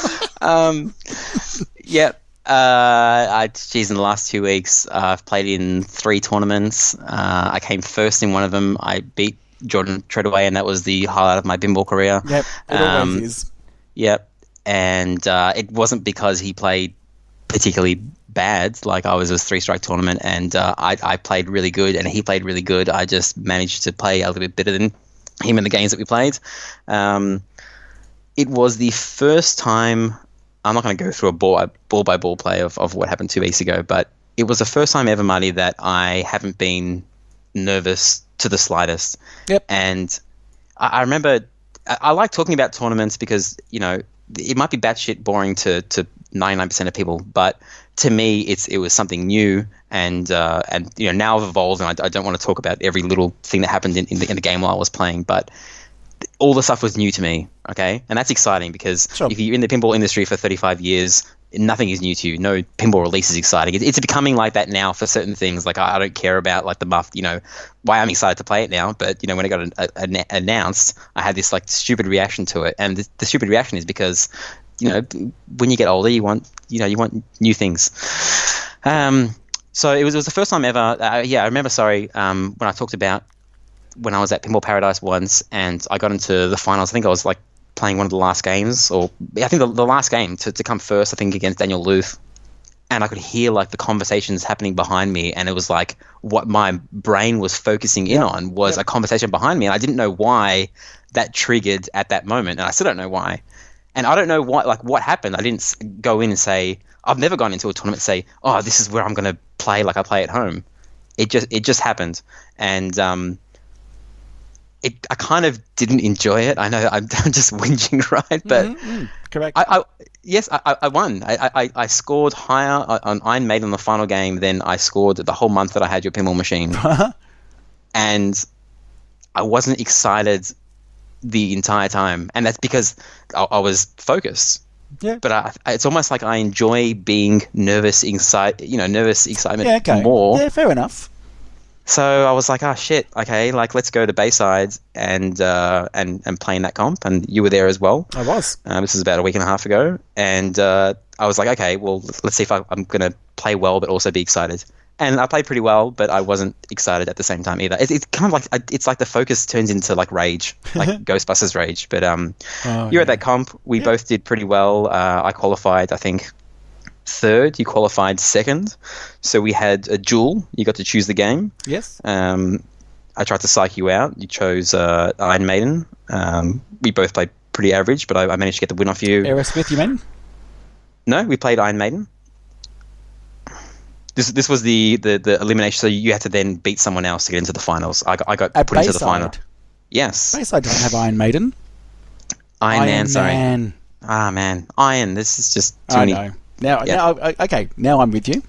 Yep. In the last 2 weeks, I've played in 3 tournaments. I came first in one of them. I beat Jordan Treadaway, and that was the highlight of my pinball career. Yep, it always is. Yep. And it wasn't because he played particularly bad. Like, I was a 3-strike tournament, and I played really good, and he played really good. I just managed to play a little bit better than him in the games that we played. It was the first time. I'm not going to go through a ball-by-ball play of what happened 2 weeks ago, but it was the first time ever, Marty, that I haven't been nervous to the slightest. Yep. And I remember I like talking about tournaments because, you know, it might be batshit boring to 99% of people, but to me, it was something new, and you know, now I've evolved, and I don't want to talk about every little thing that happened in the game while I was playing, but all the stuff was new to me, okay? And that's exciting because if you're in the pinball industry for 35 years, nothing is new to you. No pinball release is exciting. It's becoming like that now for certain things. Like, I don't care about, like, the buff, you know, why I'm excited to play it now. But, you know, when it got announced, I had this, like, stupid reaction to it. And the stupid reaction is because, you know, when you get older, you want new things. So it was the first time ever. I remember, when I talked about when I was at Pinball Paradise once, and I got into the finals. I think I was like playing one of the last games, or I think the last game to come first, I think against Daniel Luth. And I could hear like the conversations happening behind me, and it was like what my brain was focusing in on was a conversation behind me, and I didn't know why that triggered at that moment, and I still don't know why. And I don't know what happened. I didn't go in and say, I've never gone into a tournament and say, oh, this is where I'm going to play like I play at home. It just happened, and I kind of didn't enjoy it. I know I'm just whinging, right? But correct. I won. I scored higher on Iron Maiden in the final game than I scored the whole month that I had your pinball machine. And I wasn't excited the entire time, and that's because I was focused. Yeah. But it's almost like I enjoy being nervous excitement more. Yeah, fair enough. So I was like, oh shit, okay, like let's go to Bayside and play in that comp, and you were there as well. I was. This was about a week and a half ago, and I was like, okay, well, let's see if I'm going to play well, but also be excited. And I played pretty well, but I wasn't excited at the same time either. It's kind of like it's like the focus turns into like rage, like Ghostbusters rage. But you're at that comp. We both did pretty well. I qualified, I think, third. You qualified second. So we had a duel. You got to choose the game. Yes. I tried to psych you out. You chose Iron Maiden. We both played pretty average, but I managed to get the win off you. Aerosmith, you mean? No, we played Iron Maiden. This was the elimination, so you had to then beat someone else to get into the finals. I got At put into the Bayside? final. Yes. Bayside doesn't have Iron Maiden. Iron Man, sorry. Man. Ah, man. Iron, this is just too I many. know. Now I'm with you.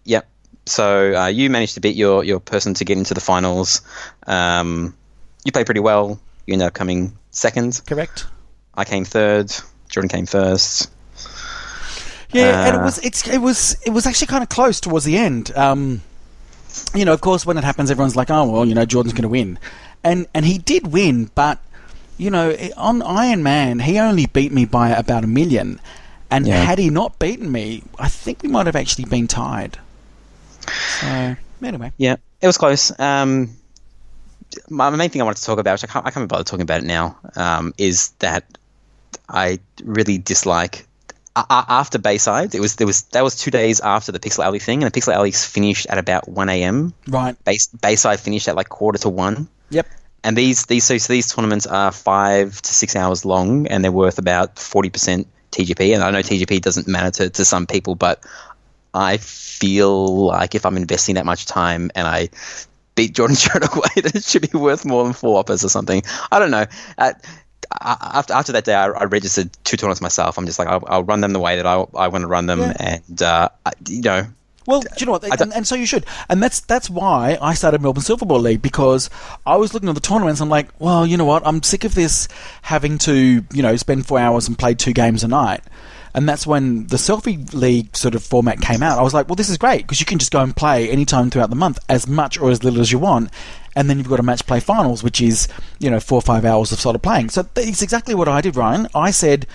Yep. So you managed to beat your person to get into the finals. You played pretty well. You ended up coming second. Correct. I came third. Jordan came first. Yeah, and it was actually kind of close towards the end. You know, of course, when it happens, everyone's like, "Oh, well, you know, Jordan's going to win," and he did win, but you know, on Iron Man, he only beat me by about $1 million, and had he not beaten me, I think we might have actually been tied. So anyway, yeah, it was close. My main thing I wanted to talk about, which I can't bother talking about it now, is that I really dislike. After Bayside, that was 2 days after the Pixel Alley thing, and the Pixel Alley finished at about 1 a.m. Right. Bayside finished at like 1:45. Yep. And these tournaments are 5 to 6 hours long, and they're worth about 40% TGP. And I know TGP doesn't matter to some people, but I feel like if I'm investing that much time and I beat Jordan straight away, that it should be worth more than 4 uppers or something. I don't know. after that day, I registered 2 tournaments myself. I'm just like, I'll run them the way that I want to run them, and Well, do you know what? And so you should. And that's why I started Melbourne Silverball League, because I was looking at the tournaments. I'm like, well, you know what? I'm sick of this having to, spend 4 hours and play 2 games a night. And that's when the Selfie League sort of format came out. I was like, well, this is great, because you can just go and play anytime throughout the month, as much or as little as you want. And then you've got a match play finals, which is, 4 or 5 hours of solid playing. So it's exactly what I did, Ryan. I said,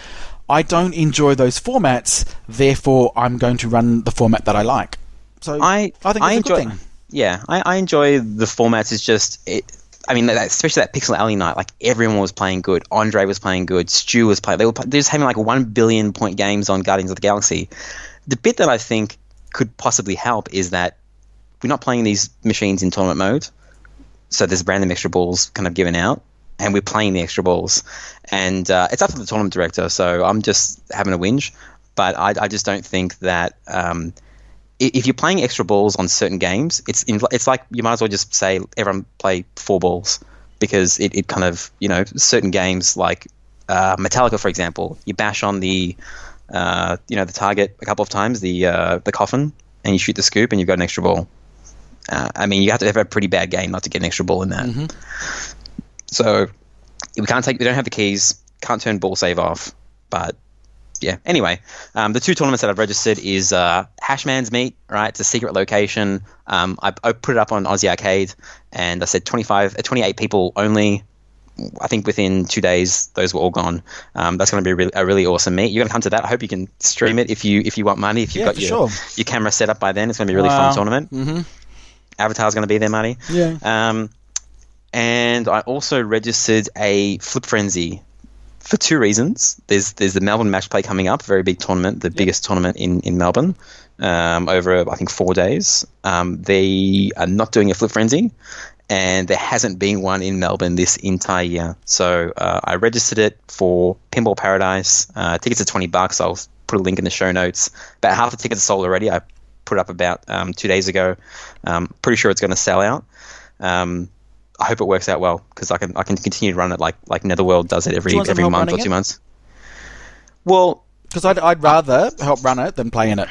I don't enjoy those formats, therefore I'm going to run the format that I like. So I think it's a good thing. Yeah, I enjoy the formats. It's just, especially that Pixel Alley night, like everyone was playing good. Andre was playing good. Stu was playing. They're just having like 1 billion point games on Guardians of the Galaxy. The bit that I think could possibly help is that we're not playing these machines in tournament mode. So there's random extra balls kind of given out, and we're playing the extra balls. And it's up to the tournament director, so I'm just having a whinge. But I just don't think that if you're playing extra balls on certain games, it's like you might as well just say everyone play 4 balls, because it kind of, certain games like Metallica, for example, you bash on the target a couple of times, the coffin, and you shoot the scoop and you've got an extra ball. You have to have a pretty bad game not to get an extra ball in that. Mm-hmm. So we don't have the keys, can't turn ball save off, but yeah. Anyway, the 2 tournaments that I've registered is Hashman's Meet, right? It's a secret location. I put it up on Aussie Arcade, and I said 28 people only. I think within 2 days, those were all gone. That's going to be a really awesome meet. You're going to come to that. I hope you can stream it if you want money. If you've got your camera set up by then, it's going to be a really fun tournament. Mm-hmm. Avatar's going to be there, Marty. Yeah. And I also registered a Flip Frenzy for 2 reasons. There's the Melbourne Match Play coming up, a very big tournament, the biggest tournament in Melbourne, over I think 4 days. They are not doing a Flip Frenzy, and there hasn't been one in Melbourne this entire year. So I registered it for Pinball Paradise. Tickets are $20. I'll put a link in the show notes. About half the tickets are sold already. I put up about 2 days ago. Pretty sure it's going to sell out. I hope it works out well, because I can continue to run it like Netherworld does it every month or 2 months. Well, because I'd rather help run it than play in it.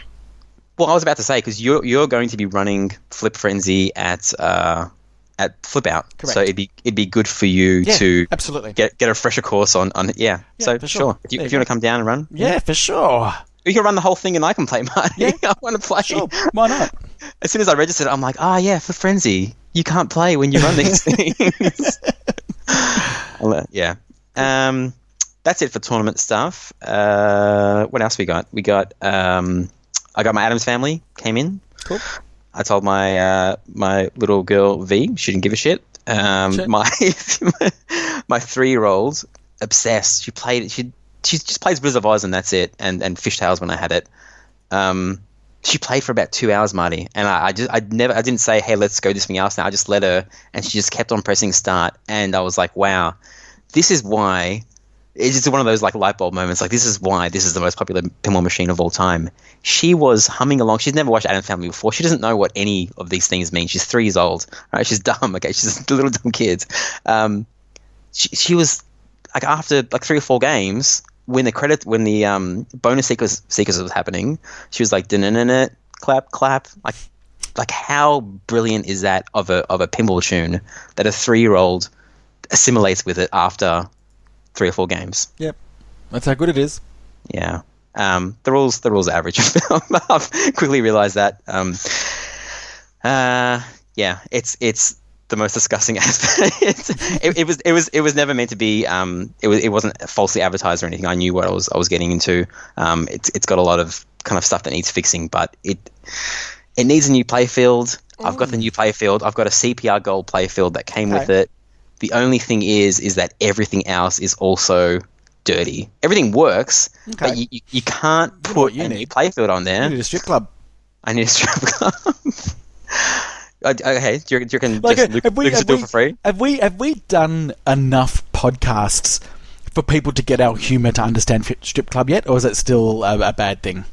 Well, I was about to say, because you're going to be running Flip Frenzy at Flip Out, correct. So it'd be good for you to absolutely get a fresher course on. So for sure. If you want to come down and run, for sure. You can run the whole thing and I can play, Marty. Yeah. I want to play. Sure. Why not? As soon as I registered, I'm like, Flip Frenzy. You can't play when you run these things. Yeah. That's it for tournament stuff. What else we got? We got I got my Addams Family came in. Cool. I told my little girl V, she didn't give a shit. Shit. My 3-year-old obsessed. She played it. She just plays Wizard of Oz and that's it. And Fishtails when I had it. She played for about 2 hours, Marty, and I didn't say, hey, let's go do something else now. I just let her, and she just kept on pressing start, and I was like, wow, this is why. It's just one of those like light bulb moments. Like, this is why this is the most popular pinball machine of all time. She was humming along. She's never watched Addams Family before. She doesn't know what any of these things mean. She's 3 years old, right? She's dumb. Okay, she's a little dumb kid. She was like, after like 3 or 4 games, when the bonus sequence was happening, she was like, da-na-na-na, clap, clap. Like how brilliant is that of a pinball tune that a 3-year-old assimilates with it after 3 or 4 games? Yep, that's how good it is. Yeah. The rules are average. I've quickly realized that. Yeah, it's the most disgusting aspect. It was never meant to be. It wasn't falsely advertised or anything. I knew what I was getting into. It's got a lot of kind of stuff that needs fixing, but it needs a new playfield. I've got the new playfield. I've got a CPR Gold playfield that came with it. The only thing is that everything else is also dirty. Everything works, but you can't put a new playfield on there. You need a strip club. I need a strip club. Okay, do you reckon Like, Lucas do it for free? Have we done enough podcasts for people to get our humour to understand strip club yet, or is it still a bad thing?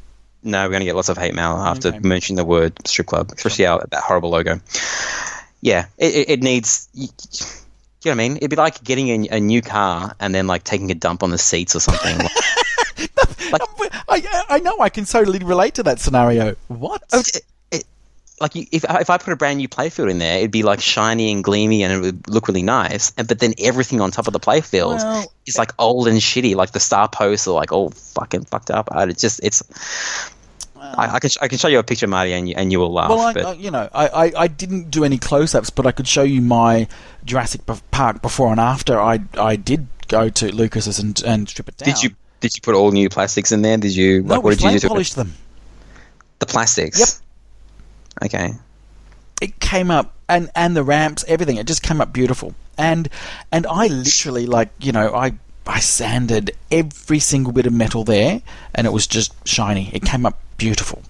No, we're going to get lots of hate mail after mentioning the word strip club, especially that horrible logo. Yeah, it needs. Do you know what I mean? It'd be like getting a new car and then like taking a dump on the seats or something. I know, I can totally relate to that scenario. What? If I put a brand new playfield in there, it'd be like shiny and gleamy and it would look really nice. But then everything on top of the playfield is like old and shitty. Like the star posts are like all fucking fucked up. I can show you a picture, Marty, and you will laugh. Well, I didn't do any close-ups, but I could show you my Jurassic Park before and after. I did go to Lucas's and strip it down. Did you put all new plastics in there? Did you? No, what did you do? Polished them. The plastics. Yep. Okay. It came up, and the ramps, everything. It just came up beautiful. And I literally, I sanded every single bit of metal there, and it was just shiny. It came up beautiful.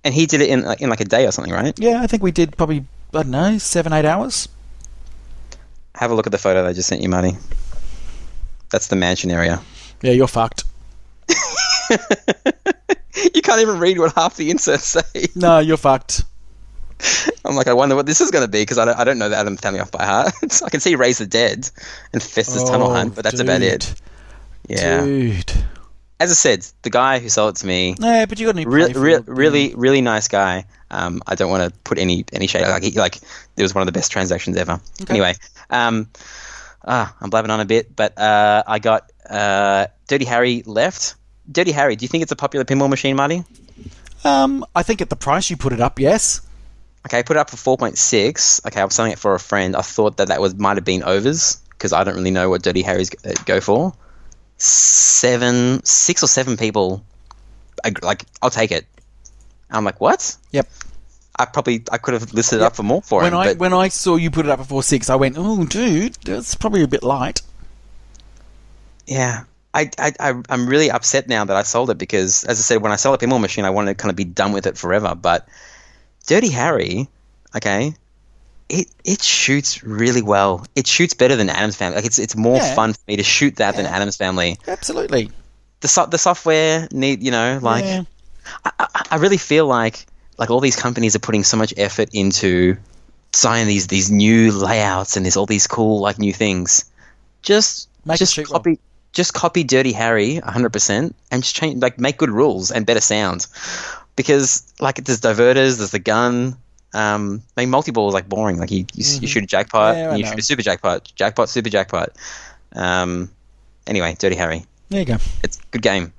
And he did it in like a day or something, right? Yeah, I think we did probably, 7-8 hours. Have a look at the photo I just sent you, Marty. That's the mansion area. Yeah, you're fucked. You can't even read what half the inserts say. No, you're fucked. I'm like, I wonder what this is going to be because I don't know the Addams Family off by heart. I can see Raise the Dead and Festus Tunnel Hunt, but that's about it. Yeah. Dude. As I said, the guy who sold it to me... Yeah, but you got any really nice guy. I don't want to put any shade. It was one of the best transactions ever. Okay. Anyway, I'm blabbing on a bit, but I got Dirty Harry left. Dirty Harry, do you think it's a popular pinball machine, Marty? I think at the price you put it up, yes. Okay, I put it up for 4.6. Okay, I was selling it for a friend. I thought that might have been overs because I don't really know what Dirty Harrys go for. 6 or 7 people, I'll take it. I'm like, what? Yep. I could have listed it up for more for him. When I saw you put it up for 4.6, I went, oh, dude, that's probably a bit light. Yeah. I'm really upset now that I sold it because, as I said, when I sell a pinball machine, I want to kind of be done with it forever. But Dirty Harry, okay, it shoots really well. It shoots better than Addams Family. Like it's more fun for me to shoot that than Addams Family. Absolutely. The software I really feel like all these companies are putting so much effort into designing these new layouts and there's all these cool new things. Just copy Dirty Harry 100% and just change, make good rules and better sound. Because there's diverters, there's the gun. Multi-ball is boring. You shoot a jackpot and you shoot a super jackpot, super jackpot. Anyway, Dirty Harry. There you go. It's a good game.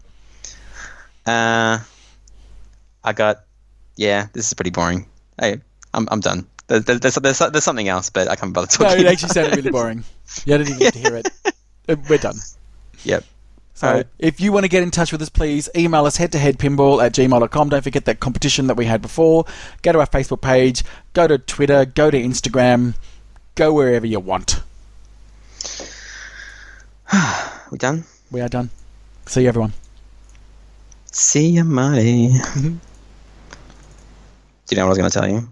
This is pretty boring. Hey, I'm done. There's something else, but I can't bother talking. No, it actually sounded really boring. Yeah, I didn't even get to hear it. We're done. Yep. So if you want to get in touch with us, please email us headtoheadpinball@gmail.com. Don't forget that competition that we had before. Go to our Facebook page, go to Twitter, go to Instagram, go wherever you want. We done? We are done. See you, everyone. See you, Marty. Do you know what I was going to tell you?